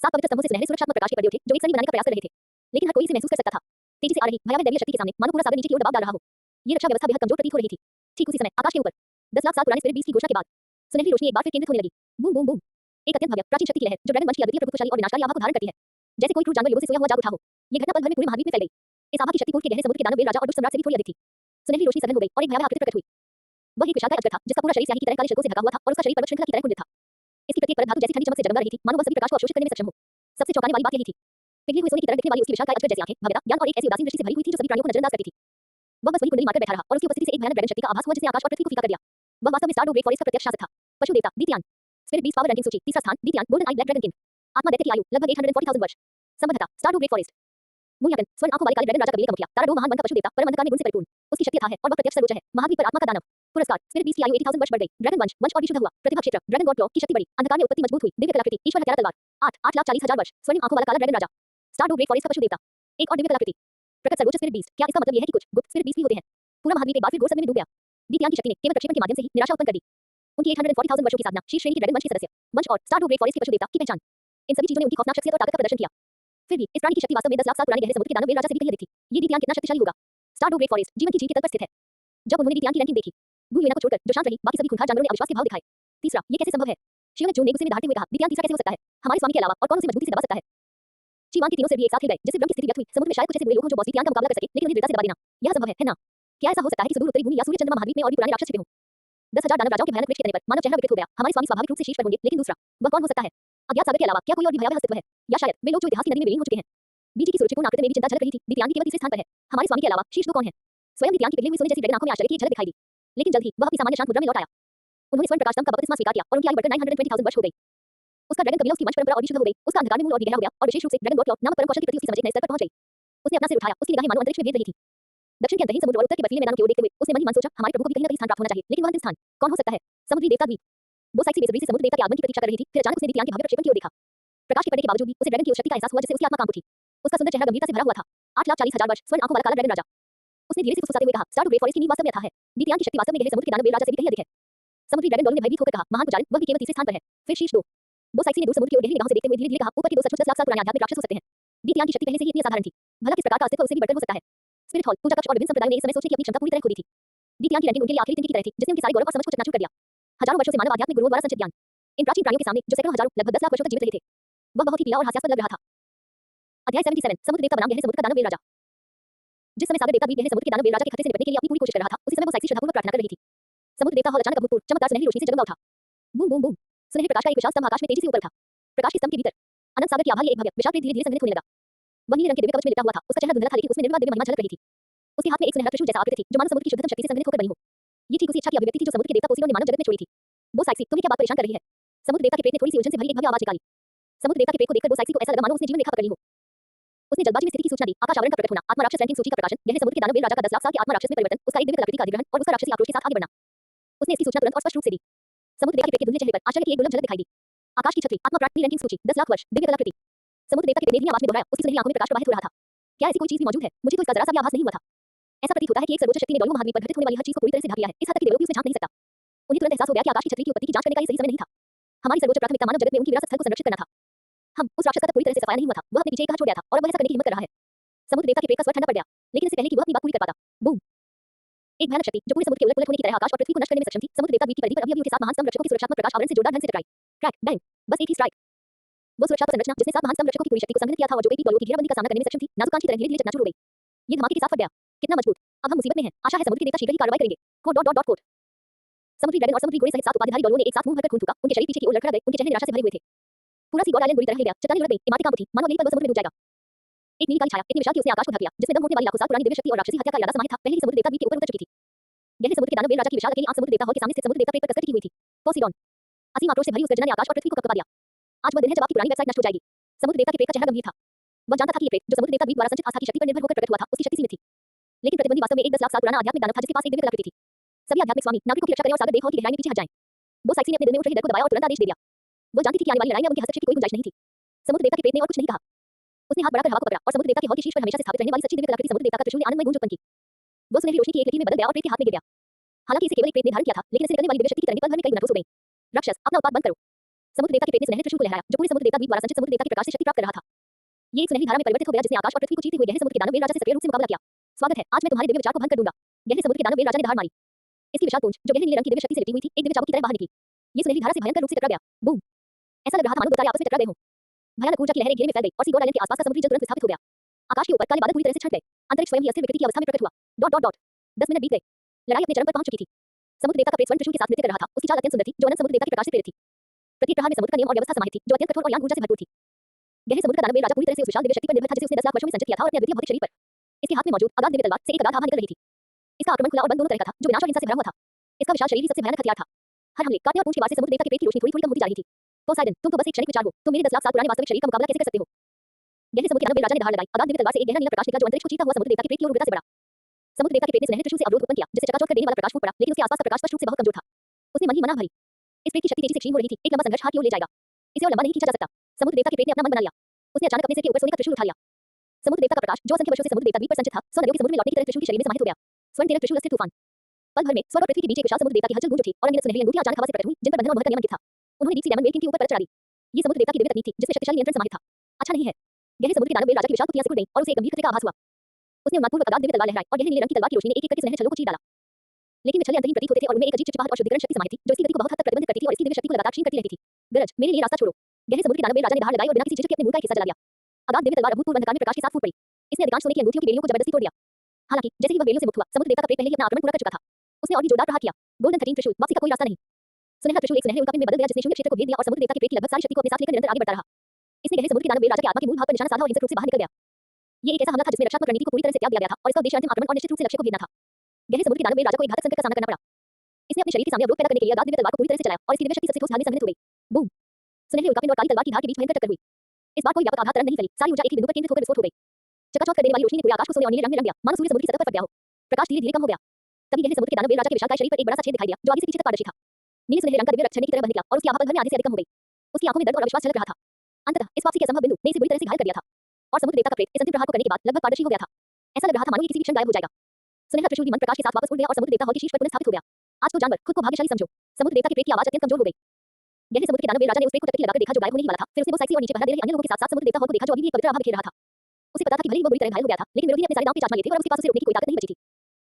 7 पवित्र स्तंभों से सुनहरे सुरक्षात्मक प्रकाश के पर्दे उठे जो एक सनी बनाने का प्रयास कर रहे थे, लेकिन हर कोई इसे महसूस कर सकता था। तेजी से आ रही भयावह दैवीय शक्ति के सामने मानो पूरा सागर नीचे की ओर दबाव डाल रहा हो। ये रक्षा व्यवस्था बेहद कमजोर प्रतीत हो रही थी। ठीक उसी समय आकाश के ऊपर 10 लाख साल पुराने स्पिरिट बीस्ट की घोषणा के बाद सुनहरी रोशनी एक बार फिर केंद्रित होने लगी। Boom boom boom. एक अत्यंत भव्य प्राचीन शक्ति की लहर जो ड्रैगन वंश की अद्वितीय प्रभुत्वशाली और विनाशकारी आभा को धारण करती है, जैसे कोई क्रूर जानवर लोगों से सोया हुआ जाग उठा हो। ये घटना पल भर में पूरे महाद्वीप में फैल गई। इस आभा की शक्ति पूर्व के गहरे समुद्र के दानव वीर राजा और दुष्ट सम्राट से भी थोड़ी अधिक थी। सुनहरी रोशनी सघन हो गई और एक भयावह आकृति प्रकट हुई। वह एक विशालकाय अजगर था जिसका पूरा शरीर स्याही की तरह काले छिलकों से ढका हुआ था और उसका शरीर पर्वत श्रृंखला की तरह कुंडित था। इसकी प्रत्येक परत धातु जैसी ठंडी चमक से जगमगा रही थी, मानो वह सभी प्रकाश को अवशोषित करने में सक्षम हो। सबसे चौंकाने वाली बात यही थी, पिघली हुई सोने की तरह दिखने वाली उसकी विशालकाय अजगर जैसी आंखें, भव्यता, ज्ञान और एक ऐसी उदासीन दृष्टि से भरी हुई थी जो सभी प्राणियों को नजरअंदाज करती थी। वह बस वही कुंडली मारकर बैठा रहा और उसकी उपस्थिति से एक भयानक ड्रैगन शक्ति का आभास हुआ जिसने आकाश और पृथ्वी को फीका कर दिया। वह वास्तव में स्टारडू ग्रेट फॉरेस्ट का प्रत्यक्ष शासक था। पशु देवता दीतियान, स्पिरिट बीस्ट पावर रैंकिंग सूची, तीसरा स्थान दीतियान, गोल्डन आई ब्लैक ड्रैगन किंग। आत्मा दैत्य की आयु लगभग 840,000 वर्ष। संबद्धता स्टारडू ग्रेट फॉरेस्ट। मूल्यांकन स्वर्ण आंखों वाले काले ड्रैगन राजा कबीले का मुखिया, तारा दो महान वन का पशु देवता, परम अंधकार में गुण से परिपूर्ण। उसकी शक्ति था है और वह प्रत्यक्ष सर्वोच्च है, महाद्वीप पर आत्मा का दानव। पुरस्कार स्पिरिट बीस्ट की आयु 80,000 वर्ष बढ़ गई। ड्रैगन वंश वंश और भी शुद्ध हुआ। प्रतिभा क्षेत्र ड्रैगन गॉड क्लॉ की शक्ति बढ़ी। अंधकार में उत्पत्ति मजबूत हुई। दिव्य कलाकृति ईश्वर हत्यारा तलवार। 8,40,000 वर्ष। स्वर्ण आंखों वाला काला ड्रैगन राजा, स्टारडू ग्रेट फॉरेस्ट का पशु देवता। एक और दिव्य कलाकृति प्रकट सर्वोच्च स्पिरिट बीस्ट। क्या इसका मतलब यह है कि कुछ गुप्त स्पिरिट बीस्ट भी होते हैं? पूरा महाद्वीप एक बार फिर घोर सदमे में डूब गया। दीतियान की शक्ति ने केवल प्रक्षेपण के माध्यम से ही निराशा उत्पन्न कर दी। उनकी 840,000 वर्षों की साधना, शीर्ष श्रेणी की ड्रैगन वंश के सदस्य, वंश और स्टारडू ग्रेट फॉरेस्ट के पशु देवता की पहचान, इन सभी चीजों ने उनकी खौफनाक शख्सियत और ताकत का प्रदर्शन किया। फिर भी इस प्राणी की शक्ति वास्तव में 10 लाख साल पुराने गहरे समुद्र के दानव वीर राजा से भी कहीं अधिक थी। ये दीतियान कितना शक्तिशाली होगा? स्टारडू ग्रेट फॉरेस्ट जीवन की झील के तल पर स्थित है। जब उन्होंने दीतियान की रैंकिंग देखी, ब्लू को छोड़कर जो शांत रही, बाकी सभी खूंखार जानवरों ने अविश्वास के भाव दिखाए। तीसरा, ये कैसे संभव है? शिव ने जून ने गुस्से में दहाड़ते हुए कहा, दीतियान तीसरा कैसे हो सकता है? हमारे स्वामी के अलावा और कौन उसे मजबूती से दबा सकता है? चीवान के तीनों से भी एक साथ हिल गए, जिससे ब्रह्म की स्थिति व्यक्त हुई। समुद्र में शायद कुछ ऐसे बुरे लोग हों जो बॉस दीतियान का मुकाबला कर सके, लेकिन उन्हें दृढ़ता से दबा देना, यह संभव है ना? क्या ऐसा हो सकता है कि सुदूर उत्तरी भूमि या सूर्य चंद्रमा महाद्वीप में और भी पुराने राक्षस छिपे हों? 10,000 दानव राजाओं के भयानक वृक्ष के तने पर मानव चेहरा विकृत हो गया। हमारे स्वामी स्वाभाविक रूप से शीर्ष पर होंगे, लेकिन दूसरा, वह कौन हो सकता है? अज्ञात सागर के अलावा क्या कोई और भी भयावह अस्तित्व है? या शायद वे लोग जो इतिहास की नदी में विलीन हो चुके हैं? बीजी की सुरुचिपूर्ण आकृति में भी चिंता झलक रही थी। दीतियान केवल तीसरे स्थान पर है। हमारे स्वामी के अलावा शीर्ष दो कौन है? स्वयं दीतियान की पिघली हुई सोने जैसी ड्रैगन आंखों में आश्चर्य की एक झलक दिखाई दी, लेकिन जल्द ही वह अपनी सामान्य शांत मुद्रा में लौट आया। उन्होंने स्वर्ण प्रकाश दम का बपतिस्मा स्वीकार किया और उनकी आयु बढ़कर 920,000 वर्ष हो गई। उसका ड्रैगन कबीला उसकी वंश परंपरा और भी शुद्ध हो गई। उसका अंधकार में मूल और भी गहरा हो गया और विशेष रूप से ड्रैगन गॉड क्लॉ नामक परम कौशल के प्रति उसकी समझ एक नए स्तर पर पहुंच गई। उसने अपना सिर उठाया, उसकी निगाहें मानो अंतरिक्ष में भेद रही थी। दक्षिण के अंतहीन समुद्र और उत्तर के बर्फीले मैदानों की ओर देखते हुए उसने मन ही मन सोचा, हमारे प्रभु को भी कहीं न कहीं स्थान प्राप्त होना चाहिए, लेकिन वह अंतिम स्थान कौन हो सकता है? समुद्री देवता द्वीप। वो साइड से बेसब्री से समुद्र देवता के आगमन की प्रतीक्षा कर रही थी। फिर अचानक उसने दीतियान के भव्य प्रक्षेपण की ओर देखा। प्रकाश के पर्दे के बावजूद भी उसे ड्रैगन की उस शक्ति का एहसास हुआ जिससे उसकी आत्मा कांप उठी। उसका सुंदर चेहरा गंभीरता से भरा हुआ था। 8,40,000 वर्ष। स्वर्ण आंखों वाला काला ड्रैगन राजा। उसने धीरे से फुसफुसाते हुए कहा, स्टारडू ग्रेट फॉरेस्ट की नींव वास्तव में अथाह है। दीतियान की शक्ति वास्तव में गहरे समुद्र के दानव वीर राजा से भी कहीं अधिक है। समुद्री ड्रैगन डॉल्फिन ने भयभीत होकर कहा, महान पुजारी, वह भी केवल तीसरे स्थान पर है। फिर शीर्ष दो। वो साइक्सी ने दूर समुद्र की ओर गहरी निगाहों से देखते हुए धीरे-धीरे कहा, ऊपर के दो सचमुच 10 लाख साल पुराने आध्यात्मिक राक्षस हो सकते हैं। दीतियान की शक्ति पहले से ही इतनी असाधारण थी। भला किस प्रकार का अस्तित्व उसे भी बढ़कर हो सकता है? स्पिरिट हॉल, पूजा कक्ष और विभिन्न संप्रदायों ने इस समय सोचने की अपनी क्षमता पूरी तरह खो दी थी। दीतियान की रैंकिंग उनके लिए आखिरी दिन की तरह थी, जिसने उनके सारे गौरव और समझ को चकनाचूर कर दिया। हजारों वर्षों से मानव आध्यात्मिक गुरुओं द्वारा संचित ज्ञान, इन प्राचीन प्राणियों के सामने जो सैकड़ों हजारों लगभग 10 लाख वर्षों तक जीवित रहे थे, वह बहुत ही पीला और हास्यास्पद लग रहा था। अध्याय 77 समुद्र देवता बनाम गहरे समुद्र का दानव वीर राजा। जिस समय सागर देवता द्वीप गहरे समुद्र के दानव वीर राजा के खतरे से निपटने के लिए अपनी पूरी कोशिश कर रहा था, उसी समय वो साइक्सी श्रद्धापूर्वक प्रार्थना कर रही थी। समुद्र देवता हॉल अचानक अभूतपूर्व चमकदार सुनहरी रोशनी से जगमगा उठा। Boom boom boom. सुनहरे प्रकाश का एक विशाल स्तंभ आकाश में तेजी से ऊपर उठा। प्रकाश के स्तंभ के भीतर अनंत सागर की आभा एक भव्य विशाल प्रेत धीरे-धीरे संघनित होने लगा। वह नीले रंग के दिव्य कवच में लिपटा हुआ था। उसका चेहरा धुंधला था, लेकिन उसमें निर्मला दिव्य महिमा झलक रही थी। उसके हाथ में एक सुनहरा त्रिशूल जैसा आकृति थी, जो मानो समुद्र की शुद्धतम शक्ति से संघनित होकर बनी हो। ये ठीक उसी इच्छा की अभिव्यक्ति थी जो समुद्र के देवता पोसीडोन ने मानव जगत में छोड़ी थी। वो साइक्सी, तुम्हें क्या बात परेशान कर रही है? समुद्र देवता के प्रेत ने थोड़ी सी उलझन से भरी एक भव्य आवाज निकाली। समुद्र देवता के प्रेत को देखकर वो साइक्सी को ऐसा लगा मानो उसने जीवन रेखा पकड़ ली हो। उसने जल्दबाजी में स्थिति की सूचना दी। आकाश आवरण का प्रकट होना, आत्मा राक्षस रैंकिंग सूची का प्रकाशन, गहरे समुद्र के दानव वीर राजा का 10 लाख साल के आत्मा राक्षस में परिवर्तन, उसका एक दिव्य कलाकृति का अधिग्रहण और उसका राक्षसी आक्रोश के साथ आगे बढ़ना। उसने इसकी सूचना तुरंत और स्पष्ट रूप से दी। समुद्र देवता के प्रेत के धुंधले चेहरे पर आश्चर्य की एक दुर्लभ झलक दिखाई दी। आकाश की छतरी, आत्मा प्राणी रैंकिंग सूची, 10 लाख वर्ष, दिव्य कलाकृति। समुद्र देवता के प्रेत ने आवाज में दोहराया, उसकी सुनहरी आंखों में प्रकाश प्रवाहित हो रहा था। क्या ऐसी कोई चीज भी मौजूद है? मुझे तो इसका जरा सा भी आभास नहीं हुआ था। ऐसा प्रतीत होता है कि एक सर्वोच्च शक्ति ने डोलू महाद्वीप पर घटित होने वाली हर चीज को पूरी तरह से ढक लिया है। इस हद तक कि देवलोक भी उसे झांक नहीं सकता। उन्हें तुरंत एहसास हो गया कि आकाश की छतरी की उत्पत्ति की जांच करने का ये सही समय नहीं था। हमारी सर्वोच्च प्राथमिकता मानव जगत में उनकी विरासत स्थल को संरक्षित करना था। हम उस राक्षस का पूरी तरह से सफाया नहीं हुआ था। वह अपने पीछे एक हाथ छोड़ गया था और वह ऐसा करने की हिम्मत कर रहा है। समुद्र देवता के प्रेत का स्वर ठंडा पड़ गया, लेकिन इससे पहले कि वह अपनी बात पूरी कर पाता, बूम। एक भयानक शक्ति जो पूरे समुद्र के उलट-पुलट होने की तरह आकाश और पृथ्वी को नष्ट करने में सक्षम थी, समुद्र देवता द्वीप की परिधि पर अभी-अभी उठे 7 महान स्तंभ रक्षकों के सुरक्षात्मक प्रकाश आवरण से जोरदार ढंग से टकराई। क्रैक, बैंग, बस एक ही स्ट्राइक। वो सुरक्षात्मक संरचना जिसने 7 महान स्तंभ रक्षकों की पूरी शक्ति को संगठित किया था और जो कई डॉलरों की घेराबंदी का सामना करने में सक्षम थी, नाजुक कांच की तरह धीरे-धीरे चकनाचूर हो गई। ये धमाके के साथ फट गया। कितना मजबूत। अब हम मुसीबत में हैं। आशा है समुद्र के देवता शीघ्र ही कार्रवाई करेंगे। कोट। समुद्री ड्रैगन और समुद्री घोड़े सहित 7 उपाधिधारी डॉलरों ने एक साथ मुंह भरकर खून थूका। उनके शरीर पीछे की ओर लड़खड़ा गए, उनके चेहरे निराशा से भरे हुए थे। पूरा सी गॉड आइलैंड बुरी तरह हिल गया। चट्टानें लुढ़क गईं, इमारतें कांप उठी, मानो यहीं पर वो समुद्र में डूब जाएगा। एक नीली काली छाया इतनी विशाल कि उसने आकाश को ढक लिया, जिसमें दम घुटने वाली लाखों साल पुरानी दिव्य शक्ति और राक्षसी हत्या का इरादा समाहित था, पहले ही समुद्र देवता द्वीप के ऊपर उतर चुकी थी। गहरे समुद्र के दानव वीर राजा की विशाल अकेली आंख समुद्र देवता हॉल के सामने स्थित समुद्र देवता प्रेत पर कसकर टिकी हुई थी। पोसीडोन, असीम आक्रोश से भरी उस गर्जना ने आकाश और पृथ्वी को कपकपा दिया। आज वह दिन है जब आपकी पुरानी वेबसाइट नष्ट हो जाएगी। समुद्र देवता के प्रेत का चेहरा गंभीर था। वह जानता था कि ये प्रेत जो समुद्र देवता द्वीप द्वारा संचित आस्था की शक्ति पर निर्भर होकर प्रकट हुआ था, उसकी शक्ति सीमित थी। लेकिन प्रतिबंधी वास्तव में एक 10 लाख साल पुराना आध्यात्मिक दानव था जिसके पास एक दिव्य कलाकृति थी। सभी आध्यात्मिक स्वामी नागरिकों की रक्षा करें और सागर देव हॉल की गहराई में पीछे हट जाएं। वो साइक्सी ने अपने दिल में उठ रहे डर को दबाया और तुरंत आदेश दे दिया। वो जानती थी कि आने वाली लड़ाई में उनके हस्तक्षेप की कोई गुंजाइश नहीं थी। समुद्र देवता के प्रेत ने और कुछ नहीं कहा। उसने हाथ बढ़ाकर हवा को पकड़ा और समुद्र देवता के हॉल के शीर्ष पर हमेशा से स्थापित रहने वाली सच्ची दिव्य कलाकृति समुद्र देवता का त्रिशूल ने आनंदमय गूंज उत्पन्न की। वो सुनहरी रोशनी की एक लकीर में बदल गया और प्रेत के हाथ में गिर गया। हालांकि इसे केवल एक प्रेत ने धारण किया था, लेकिन इसे निकलने वाली दिव्य शक्ति की तरंगें पल भर में कई गुना ठोस हो गईं। राक्षस, अपना उत्पात बंद करो। समुद्र देवता के पेट ने सुनहरे त्रिशूल को लहराया, जो पूरे समुद्र देवता द्वीप द्वारा संचित समुद्र देवता के प्रकाश से शक्ति प्राप्त कर रहा था। ये एक सुनहरी धारा में परिवर्तित हो गया जिसने आकाश और पृथ्वी को चीरते हुए गहरे समुद्र के दानव वेल राजा से सक्रिय रूप से मुकाबला किया। स्वागत है, आज मैं तुम्हारे दिव्य विचार को भंग कर दूंगा। गहरे समुद्र के दानव वेल राजा ने दहाड़ मारी। इसकी विशाल पूंछ, जो गहरे नीले रंग की दिव्य शक्ति से लिपटी हुई थी, एक दिव्य चाबुक की तरह बाहर निकली। ये सुनहरी धारा से भयंकर रूप से टकरा गया। बूम! ऐसा लग रहा था मानो दो तारे आपस में टकरा गए हों। भयानक ऊर्जा की लहरें घेरे में फैल गई और सीगोर आइलैंड के आसपास का समुद्री जल तुरंत विस्थापित हो गया। आकाश के ऊपर काले बादल पूरी तरह से छंट गए। अंतरिक्ष स्वयं ही अस्थिर विकृति की अवस्था में प्रकट हुआ। डॉट डॉट डॉट 10 मिनट बीत गए। लड़ाई अपने चरम पर पहुंच चुकी थी। समुद्र देवता का प्रेत स्वर्ण त्रिशूल के साथ नृत्य कर रहा था। उसकी चाल अत्यंत सुंदर थी, जो अनंत समुद्र देवता के प्रकाश से प्रेरित थी। प्रत्येक प्रहार में समुद्र का नियम और व्यवस्था समाहित थी, जो अत्यंत कठोर और यान ऊर्जा से भरपूर थी। गहरे समुद्र का दानव वेल राजा पूरी तरह से उस विशाल दिव्य शक्ति पर निर्भर था जिसे उसने 10 लाख वर्षों में संचित किया था और अपने अद्वितीय भौतिक शरीर पर। इसके हाथ में मौजूद अगाध दिव्य तलवार से एक अगाध आभा निकल रही थी। इसका आक्रमण खुला और बंद दोनों तरह का था, जो विनाश और हिंसा से भरा हुआ था। इसका विशाल शरीर ही सबसे भयानक हथियार था। हर हमले, काटने और पूंछ के वार से समुद्र देवता के पेट की रोशनी थोड़ी-थोड़ी कम होती जा रही थी। पोसाइडन, तुम तो बस एक क्षणिक विचार हो, तुम मेरे 10 लाख साल पुराने वास्तविक शरीर का मुकाबला कैसे कर सकते हो? गहरे समुद्र के दानव वेल राजा ने दहाड़ लगाई। अगाध दिव्य तलवार से एक गहरा नीला प्रकाश निकला जो अंतरिक्ष को चीरता हुआ समुद्र देवता के पेट की ओर उग्रता से बढ़ा। समुद्र देवता के पेट ने सुनहरे त्रिशूल से अवरोध उत्पन्न किया, जिसे चकाचौंध कर देने वाला प्रकाश फूट पड़ा, लेकिन उसके आसपास का प्रकाश स्पष्ट रूप से बहुत कमजोर था। उसने मन ही मन भरी। इस पेट की शक्ति तेजी से क्षीण हो रही थी, एक लंबा संघर्ष हाथ की ओर ले जाएगा। इसे और लंबा नहीं खींचा जा सकता। समुद्र देवता के पेट ने अपना मन बना लिया। उसने अचानक अपने सिर के ऊपर सोने का त्रिशूल उठा लिया। समुद्र देवता का प्रकाश, जो असंख्य वर्षों से समुद्र देवता द्वीप पर संचित था, 100 नदियों के समुद्र में लौटने की तरह त्रिशूल के शरीर में समाहित हो गया। स्वर्ण तेरह त्रिशूल अस्थिर तूफान। पल भर में स्वर्ग और पृथ्वी के बीच एक विशाल समुद्र देवता की हलचल गूंज उठी और अनगिनत सुनहरी अंगूठियां अचानक हवा से प्रकट हुई, जिन पर बंधन और मोहर का नियम अंकित था। उन्होंने deep sea diamond well king के ऊपर परत चढ़ा दी। ये समुद्र देवता की दिव्य तकनीक थी, जिसमें शक्तिशाली नियंत्रण समाहित था। अच्छा नहीं है। गहरे समुद्र के दानव वेल राजा की विशाल कुतियां सिकुड़ गईं और उसे एक गंभीर खतरे का आभास हुआ। उसने उन्मादपूर्वक अगाध दिव्य तलवार लहराई और गहरे नीले रंग की तलवार की रोशनी ने एक-एक करके सुनहरे छल्लों को चीर डाला। लेकिन वे छल्ले अंतहीन प्रतीत होते थे और उनमें एक अजीब चिपचिपाहट और शुद्धिकरण शक्ति समाहित थी, जो इसकी गति को बहुत हद तक प्रतिबंधित करती थी और इसकी दिव्य शक्ति को लगातार क्षीण करती रहती थी। गरज, मेरे लिए रास्ता छोड़ो। गहरे समुद्र के दानव वेल राजा ने दहाड़ लगाई और बिना किसी झिझक के अपने मुंह का एक हिस्सा जला दिया। अगाध दिव्य तलवार अभूतपूर्व अंधकार में प्रकाश के साथ फूट पड़ी। इसने अधिकांश सोने की अंगूठियों की बेड़ियों को जबरदस्ती तोड़ दिया। हालांकि जैसे ही वह बेड़ियों से मुक्त हुआ, समुद्र देवता का पेट पहले ही अपना आक्रमण पूरा कर चुका था। उसने और भी जोरदार प्रहार किया। गोल्डन 13 त्रिशूल, वापसी का कोई रास्ता नहीं। सुनहरा त्रिशूल एक सुनहरे उल्कापिंड में बदल गया जिसने शून्य क्षेत्र को भेद दिया और समुद्र देवता के पेट की लगभग सारी शक्ति को अपने साथ लेकर निरंतर आगे बढ़ता रहा। इसने गहरे समुद्र के दानव वेल राजा के आत्मा के मूल भाव पर निशाना साधा और हिंसक रूप से बाहर निकल गया। ये एक ऐसा हमला था जिसमें रक्षात्मक रणनीति को पूरी तरह से त्याग दिया गया था और इसका उद्देश्य अंतिम आक्रमण और निश्चित रूप से लक्ष्य को भेदना था। गहरे समुद्र के दानव वेल राजा को एक घातक संकट का सामना करना पड़ा। इसने अपने शरीर के सामने अवरोध पैदा करने के लिए अगाध दिव्य तलवार को पूरी तरह से चलाया और इसकी दिव्य शक्ति सबसे ठोस धार में संघनित हो गई। बूम! सुनहरे उल्कापिंड और काली तलवार की धार के बीच भयंकर टक्कर हुई। इस बार कोई व्यापक आघात तरंग नहीं फैली, सारी ऊर्जा एक ही बिंदु पर केंद्रित होकर विस्फोट हो गई। चकाचौंध कर देने वाली रोशनी ने पूरे आकाश को सोने और नीले रंग में रंग दिया, मानो सूर्य समुद्र की सतह पर फट गया हो। प्रकाश धीरे-धीरे कम हो गया। तभी गहरे समुद्र के दानव वेल राजा के विशालकाय शरीर पर एक बड़ा सा छेद दिखाई दिया, जो आगे से पीछे तक पारदर्शी था। नीले सुनहरे रंग का दिव्य रक्त छन्नी की तरह बंध निकला और उसकी आभा पल भर में आधे से अधिक कम हो गई। उसकी आंखों में दर्द और अविश्वास झलक रहा था। अंततः इस वापसी के असंभव बिंदु ने इसे बुरी तरह से घायल कर दिया था और समुद्र देवता का प्रेत इस अंतिम प्रहार को करने के बाद लगभग पारदर्शी हो गया था। ऐसा लग रहा था मानो ये किसी भी क्षण गायब हो जाएगा। सुनहरा त्रिशूल भी मन प्रकाश के साथ वापस उड़ गया और समुद्र देवता हॉल के शीर्ष पर पुनः स्थापित हो गया। आज तो जानवर, खुद को भाग्यशाली समझो। समुद्र देवता के प्रेत की आवाज अत्यंत कमजोर हो गई। गहरे समुद्र के दानव वेल राजा ने उस प्रेत को टकटकी लगाकर देखा जो गायब होने ही वाला था। फिर उसने वो साइक्सी और नीचे पहरा दे रहे अन्य लोगों के साथ-साथ समुद्र देवता हॉल को देखा जो अभी भी एक पवित्र आभा बिखेर रहा था। उसे पता था कि भले ही वो बुरी तरह घायल हो गया था, लेकिन विरोधी ने अपने सारे दांव पे आजमा लिए थे और उसके पास उसे रोकने की कोई ताकत नहीं बची थी।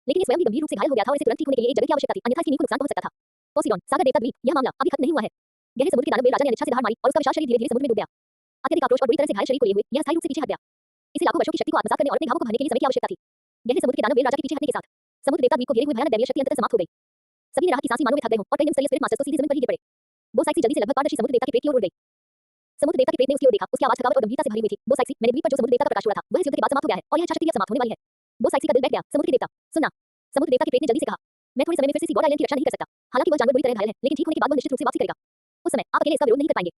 लेकिन ये स्वयं भी गंभीर रूप से घायल हो गया था और इसे तुरंत ठीक होने के लिए एक जगह की आवश्यकता थी, अन्यथा इसकी नींव को नुकसान पहुंच सकता था। पोसीडॉन, सागर देवता द्वीप, यह मामला अभी खत्म नहीं हुआ है। गहरे समुद्र के दानव वेल राजा ने अनिच्छा से दहाड़ मारी और उसका विशाल शरीर धीरे-धीरे समुद्र में डूब गया। अत्यधिक आक्रोश और बुरी तरह से घायल शरीर को लिए हुए यह स्थायी रूप से पीछे हट गया। इसे लाखों वर्षों की शक्ति को आत्मसात करने और अपने घावों को भरने के लिए समय की आवश्यकता थी। गहरे समुद्र के दानव वेल राजा के पीछे हटने के साथ समुद्र देवता द्वीप को घेरे हुए भयानक दैवीय शक्ति अंततः समाप्त हो गई। सभी ने राहत की सांस ली मानो वे थक गए हों और कई निम्न स्तरीय स्पिरिट मास्टर्स तो सीधे जमीन पर ही गिर पड़े। वो साइक्सी जल्दी से लगभग पारदर्शी समुद्र देवता के पेट की ओर उड़ गई। समुद्र देवता के पेट ने उसकी ओर देखा, उसकी आवाज थकावट और गंभीरता से भरी हुई थी। वो साइक्सी, मैंने द्वीप पर जो समुद्र देवता का प्रकाश हुआ था, वह इस युद्ध के बाद समाप्त हो गया है और यह इच्छा शक्ति अब समाप्त होने वाली है। वो साइक्सी का दिल बैठ गया। समुद्र के देवता, सुनना। समुद्र देवता के पेट ने जल्दी से कहा, मैं थोड़े समय में फिर से सीगोर आइलैंड की रक्षा नहीं कर सकता। हालांकि वह जानवर बुरी तरह घायल है, लेकिन ठीक होने के बाद वह निश्चित रूप से वापसी करेगा। उस समय आप अकेले इसका विरोध नहीं कर पाएंगे।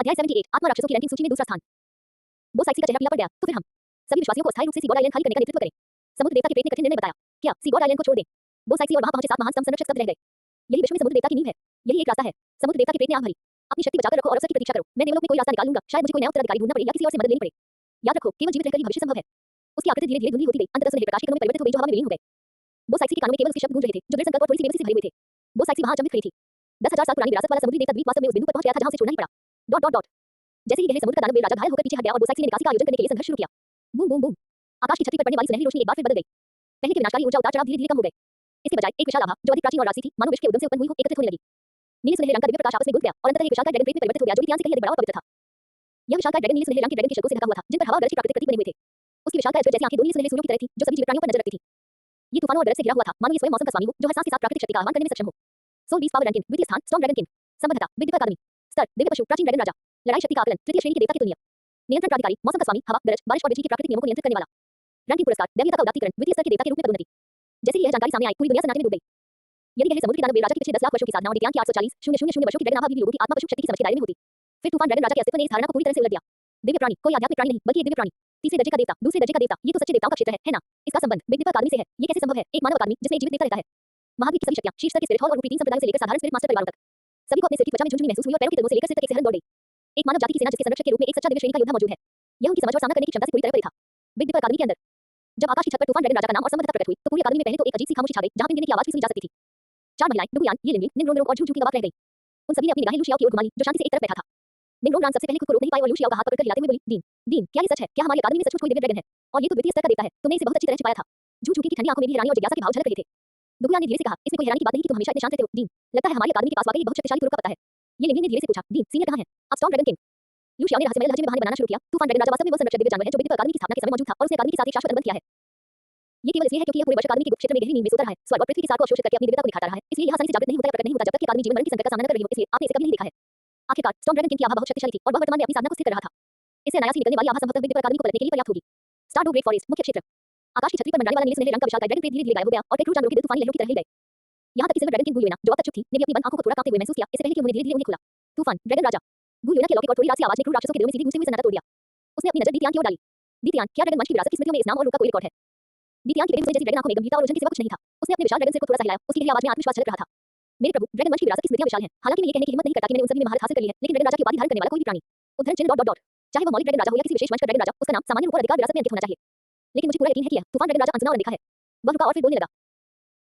अध्याय 78 आत्मा राक्षसों की रैंकिंग सूची में दूसरा स्थान। वो साइक्सी का चेहरा पीला पड़ गया। तो फिर हम सभी विश्वासियों को अस्थायी रूप से सीगोर आइलैंड खाली करने का नेतृत्व करें। समुद्र देवता के पेट ने कठिन निर्णय बताया। क्या सीगोर आइलैंड को छोड़ दें? वो साइक्सी और वहां पहुंचे 7 महान स्तंभ संरक्षक स्तब्ध रह गए। यही विश्व में समुद्र देवता की नींव है। यही एक रास्ता है। समुद्र देवता के पेट ने आग भरी। अपनी शक्ति बचाकर रखो और अवसर की प्रतीक्षा करो। मैं देवलोक में कोई रास्ता निकाल लूंगा। शायद मुझे कोई नया उत्तराधिकारी ढूंढना पड़े या किसी और से मदद लेनी पड़े। याद रखो, केवल जीवित रहकर ही भविष्य संभव है। उसकी आकृति धीरे-धीरे धुंधली होती गई, अंततः सुनहरे प्रकाश के कणों में परिवर्तित हो गई जो हवा में विलीन हो गए। वो साइक्सी के कानों में केवल उसके शब्द गूंज रहे थे, जो दृढ़ संकल्प और थोड़ी सी बेबसी से भरे हुए थे। वो साइक्सी वहां अचंभित खड़ी थी। 10,000 साल पुरानी विरासत वाला समुद्री देवता द्वीप वास्तव में उस बिंदु पर पहुंच गया था जहां उसे छोड़ना ही पड़ा। डॉट डॉट डॉट जैसे ही गहरे समुद्र का दानव वेल राजा घायल होकर पीछे हट गया और वो साइक्सी ने निकासी का आयोजन करने के लिए संघर्ष शुरू किया। बूम बूम बूम आकाश की छतरी पर पड़ने वाली सुनहरी रोशनी एक बार फिर बदल गई। पहले की विनाशकारी ऊर्जा उतार-चढ़ाव धीरे-धीरे कम हो गए। इसके बजाय एक विशाल आभा जो अधिक प्राचीन और राजसी थी, मानो विश्व के उद्गम से उत्पन्न हुई हो, एकत्रित होने लगी। नीले सुनहरे रंग का दिव्य प्रकाश आपस में गुंथ गया और अंततः एक विशालकाय ड्रैगन प्रेत में परिवर्तित हो गया जो इतिहास से कहीं अधिक बड़ा और पवित्र था। यह विशालकाय ड्रैगन नीले सुनहरे रंग के ड्रैगन के शंखों से ढका हुआ था, जिन पर हवा और गरज के प्राकृतिक प्रतीक बने हुए थे। उसकी विशालकाय अजगर जैसी आंखें दो नीले सुनहरे सूर्यों की तरह थी, जो सभी जीवित प्राणियों पर नजर रखती थी। ये तूफानों और गरज से घिरा हुआ था, मानो ये स्वयं मौसम का स्वामी हो, जो हर सांस के साथ प्राकृतिक शक्ति का आह्वान करने में सक्षम हो। सोल बीस पावर रैंकिंग, द्वितीय स्थान स्टॉर्म ड्रैगन किंग। संबद्धता, बिग दीपक अकादमी। स्तर, दिव्य पशु, प्राचीन ड्रैगन राजा। लड़ाई शक्ति का आकलन, तृतीय श्रेणी के देवता की तुल्य। नियंत्रण प्राधिकारी, मौसम का स्वामी, हवा, गरज, बारिश और बिजली के प्राकृतिक नियमों को नियंत्रित करने वाला। रैंकिंग पुरस्कार, दैवीयता का उदात्तीकरण, द्वितीय स्तर के देवता के रूप में पदोन्नति। जैसे ही यह जानकारी सामने आई, पूरी दुनिया सन्नाटे में डूब गई। यदि गहरे समुद्र के दानव वेल राजा के पिछले 10 लाख वर्षों की साधना और ज्ञान की 840,000 वर्षों की ड्रैगन आभा भी लोगों की आत्मा पशु शक्ति की समझ के दायरे में होती, फिर तूफान ड्रैगन राजा के अस्तित्व ने इस धारणा को पूरी तरह से उलट दिया। दिव्य प्राणी, कोई आध्यात्मिक प्राणी नहीं, बल्कि एक दिव्य प्राणी। तीसरे दर्जे का देवता, दूसरे दर्जे का देवता, ये तो सच्चे देवताओं का क्षेत्र है ना? इसका संबंध बिग दीपक अकादमी से है। ये कैसे संभव है? एक मानव अकादमी जिसमें एक जीवित देवता रहता है। महावीर की सभी शक्तियां, शीर्ष स्तर के स्पिरिट हॉल और रूपी 3 संप्रदायों से लेकर साधारण स्पिरिट मास्टर परिवारों तक, सभी को अपने सिर की त्वचा में झुनझुनी महसूस हुई और पैरों की तलवों से लेकर सिर तक एक सहरन दौड़ गई। एक मानव जाति की सेना जिसके संरक्षक के रूप में एक सच्चा दिव्य श्रेणी का योद्धा मौजूद है। यह उनकी समझ और सामना करने की क्षमता से पूरी तरह परे था। बिग दीपक अकादमी के अंदर जब आकाश की छत पर तूफान ड्रैगन राजा का नाम और संबद्धता प्रकट हुई, तो पूरी अकादमी में पहले तो एक अजीब सी खामोशी छा गई, जहां बिन गिने की आवाज भी सुनी जा सकती थी। 4 महिलाएं, डुगुयान, येलिंग, निम्रोनरोक और झूठ झूठ की आवाज रह गई। उन सभी ने अपनी निगाहें लूशियाओ की ओर घुमा ली, जो शांति से एक तरफ बैठा था। निम्रोन सबसे पहले खुद को रोक नहीं पाई और लूशियाओ का हाथ पकड़कर हिलाते हुए बोली, डीन, डीन, क्या ये सच है? क्या हमारी अकादमी में सचमुच कोई दिव्य ड्रैगन है? और ये तो द्वितीय स्तर का देवता है। तुमने इसे बहुत अच्छी तरह छिपाया था। झूठी की ठंडी आंखों में भी हैरानी और जिज्ञासा के भाव झलक रहे थे। दुगुआ ने धीरे से कहा, इसमें कोई हैरानी की बात नहीं कि तुम हमेशा इतने शांत रहते हो, डीन। लगता है हमारी अकादमी के पास वाकई एक बहुत शक्तिशाली तुरुप का पता है। ये लिंगलिन ने धीरे से पूछा, डीन, सीनियर कहाँ है? अब स्टॉर्म ड्रैगन किंग। लूशियाओ ने रहस्यमय लहजे में बहाने बनाना शुरू किया। तूफान ड्रैगन राजा वास्तव में वह संरक्षक दिव्य जानवर है जो विद्युत अकादमी की स्थापना के समय मौजूद था और उसने अकादमी के साथ एक शाश्वत अनुबंध किया है। ये केवल इसलिए है क्योंकि यह पूरे वर्ष अकादमी के गुप्त क्षेत्र में गहरी नींद में सोता रहा है, स्वर्ग और पृथ्वी के सार को अवशोषित करके अपनी दिव्यता को दिखाता रहा है। इसलिए यह आसानी से जागृत नहीं होता या प्रकट नहीं होता जब तक कि अकादमी जीवन मरण की संकट का सामना न कर रही हो। इसलिए आपने इसे कभी नहीं देखा है। आखिरकार स्टॉर्म ड्रैगन किंग की आभा बहुत शक्तिशाली थी और वह वर्तमान में अपनी साधना को स्थिर कर रहा था। इससे अनायास ही निकलने वाली आभा संभवतः विद्युत अकादमी को पलटने के लिए पर्याप्त होगी। स्टारडो ग्रेट फॉरेस्ट मुख्य क्षेत्र। आकाश की छतरी पर मंडराने वाला नीले सुनहरे रंग का विशालकाय ड्रैगन धीरे धीरे गायब हो गया और कई क्रूर जानवरों के दिल तूफानी लहरों की तरह हिल गए। यहाँ तक कि सिल्वर ड्रैगन किंग गुयुना, जो अब तक चुप थी, ने भी अपनी बंद आंखों को थोड़ा कांपते हुए महसूस किया, इससे पहले कि उन्होंने धीरे धीरे उन्हें खोला। तूफान ड्रैगन राजा गुयुना के अलौकिक और थोड़ी रात सी आवाज ने क्रूर राक्षसों के दिलों में सीधी गूंजते हुए सन्नाटा तोड़ दिया। उसने अपनी नजर दीतियान की ओर डाली। दीतियान, क्या ड्रैगन वंश की विरासत की स्मृतियों में इस नाम और रूप का कोई रिकॉर्ड है? दीतियान की बेटे जैसी ड्रैगन आंखों में गंभीरता और उलझन के सिवा कुछ नहीं था। उसने अपने विशाल ड्रैगन सिर को थोड़ा सा हिलाया, उसकी गहरी आवाज में आत्मविश्वास झलक रहा था। मेरे प्रभु, ड्रैगन वंश की विरासत की स्मृतियां विशाल हैं। हालांकि मैं ये कहने की हिम्मत नहीं करता कि मैंने उन सभी में महारत हासिल कर ली है, लेकिन ड्रैगन राजा की उपाधि धारण करने वाला कोई भी प्राणी, उद्धरण चिन्ह डॉट डॉट डॉट, चाहे वह मौलिक ड्रैगन राजा हो या किसी विशेष वंश का ड्रैगन राजा, उसका नाम सामान्य रूप और अधिकार विरासत में अंकित होना चाहिए। लेकिन मुझे पूरा यकीन है कि यह तूफान ड्रैगन राजा अनसुना और अनदेखा है। वह रुका और फिर बोलने लगा।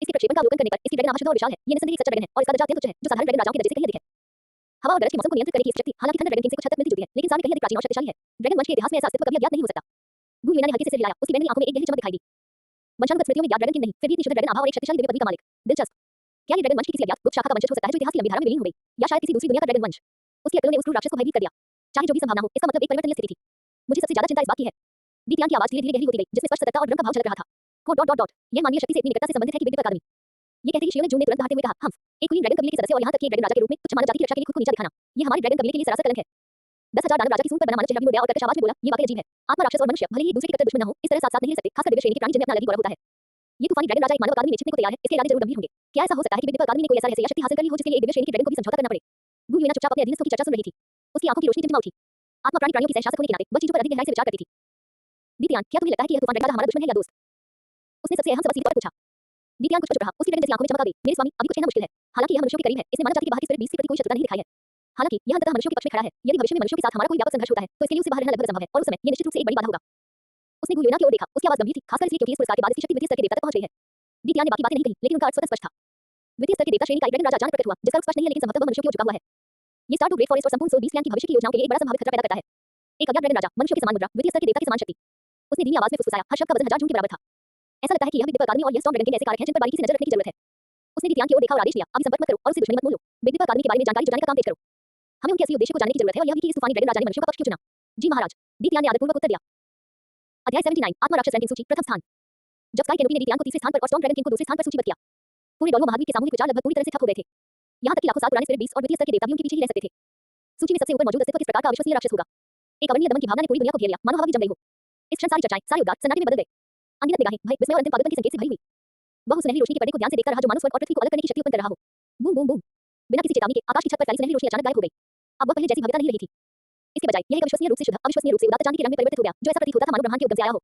इसके प्रक्षेपण का अवलोकन करने पर इसकी ड्रैगन आभा शुद्ध और विशाल है। ये निस्संदेह एक सच्चा ड्रैगन है और इसका दर्जा अत्यंत उच्च है, जो साधारण ड्रैगन राजाओं के दर्जे से कहीं अधिक है। हवा और गरज के मौसम को नियंत्रित करने की इस शक्ति, हालांकि थंडर ड्रैगन किंग से कुछ हद तक मिलती जुलती है, लेकिन सामने कहीं अधिक प्राचीन और शक्तिशाली है। ड्रैगन वंश के इतिहास में ऐसा अस्तित्व कभी अज्ञात नहीं हो सकता। गुयुना ने हल्के से सिर हिलाया, उसकी बैंगनी आंखों में एक गहरी चमक दिखाई दी। वंशानुगत स्मृतियों में ज्ञात ड्रैगन किंग नहीं, फिर भी इतनी शुद्ध ड्रैगन आभा और एक शक्तिशाली दिव्य पदवी का मालिक। दिलचस्प। क्या ये ड्रैगन वंश की किसी अज्ञात गुप्त शाखा का वंशज हो सकता है जो इतिहास की लंबी धारा में विलीन हो गई, या शायद किसी दूसरी दुनिया का ड्रैगन वंश? उसकी अक्लों ने उस क्रूर राक्षस को भयभीत कर दिया। चाहे जो भी संभावना हो, इसका मतलब एक परिवर्तनीय स्थिति थी। मुझे सबसे ज्यादा चिंता इस बात की है। दीतियान की आवाज धीरे धीरे गहरी होती गई, जिसमें स्पष्ट सतर्कता और ड्रम का भाव झलक रहा था। को डॉट डॉट डॉट, यह मानवीय शक्ति से इतनी निकटता से संबंधित है कि विद्युत अकादमी। ये कहते ही शियो ने जून ने तुरंत दहाड़ते हुए कहा, हम एक क्वीन ड्रैगन कबीले के सदस्य और यहाँ तक कि एक ड्रैगन राजा के रूप में तुच्छ मानव जाति की रक्षा के लिए खुद को नीचा दिखाना, ये हमारे ड्रैगन कबीले के लिए सरासर कलंक है। 10,000 दानव राजा की सूंड पर बना मानव चेहरा भी मुड़ गया और कर्कश आवाज में बोला, ये वाकई अजीब है। आत्मा राक्षस और मनुष्य भले ही एक दूसरे के कट्टर दुश्मन न हो, इस तरह साथ साथ नहीं रह सकते, खासकर दिव्य श्रेणी के प्राणी जिनमें अपना अलग ही गौरव होता है। ये तूफानी ड्रैगन राजा एक मानव अकादमी में छिपने को तैयार है, इसके इरादे जरूर गंभीर होंगे। क्या ऐसा हो सकता है कि विद्युत अकादमी ने कोई ऐसा रहस्य या शक्ति हासिल कर ली हो जिसके लिए एक दिव्य श्रेणी के ड्रैगन को भी समझौता करना पड़े? गुयुना चुपचाप अपने अधीनस्थों की चर्चा सुन रही थी। उसकी आंखों की रोशनी टिमटिमा उठी। आत्मा प्राणियों की सहशासक होने के नाते वह चीजों पर अधिक गहराई से विचार करती थी। दीतियान, क्या तुम्हें लगता है कि यह तूफान ड्रैगन राजा हमारा दुश्मन है या दोस्त? उसने सबसे अहम सवाल सीधे तौर पर पूछा। दीतियान कुछ चुप रहा, उसकी ड्रैगन जैसी आंखों में चमक आ गई। मेरे स्वामी, अभी कुछ कहना मुश्किल है। हालांकि यह मनुष्यों के करीब है, इसने मानव जाति की बाहरी स्पिरिट बीस्ट के प्रति कोई शत्रुता नहीं दिखाई है। हालांकि यह अंततः मनुष्यों के पक्ष में खड़ा है। यदि भविष्य में मनुष्यों के साथ हमारा कोई व्यापक संघर्ष होता है, तो इसके लिए उसे बाहर रहना लगभग असंभव है और उस समय ये निश्चित रूप से एक बड़ी बाधा होगा। उसने गुयुना की ओर देखा, उसकी आवाज गंभीर थी, खासकर इसलिए क्योंकि इस पुरस्कार के बाद इसकी शक्ति द्वितीय स्तर के देवता तक पहुंच गई है। दीतियान ने बाकी बातें नहीं कही, लेकिन उनका अर्थ स्वतः स्पष्ट था। द्वितीय स्तर के देवता श्रेणी का एक ड्रैगन राजा अचानक प्रकट हुआ, जिसका रूप स्पष्ट नहीं है लेकिन संभवतः वह मनुष्यों की ओर झुका हुआ है। ये स्टारडो ग्रेट फॉरेस्ट और संपूर्ण सोल बीस्ट क्लैन की भविष्य की योजनाओं के लिए एक बड़ा संभावित खतरा पैदा करता है। एक अज्ञात ड्रैगन राजा, मनुष्यों के समान मुद्रा, द्वितीय स्तर के देवता के समान शक्ति। उसने धीमी आवाज में फुसफुसाया, हर शब्द का वजन 1000 जून के बराबर था। ऐसा लगता है कि यह विद्युत अकादमी और यह स्टॉर्म ड्रैगन किंग ऐसे कारक हैं जिन पर बारीकी से नजर रखने की जरूरत है। उसने दीतियान की ओर देखा और आदेश दिया, अभी संपर्क मत करो और उससे दुश्मनी मत मोलो। विद्युत अकादमी के बारे में जानकारी जुटाने का काम तेज करो। हमें उनके असली उद्देश्य को जानने की जरूरत है और यह भी कि इस तूफानी ड्रैगन राजा ने मनुष्यों का पक्ष क्यों चुना। जी महाराज, दीतियान ने आदरपूर्वक उत्तर दिया। अध्याय 79, आत्मा राक्षस रैंकिंग सूची, प्रथम स्थान। जब स्काई कैनोपी ने दीतियान को तीसरे स्थान पर और स्टॉर्म ड्रैगन किंग को दूसरे स्थान पर सूचीबद्ध किया, पूरे डोलवो महाद्वीप के सामूहिक विचार लगभग पूरी तरह से ठप हो गए थे। यहाँ तक कि लाखों साल पुराने स्पिरिट बीस्ट और द्वितीय स्तर के देवता भी उनके पीछे ही रह सकते थे। सूची में सबसे ऊपर मौजूद अस्तित्व किस प्रकार का अविश्वसनीय राक्षस होगा? एक अवर्णीय दमन की भावना ने पूरी दुनिया को घेर लिया, मानो हवा की जम गई हो। इस क्षण सारी चर्चाएं, सारे उद्गार सन्नाटे में बदल गए। अनगिनत निगाहें भय, विस्मय और अंतिम पागलपन के संकेत से भरी हुई। वह उस सुनहरी रोशनी के पर्दे को ध्यान से देखता रहा जो मानो स्वर्ग और पृथ्वी को अलग करने की शक्ति उत्पन्न कर रहा हो। Boom boom boom. बिना किसी चेतावनी के आकाश की छत पर फैली सुनहरी रोशनी अचानक गायब हो गई। अब वह पहले जैसी भव्यता नहीं रही थी। इसके बजाय यह एक अविश्वसनीय रूप से शुद्ध, अविश्वसनीय रूप से उदात्त चांदी के रंग में परिवर्तित हो गया, जो ऐसा प्रतीत होता था मानो ब्रह्मांड के उद्गम से आया हो।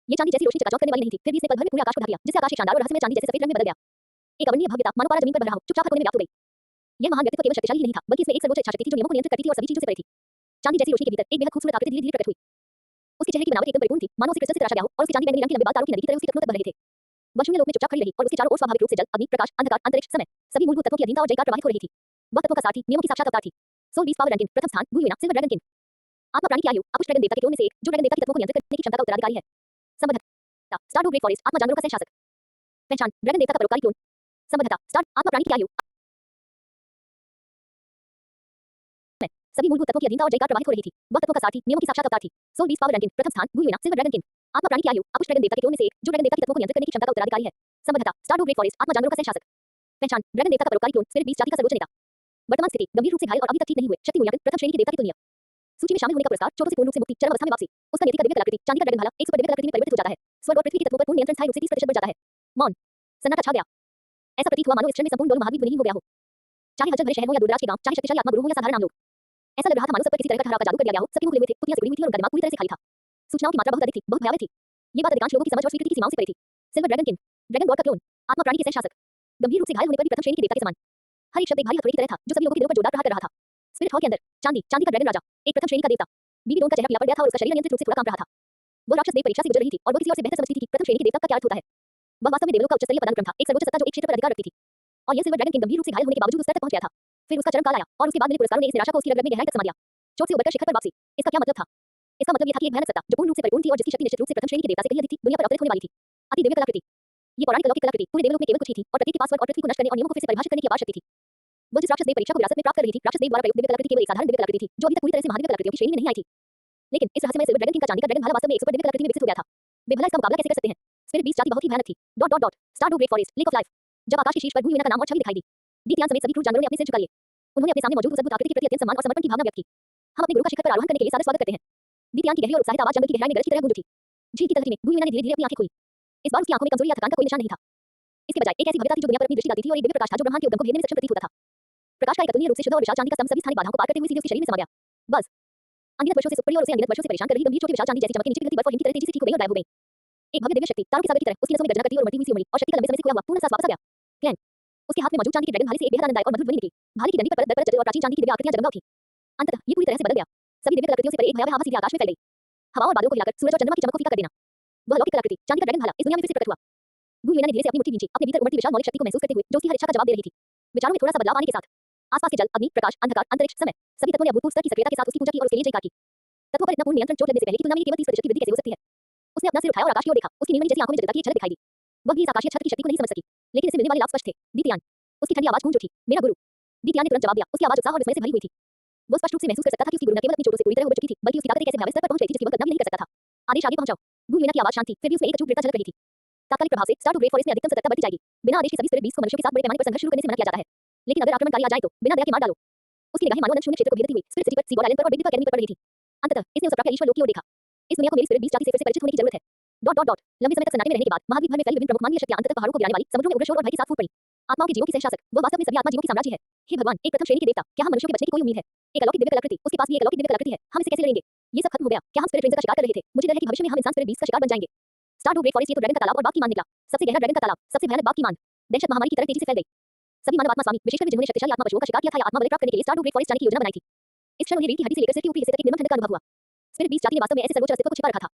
ये चांदी जैसी रोशनी चकाचौंध करने वाली नहीं थी, फिर भी इसने पल भर में पूरे आकाश को ढक लिया, जिससे आकाश एक शानदार और रहस्यमय चांदी जैसे सफेद रंग में बदल गया। एक अवर्णीय भव्यता मानो पारा जमीन पर बह रहा हो, चुपचाप कोने में व्याप्त हो गई। यह महान व्यक्तित्व केवल शक्तिशाली ही नहीं था, बल्कि इसमें एक सर्वोच्च इच्छा शक्ति थी जो नियमों को नियंत्रित करती थी और सभी चीजों से परे थी। चांदी जैसी रोशनी के भीतर एक बेहद खूबसूरत आकृति धीरे धीरे प्रकट हुई। उसके चेहरे की बनावट एकदम परिपूर्ण थी, मानो उसे क्रिस्टल से तराशा गया हो और उसके चांदी बैंगनी रंग की लंबे बाल तारों की नदी की तरह उसके टखनों तक बह रहे थे। वह शून्य लोक में चुपचाप खड़ी रही और उसके चारों ओर स्वाभाविक रूप से जल, अग्नि, प्रकाश, अंधकार, अंतरिक्ष, समय, सभी मूलभूत तत्वों की अधीनता और जयकार प्रवाहित हो रही थी। वह तत्वों का सारथी, नियमों की साक्षात अवतार थी। सोल बीस्ट पावर रैंकिंग, प्रथम स्थान, गुयुना, सिल्वर ड्रैगन किंग। आत्मा प्राणी की आयु, अपुष्ट ड्रैगन देवता के क्लोन में से एक, जो ड्रैगन देवता के तत्वों को नियंत्रित करने की क्षमता का उत्तराधिकारी है। संबद्धता, स्टारडो ग्रेट फॉरेस्ट, आत्मा जानवरों का सहशासक। पहचान, ड्रैगन देवता का परोपकारी क्लोन। संबद्धता, स्टार, आत्मा प्राणी की आयु, सभी मूलभूत तत्वों की अधीनता और जयकार प्रवाहित हो रही थी। वह तत्वों का सारथी, नियमों की साक्षात अवतार थी। सोल बीस्ट पावर रैंकिंग, प्रथम स्थान, गुयुना, सिल्वर ड्रैगन किंग। आत्मा प्राणी की आयु, अपुष्ट ड्रैगन देवता के क्लोन में से एक, जो ड्रैगन देवता के तत्वों को नियंत्रित करने की क्षमता का उत्तराधिकारी है। संबद्धता, स्टारडो ग्रेट फॉरेस्ट, आत्मा जानवरों का सहशासक। पहचान, ड्रैगन देवता का परोपकारी क्लोन, स्पिरिट बीस्ट जाति का सर्वोच्च नेता। वर्तमान स्थिति, गंभीर रूप से घायल और अभी तक ठीक नहीं हुए, शक्ति मूल्यांकन, प्रथम श्रेणी के देवता की तुलनीय। सूची में शामिल होने का पुरस्कार, चोटों से पूर्ण रूप से मुक्ति, चरम अवस्था में वापसी। उसका नीति का दिव्य कलाकृति, चांदी का ड्रैगन भाला, एक सुपर दिव्य कलाकृति में परिवर्तित हो जाता है। स्वर्ग और पृथ्वी के तत्वों पर पूर्ण नियंत्रण स्थायी रूप से 30% बढ़ जाता है। मौन, सन्नाटा छा गया। ऐसा प्रतीत हुआ मानो इस क्षण में संपूर्ण डोल महाद्वीप विलीन हो गया हो। चाहे हलचल भरे शहर हो या दूरदराज के गांव, चाहे शक्तिशाली आत्मा गुरु हो या साधारण आम लोग, ऐसा लग रहा था मानो सब पर किसी तरह का ठहराव का जादू कर दिया गया हो। सबके मुंह खुले हुए थे, पुतलियां सिकुड़ी हुई थी और उनका दिमाग पूरी तरह से खाली था। सूचनाओं की मात्रा बहुत अधिक थी, बहुत भयावह थी। ये बात अधिकांश लोगों की समझ और स्वीकृति की सीमाओं से परे थी। Silver Dragon king, dragon God का क्लोन, आत्मा प्राणी के सहशासक, गंभीर रूप से घायल होने पर भी प्रथम श्रेणी के देवता के समान। हर एक शब्द एक भारी हथौड़ी की तरह था, जो सभी लोगों के दिलों पर जोरदार प्रहार कर रहा था। स्पिरिट हॉल के अंदर, चांदी, चांदी का ड्रैगन राजा, एक प्रथम श्रेणी का देवता। बीबी डोन का चेहरा पीला पड़ गया था और उसका शरीर नियंत्रित रूप से पूरा काम रहा था। वो राक्षस देव परीक्षा से गुजर रही थी और वो किसी और से बेहतर समझती थी कि प्रथम श्रेणी के देवता का क्या अर्थ होता है। वह वास्तव में देवलोक का उच्च स्तरीय पदानुक्रम था, एक सर्वोच्च सत्ता जो एक क्षेत्र पर अधिकार रखती थी। और यह सिल्वर ड्रैगन किंग गंभीर रूप से घायल होने के बावजूद उस स्तर तक पहुंच गया था। फिर उसका चरम काल आया और उसके बाद मिले पुरस्कारों ने इस निराशा को उसकी रग में गहराई तक समा दिया। चोट से उबरकर शिखर पर वापसी। इसका क्या मतलब था? इसका मतलब यह था कि एक भयानक सत्ता जो पूर्ण रूप से परिपूर्ण थी और जिसकी शक्ति निश्चित रूप से प्रथम श्रेणी के देवता से कहीं अधिक थी, दुनिया पर अवतरित होने वाली थी। अति दिव्य कलाकृति। ये पौराणिक अलौकिक कलाकृति पूरे देवलोक में केवल कुछ ही थी और प्रत्येक के पास स्वर्ग और पृथ्वी को नष्ट करने और नियमों को फिर से परिभाषित करने की अपार शक्ति थी। वो जिस राक्षस देव परीक्षा को विरासत में प्राप्त कर रही थी, राक्षस देव द्वारा प्रयुक्त दिव्य कलाकृति केवल एक साधारण दिव्य कलाकृति थी जो अभी तक पूरी तरह से महादिव्य कलाकृतियों की श्रेणी में नहीं आई थी। लेकिन इस रहस्यमय सिल्वर ड्रैगन किंग का चांदी का ड्रैगन भाला वास्तव में एक सुपर दिव्य कलाकृति में विकसित हो गया था। वे भला इसका मुकाबला कैसे कर सकते हैं? स्पिरिट बीस्ट जाति बहुत ही भयानक थी। Star Dou Great forest, lake of Life. जब आकाश के शीर्ष पर भूमि का नाम और छवि दिखाई दी, दीतियान समेत सभी क्रूर जानवरों ने अपने सिर झुका लिए। उन्होंने अपने सामने मौजूद उस अद्भुत आकृति के प्रति अत्यंत सम्मान और समर्पण की भावना व्यक्त की। हम अपने गुरु का शिखर पर आरोहण करने के लिए सादर स्वागत करते हैं। दीतियान की गहरी और उत्साहित आवाज जंगल की गहराई में गरज की तरह गूंज उठी। झील की तलहटी में भूमि ने धीरे-धीरे अपनी आंखें खोली। इस बार उसकी आंखों में कमजोरी या थकान का कोई निशान नहीं था। इसके बजाय एक ऐसी भव्यता थी जो दुनिया पर अपनी दृष्टि डालती थी और एक दिव्य प्रकाश था जो ब्रह्मांड के उद्गम को भेदने में सक्षम प्रतीत होता था। प्रकाश का एक अतुलनीय रूप से शुद्ध और विशाल चांदी का स्तंभ सभी स्थानिक बाधाओं को पार करते हुए सीधे उसके शरीर में समा गया। बस अनगिनत वर्षों से सुप्रिय और उसे अनगिनत वर्षों से परेशान कर रही गंभीर चोटी विशाल चांदी जैसी चमकती नीचे गिरती बर्फ और हिम की तरह तेजी से ठीक हो गई और गायब हो गई। एक भव्य दिव्य शक्ति तारों के सागर की तरह उसकी नसों में गर्जना करती और उमड़ती हुई सी उमड़ी और शक्ति का लंबे समय से खोया हुआ पूर्ण सांस वापस आ गया। क्लैंक। उसके हाथ में मौजूद चांदी के ड्रैगन भाले से एक बेहद आनंददायक और मधुर ध्वनि निकली। भाले की डंडी पर परत दर परत जले और प्राचीन चांदी की दिव्य आकृतियां जगमगा उठी। अंततः ये पूरी तरह से बदल गया। सभी दिव्य कलाकृतियों से परे एक भयावह आभा सीधे आकाश में फैल गई। हवाओं और बादलों को हिलाकर सूरज और चंद्रमा की चमक को फीका कर देना। वह अलौकिक कलाकृति चांदी का ड्रैगन भाला इस दुनिया में फिर से प्रकट हुआ। गुलवीना ने धीरे से अपनी मुट्ठी खींची, अपने भीतर उमड़ती विशाल मौलिक शक्ति को महसूस करते हुए जो उसकी हर इच्छा का जवाब दे रही थी। विचारों में थोड़ा सा बदलाव आने के साथ आसपास के जल, अग्नि, प्रकाश, अंधकार, अंतरिक्ष, समय सभी तत्वों ने अभूतपूर्व स्तर की सक्रियता के साथ उसकी पूजा की और उसके लिए जयकार की। तत्वों पर इतना पूर्ण नियंत्रण चोट लगने से पहले की तुलना में केवल 30% की वृद्धि कैसे हो सकती है? उसने अपना सिर उठाया और आकाश की ओर देखा। उसकी नीलमणि जैसी आंखों में जटिलता की एक झलक दिखाई दी। वह भी इस आकाशीय छत की शक्ति को नहीं समझ सकी, लेकिन इससे मिलने वाले लाभ स्पष्ट थे। दीतियान। उसकी ठंडी आवाज गूंज उठी, मेरा गुरु। दीतियान ने तुरंत जवाब दिया। उसकी आवाज उत्साह और विस्मय से भरी हुई थी। वो स्पष्ट रूप से महसूस कर सकता था कि उसकी गुरु न केवल अपनी चोटों से पूरी तरह उबर चुकी थी, बल्कि उसकी ताकत एक ऐसे भयावह स्तर पर पहुंच गई थी जिसकी वह कल्पना भी नहीं कर सकता था। आदेश आगे पहुंचाओ। गुलवीना की आवाज शांत थी, फिर भी उसमें एक अचूक दृढ़ता झलक रही थी। तात्कालिक प्रभाव से स्टारडू ग्रे फॉरेस्ट में अधिकतम सतर्कता बढ़ती जाएगी। बिना आदेश के सभी स्पिरिट बीस्ट को मनुष्यों के साथ बड़े पैमाने पर संघर्ष शुरू करने से मना किया जाता है। लेकिन अगर आक्रमणकारी आ जाए तो बिना दया के मार डालो। उसकी निगाहें मानो अनंत शून्य क्षेत्र को भेदती हुई स्पिरिट सिटी पर, सीबोर आइलैंड पर और बिग डिपा एकेडमी पर पड़ रही थी। अंततः इसने उस अप्राप्य ईश्वर लोक की ओर देखा। इस दुनिया को मेरी स्पिरिट बीस्ट जाति से फिर से परिचित होने की जरूरत है। लंबे समय तक सन्नाटे में रहने के बाद महाद्वीप भर में फैली विभिन्न प्रमुख मानवीय शक्तियां अंततः पहाड़ों को गिराने वाली, समुद्रों में उग्र शोर और भय के साथ फूट पड़ी। आत्माओं के जीवों की सहशासक, वो वास्तव में सभी आत्मा जीवों की साम्राज्य है। हे भगवान, एक प्रथम श्रेणी के देवता, क्या हम मनुष्यों के बचने की कोई उम्मीद है? एक अलौकिक दिव्य कलाकृति, उसके पास भी एक अलौकिक दिव्य कलाकृति है। हम इसे कैसे लड़ेंगे? ये सब खत्म हो गया। क्या हम स्पिरिट रेंजर का शिकार कर रहे थे? मुझे डर है कि भविष्य में हम इंसान स्पिरिट बीस्ट का शिकार बन जाएंगे। स्टारडू ग्रे फॉरेस्ट, ये तो ड्रैगन का तालाब और बाघ की मान निकला। सबसे गहरा ड्रैगन का तालाब, सबसे भयानक बाघ की मान। दहशत महामारी की तरह तेजी से फैल गई। सभी मानव आत्मा स्वामी, विशेषकर जिन्होंने शक्तिशाली आत्मा पशुओं का शिकार किया था या आत्मा बलि प्राप्त करने के लिए स्टारडू ग्रे फॉरेस्ट जाने की योजना बनाई थी। इस क्षण उन्हें रीढ़ की हड्डी से लेकर सिर की ऊपरी हिस्से तक एक निर्मम ठंडक का अनुभव हुआ। स्पिरिट बीस्ट जाति ने वास्तव में ऐसे सर्वोच्च अस्तित्व को छिपा रखा था।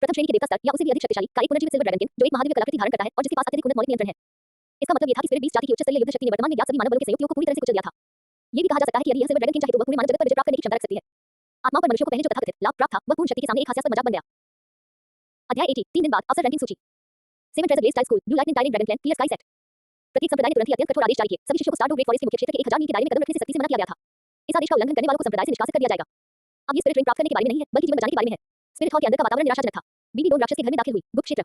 प्रथम श्रेणी के देवता स्तर या उसे भी अधिक शक्तिशाली का एक पुनर्जीवित सिल्वर ड्रैगन किंग जो एक महादिव्य कलाकृति धारण करता है और जिसके पास अत्यधिक उन्नत मौलिक नियंत्रण है। इसका मतलब यह था कि स्पिरिट बीस्ट जाति की उच्च स्तरीय युद्ध शक्ति ने वर्तमान में ज्ञात सभी मानव बलों के सहयोगियों को पूरी तरह से कुचल दिया था। ये भी कहा जा सकता है कि यदि यह सिल्वर ड्रैगन किंग चाहे तो वह पूरे मानव जगत पर विजय प्राप्त करने की क्षमता रख सकती है। आत्माओं पर मनुष्यों को पहले जो तथाकथित लाभ प्राप्त था वह पूर्ण शक्ति के सामने एक हास्यास्पद मजाक बन गया। अध्याय 80, 3 दिन बाद अफसर रैंकिंग सूची। 7 Treasure glace tile school, Blue lightning tiling dragon clan, clear sky set. प्रत्येक संप्रदाय ने तुरंत ही अत्यंत कठोर आदेश जारी किए। सभी शिष्यों को स्टारडू ग्रे फॉरेस्ट के मुख्य क्षेत्र के 1000 मील के दायरे में कदम रखने से सख्ती से मना किया गया था। इस आदेश का उल्लंघन करने वालों को संप्रदाय से निष्कासित कर दिया जाएगा। अब ये स्पिरिट रिंग प्राप्त करने के बारे में नहीं है, बल्कि जीवन बचाने के बारे में है। स्पिरिट हॉल के अंदर का वातावरण निराशाजनक था। बीबी डोन राक्षस के घर में दाखिल हुई। गुप्त क्षेत्र।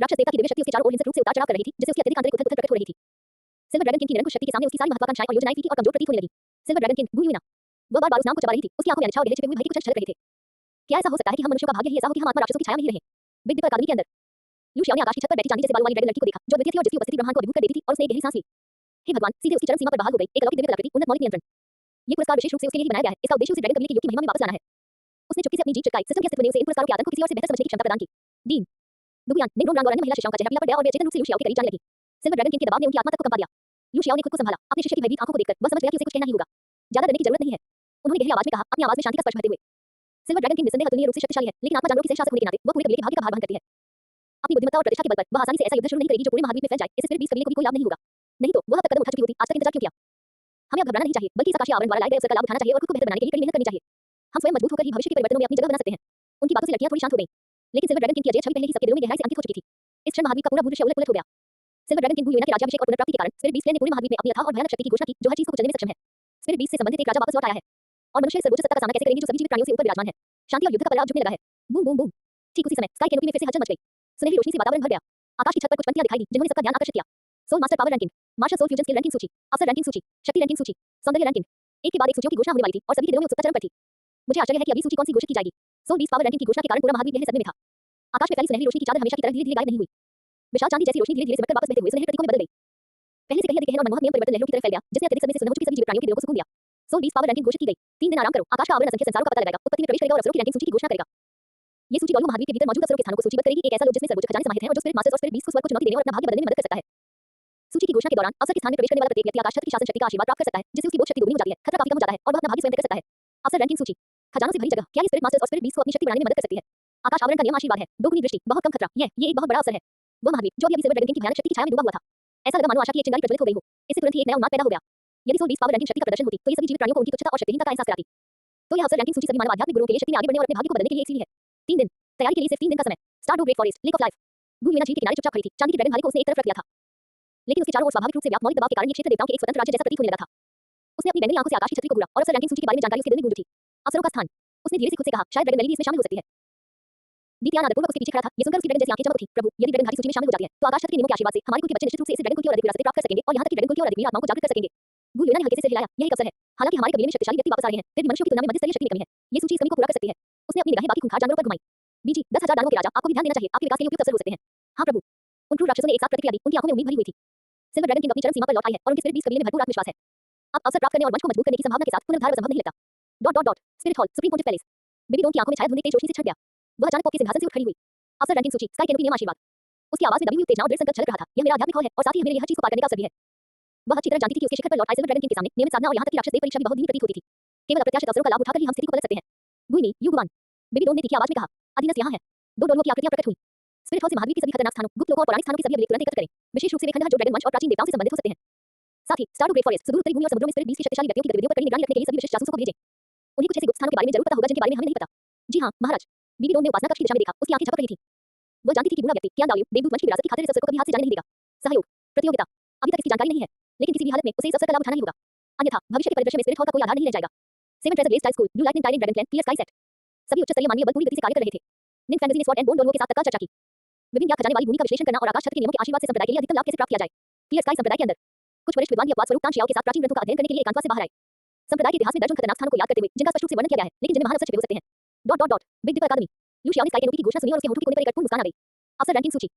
राक्षस देवता की दिव्य शक्ति उसके चारों ओर हिंसक रूप से उतार चढ़ाव कर रही थी, जिससे उसकी अत्यधिक आंतरिक उथल-पुथल प्रकट हो रही थी। सिल्वर ड्रैगन किंग की निरंकुश शक्ति के सामने उसकी सारी महत्वाकांक्षाएं और योजनाएं फीकी और कमजोर प्रतीत होने लगी। सिल्वर ड्रैगन किंग गुलवीना। वह बार-बार उस नाम को चबा रही थी। उसकी आंखों में अनिच्छा और गहरे छिपे हुए भय के कुछ झलक रहे थे। क्या ऐसा हो सकता है कि हम मनुष्यों का भाग्य ही ऐसा हो कि हम आत्मा राक्षसों की छाया में ही रहें? बिग डिपर अकादमी के अंदर लूशिया ने आकाश की छत पर बैठी चांदी जैसे बालों वाली ड्रैगन लड़की को देखा, जो अद्वितीय थी और जिसकी उपस्थिति ब्रह्मांड को अभिभूत कर देती थी और उसने एक गहरी सांस ली। हे भगवान, सीधे उसकी चरम सीमा पर बहाल हो गई। एक अलौकिक दिव्य कलाकृति, उन्नत मौलिक नियंत्रण। ये पुरस्कार विशेष रूप से उसके लिए ही बनाया गया है। इसका उद्देश्य उसे ड्रैगन कबीले के युग की महिमा में वापस लाना है। उसने चुप्पी से अपनी जीभ चिटकाई। सिस्टम के अस्तित्व ने उसे इन पुरस्कारों के आतंक को किसी और से बेहतर समझने की क्षमता प्रदान की। डीन दुबियान ने नोन और अन्य महिला शिष्यों का चेहरा पीला पड़ गया और वे अचेतन रूप से लूशियाओं के करीब जाने लगी। सिल्वर ड्रैगन किंग के दबाव ने उनकी आत्मा तक को कंपा दिया। लूशियाओ ने खुद को संभाला। अपने शिष्य की भयभीत आंखों को देखकर वह समझ गया कि उसे कुछ कहना ही होगा। ज्यादा डरने की जरूरत नहीं है, उन्होंने गहरी आवाज में कहा, अपनी आवाज में शांति का स्पर्श भरते हुए। सिल्वर ड्रैगन किंग निसंदेह अतुलनीय रूप से शक्तिशाली है, लेकिन आत्मा जानवरों की सहशासक होने के नाते वह पूरे कबीले के भाग्य का भार वहन करती है। अपनी बुद्धिमत्ता और प्रतिष्ठा के बल पर वह आसानी से ऐसा युद्ध शुरू नहीं करेगी जो पूरे महाद्वीप में फैल जाए। इससे स्पिरिट बीस्ट कबीले को भी कोई लाभ नहीं होगा। नहीं तो वह अब तक कदम उठा चुकी होती। आज तक इंतजार क्यों किया? हमें अब घबराना नहीं चाहिए, बल्कि इस आकाशीय आवरण द्वारा लाए गए अवसर का लाभ उठाना चाहिए और खुद को बेहतर बनाने के लिए कड़ी मेहनत करनी चाहिए। हम स्वयं मजबूत होकर ही भविष्य के परिवर्तनों में अपनी जगह बना सकते हैं। उनकी बातों से लड़कियां थोड़ी शांत हो गईं, लेकिन सिल्वर ड्रैगन किंग की अजय छवि पहले ही सबके दिलों में गहराई से अंकित हो चुकी थी। इस क्षण महाद्वीप का पूरा भूदृश्य उलट-पुलट हो गया। सिल्वर ड्रैगन किंग गुलवीना के राज्याभिषेक और पुनर्प्राप्ति के कारण स्पिरिट बीस्ट ने पूरे महाद्वीप में अपनी अथाह और भयानक शक्ति की घोषणा की, जो हर चीज को कुचलने में सक्षम है। स्पिरिट बीस्ट से संबंधित एक राजा वापस लौट आया है और मनुष्य सर्वोच्च सत्ता का सामना कैसे करेंगे जो सभी जीवित प्राणियों से ऊपर विराजमान है। शांति और युद्ध का पल्ला अब झुकने लगा है। Boom boom boom. ठीक उसी समय स्काई कैनोपी में फिर से हलचल मच गई। सुनहरी रोशनी से वातावरण भर गया। आकाश की छत पर कुछ पंक्तियां दिखाई दी जिन्होंने सबका ध्यान आकर्षित किया। Soul master power ranking, martial soul fusion skill ranking सूची, अफसर रैंकिंग सूची, शक्ति रैंकिंग सूची, सौंदर्य रैंकिंग। एक के बाद एक सूचियों की घोषणा होने वाली थी और सभी के दिलों में उत्सुकता चरम पर थी। मुझे आश्चर्य है कि अभी सूची कौन सी घोषित की जाएगी। सोल बीस्ट पावर रैंकिंग की घोषणा के कारण पूरा महाद्वीप गहरे सदमे में था। आकाश में फैली सुनहरी रोशनी की चादर हमेशा की तरह धीरे-धीरे गायब नहीं हुई। विशाल चांदी जैसी रोशनी धीरे-धीरे सिमटकर वापस बहते हुए सुनहरे प्रतीकों में बदल गई। पहले से कहीं अधिक गहन और मनमोहक नियम परिवर्तन लहरों की तरह फैल गया, जिसने अत्यधिक सदमे से सुन्न हो चुके सभी जीवित प्राणियों के दिलों को सुकून दिया। सोल बीस्ट पावर रैंकिंग घोषित की गई। 3 दिन आराम करो। आकाश का आवरण असंख्य संसारों का पता लगाएगा, उत्पत्ति में प्रवेश करेगा और अवसरों की रैंकिंग सूची की घोषणा करेगा। ये सूची डोलियो महाद्वीप के भीतर मौजूद अवसरों के स्थानों को सूचीबद्ध करेगी। एक ऐसा लोक जिसमें सर्वोच्च खजाने समाहित हैं और जो स्पिरिट मास्टर्स और स्पिरिट बीस्ट को स्वर्ग को चुनौती देने और अपना भाग्य बदलने में मदद कर सकता है। सूची की घोषणा के दौरान अवसर के स्थान में प्रवेश करने वाला प्रत्येक व्यक्ति आकाश छत्र की शासन शक्ति का आशीर्वाद प्राप्त कर सकता है, जिससे उसकी बोध शक्ति दोगुनी हो जाती है, खतरा काफी कम हो जाता है और वह अपना भाग्य स्वयं तय कर सकता है। अवसर रैंकिंग सूची। खजानों से भरी जगह। क्या ये स्पिरिट मास्टर्स और स्पिरिट बीस्ट को अपनी शक्ति बढ़ाने में मदद कर सकती है? आकाश आवरण का नियम आशीर्वाद है, दोगुनी दृष्टि, बहुत कम खतरा। ये एक बहुत बड़ा अवसर है। वह महाद्वीप जो अभी सिल्वर ड्रैगन की भयानक शक्ति की छाया में डूबा हुआ था, ऐसा लगा मानो आशा की एक चिंगारी प्रज्वलित हो गई हो। इससे तुरंत ही एक नया उन्माद पैदा हो गया। यदि सोल 20 पावर रैंकिंग शक्ति का प्रदर्शन होती तो ये सभी जीवित प्राणियों को उनकी तुच्छता और शक्तिहीनता का एहसास कराती। तो यह अवसर रैंकिंग सूची सभी मानव आध्यात्मिक गुरुओं के लिए शक्ति में आगे बढ़ने और अपने भाग्य को बदलने के लिए एक सीढ़ी है। 3 दिन तैयारी के लिए सिर्फ 3 दिन का समय। Star Dou Great forest lake of Life. गुरुवेना झील के किनारे चुपचाप खड़ी थी। चांदी की ड्रैगन भाली को उसने एक तरफ रख दिया था, लेकिन उसके चारों ओर स्वाभाविक रूप से व्याप्त मौलिक दबाव के कारण ये क्षेत्र देवताओं के एक स्वतंत्र राज्य जैसा प्रतीत होने लगा था। उसने अपनी बैंगनी आंखों से आकाश की छतरी को घूरा और अवसर रैंकिंग सूची के बारे में जानकारी उसके दिल में गूंज उठी। अवसरों का स्थान। उसने धीरे से खुद से कहा, शायद ड्रैगन वैली भी इसमें शामिल हो सकती है। दीप्यान आदरपूर्वक उसके पीछे खड़ा था। ये सुनकर उसकी ड्रैगन जैसी आंखें चमक उठी। प्रभु, यदि ड्रैगन भारी सूची में शामिल हो जाती है तो आकाश छत्र के नियमों के आशीर्वाद से हमारे कुल के बच्चे निश्चित रूप से इस ड्रैगन कुल की ओर अधिक विरासतें प्राप्त कर सकेंगे और यहाँ तक कि ड्रैगन कुल की ओर अधिक वीर आत्माओं को जागृत कर सकेंगे। गुरुवेना ने हल्के से सिर हिलाया। यह एक अवसर है। हालांकि हमारे कबीले में शक्तिशाली व्यक्ति वापस आ रहे हैं, फिर भी मनुष्यों की तुलना में मध्यस्तरीय शक्ति की कमी है। ये सूची इस कमी को पूरा कर सकती है। उसने अपनी निगाहें बाकी खूंखार जानवरों पर घुमाई। बीजी 10,000 दानवों के राजा, आपको भी ध्यान देना चाहिए। आपके विकास के लिए उपयुक्त अवसर हो सकते हैं। हाँ प्रभु। उन क्रूर राक्षसों ने एक साथ प्रतिक्रिया दी। उनकी आंखों में उम्मीद भरी हुई थी। सिल्वर ड्रैगन किंग अपनी चरम सीमा पर लौट आई है और उनके स्पिरिट बीस्ट कबीले में भरपूर आत्मविश्वास है। अब अवसर प्राप्त करने और वंश को मजबूत करने की संभावना के साथ पुनरुद्धार संभव नहीं लगता। Spirit hall, supreme pontiff palace. Bibi Dong की आंखों में छाया धुंध तेज रोशनी से छट गया। वह अचानक के सिंहासन से उठ खड़ी हुई। अवसर रैंकिंग सूची, स्काई कैनोपी नियम आशीर्वाद। उसकी आवाज में दबी हुई उत्तेजना और दृढ़ संकल्प झलक रहा था। यह मेरा आध्यात्मिक हॉल है और साथ ही मेरे लिए हर चीज को पार करने का अवसर भी है। वह अच्छी तरह जानती थी कि उसके शिखर पर लौट आए सिल्वर ड्रैगन किंग के सामने नियमित साधना और यहाँ तक कि राक्षस देव परीक्षा भी बहुत धीमी प्रतीत होती थी। केवल अप्रत्याशित अवसरों का लाभ उठाकर ही हम स्थिति को बदल सकते हैं। गुइनी, युगवान। बेबी डोन ने तीखी आवाज में कहा, अधीनस्थ यहाँ है। दो डोलुओं की आकृतियां प्रकट हुई। स्पिरिट हॉल से महाद्वीप के सभी खतरनाक स्थानों, गुप्त लोगों और पौराणिक स्थानों के सभी अभिलेख तुरंत एकत्र करें। विशेष रूप से वे खंडहर जो ड्रैगन वंश और प्राचीन देवताओं से संबंधित हो सकते हैं। साथ ही स्टार ग्रेट फॉरेस्ट, सुदूर उत्तरी भूमि और समुद्रों में स्पिरिट बीस्ट की शक्तिशाली व्यक्तियों की गतिविधियों पर कड़ी निगरानी रखने के लिए सभी विशिष्ट जासूसों को भेजें। उन्हें कुछ ऐसे गुप्त स्थानों के बारे में जरूर पता होगा जिनके बारे में हमें नहीं पता। जी हाँ महाराज। बीबी डोन ने उपासना कक्ष की दिशा में देखा। उसकी आंखें झपक रही थीं। वह जानती थी कि बूढ़ा व्यक्ति कियान दाओयू देवदूत वंश की विरासत की खातिर इस अवसर को कभी हाथ से जाने नहीं देगा। सहयोग, प्रतियोगिता। अभी तक इसकी जानकारी नहीं है, लेकिन किसी भी हालत में उसे इस अवसर का लाभ उठाना ही होगा। अन्यथा भविष्य के परिदृश्य में स्पिरिट हॉल का कोई आधार नहीं रह जाएगा। 7 Treasure Glaze Style School, Blue lightning talent dragon clan, clear sky set. सभी उच्च स्तरीय मानवीय बल पूरी गति से कार्य कर रहे थे। निम्फ फैंटेसी ने स्वॉर्ड एंड बोन दोनों के साथ तत्काल चर्चा की। विभिन्न ज्ञात खजाने वाली भूमि का विश्लेषण करना और आकाश छत्र के नियमों के आशीर्वाद से संप्रदाय के लिए अधिकतम लाभ कैसे प्राप्त किया जाए। क्लियर स्काई संप्रदाय के अंदर कुछ वरिष्ठ विद्वान भी अपवाद स्वरूप तांशियाओं के साथ प्राचीन ग्रंथों का अध्ययन करने के लिए एकांतवास से बाहर आए। संप्रदाय के इतिहास में दर्ज उन खतरनाक स्थानों को याद करते हुए जिनका स्पष्ट रूप से वर्णन किया गया है, लेकिन जिनमें महान अवसर छिपे हो सकते हैं। बिग डिपर अकादमी। लूशियाओ ने स्काई कैनोपी की घोषणा सुनी और उसके होठों के कोने पर एक अटपूर्ण मुस्कान आ गई। अवसर रैंकिंग सूची।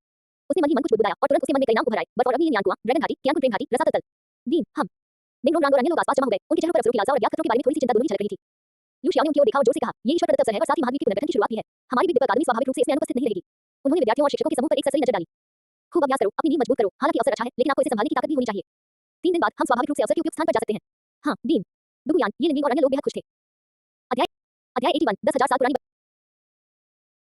उसने मन ही मन कुछ बुदबुदाया और तुरंत उसके मन में कई नाम उभर आए। बर्फ और अग्नि यानकुआ, ड्रैगन घाटी, कियांकुन प्रेम घाटी, रसातल, दीन, हम, निंगरोंग और अन्य लोग आसपास जमा हो गए। उनके चेहरों पर अवसरों की लालसा और अज्ञात खतरों के बारे में थोड़ी सी चिंता दोनों ही झलक रही थी। लूशियाओ ने उनकी ओर देखा और जोर से कहा, ये ईश्वर प्रदत्त अवसर है और साथ ही महाद्वीप के पुनर्गठन की शुरुआत भी है। हमारी बिग डिपर अकादमी स्वाभाविक रूप से इसमें अनुपस्थित नहीं रहेगी। उन्होंने विद्यार्थियों और शिक्षकों के समूह पर एक सरसरी नजर डाली। खूब अभ्यास करो, अपनी नींव मजबूत करो। हालांकि अवसर अच्छा है, लेकिन आपको इसे संभालने की ताकत भी होनी चाहिए। 3 दिन बाद हम स्वाभाविक रूप से अवसर के उपयुक्त स्थान पर जा सकते हैं। हाँ, डीन, दुगुयान, ये लिंगिंग और अन्य लोग बेहद खुश थे। अध्याय 81, 10,000 साल पुरानी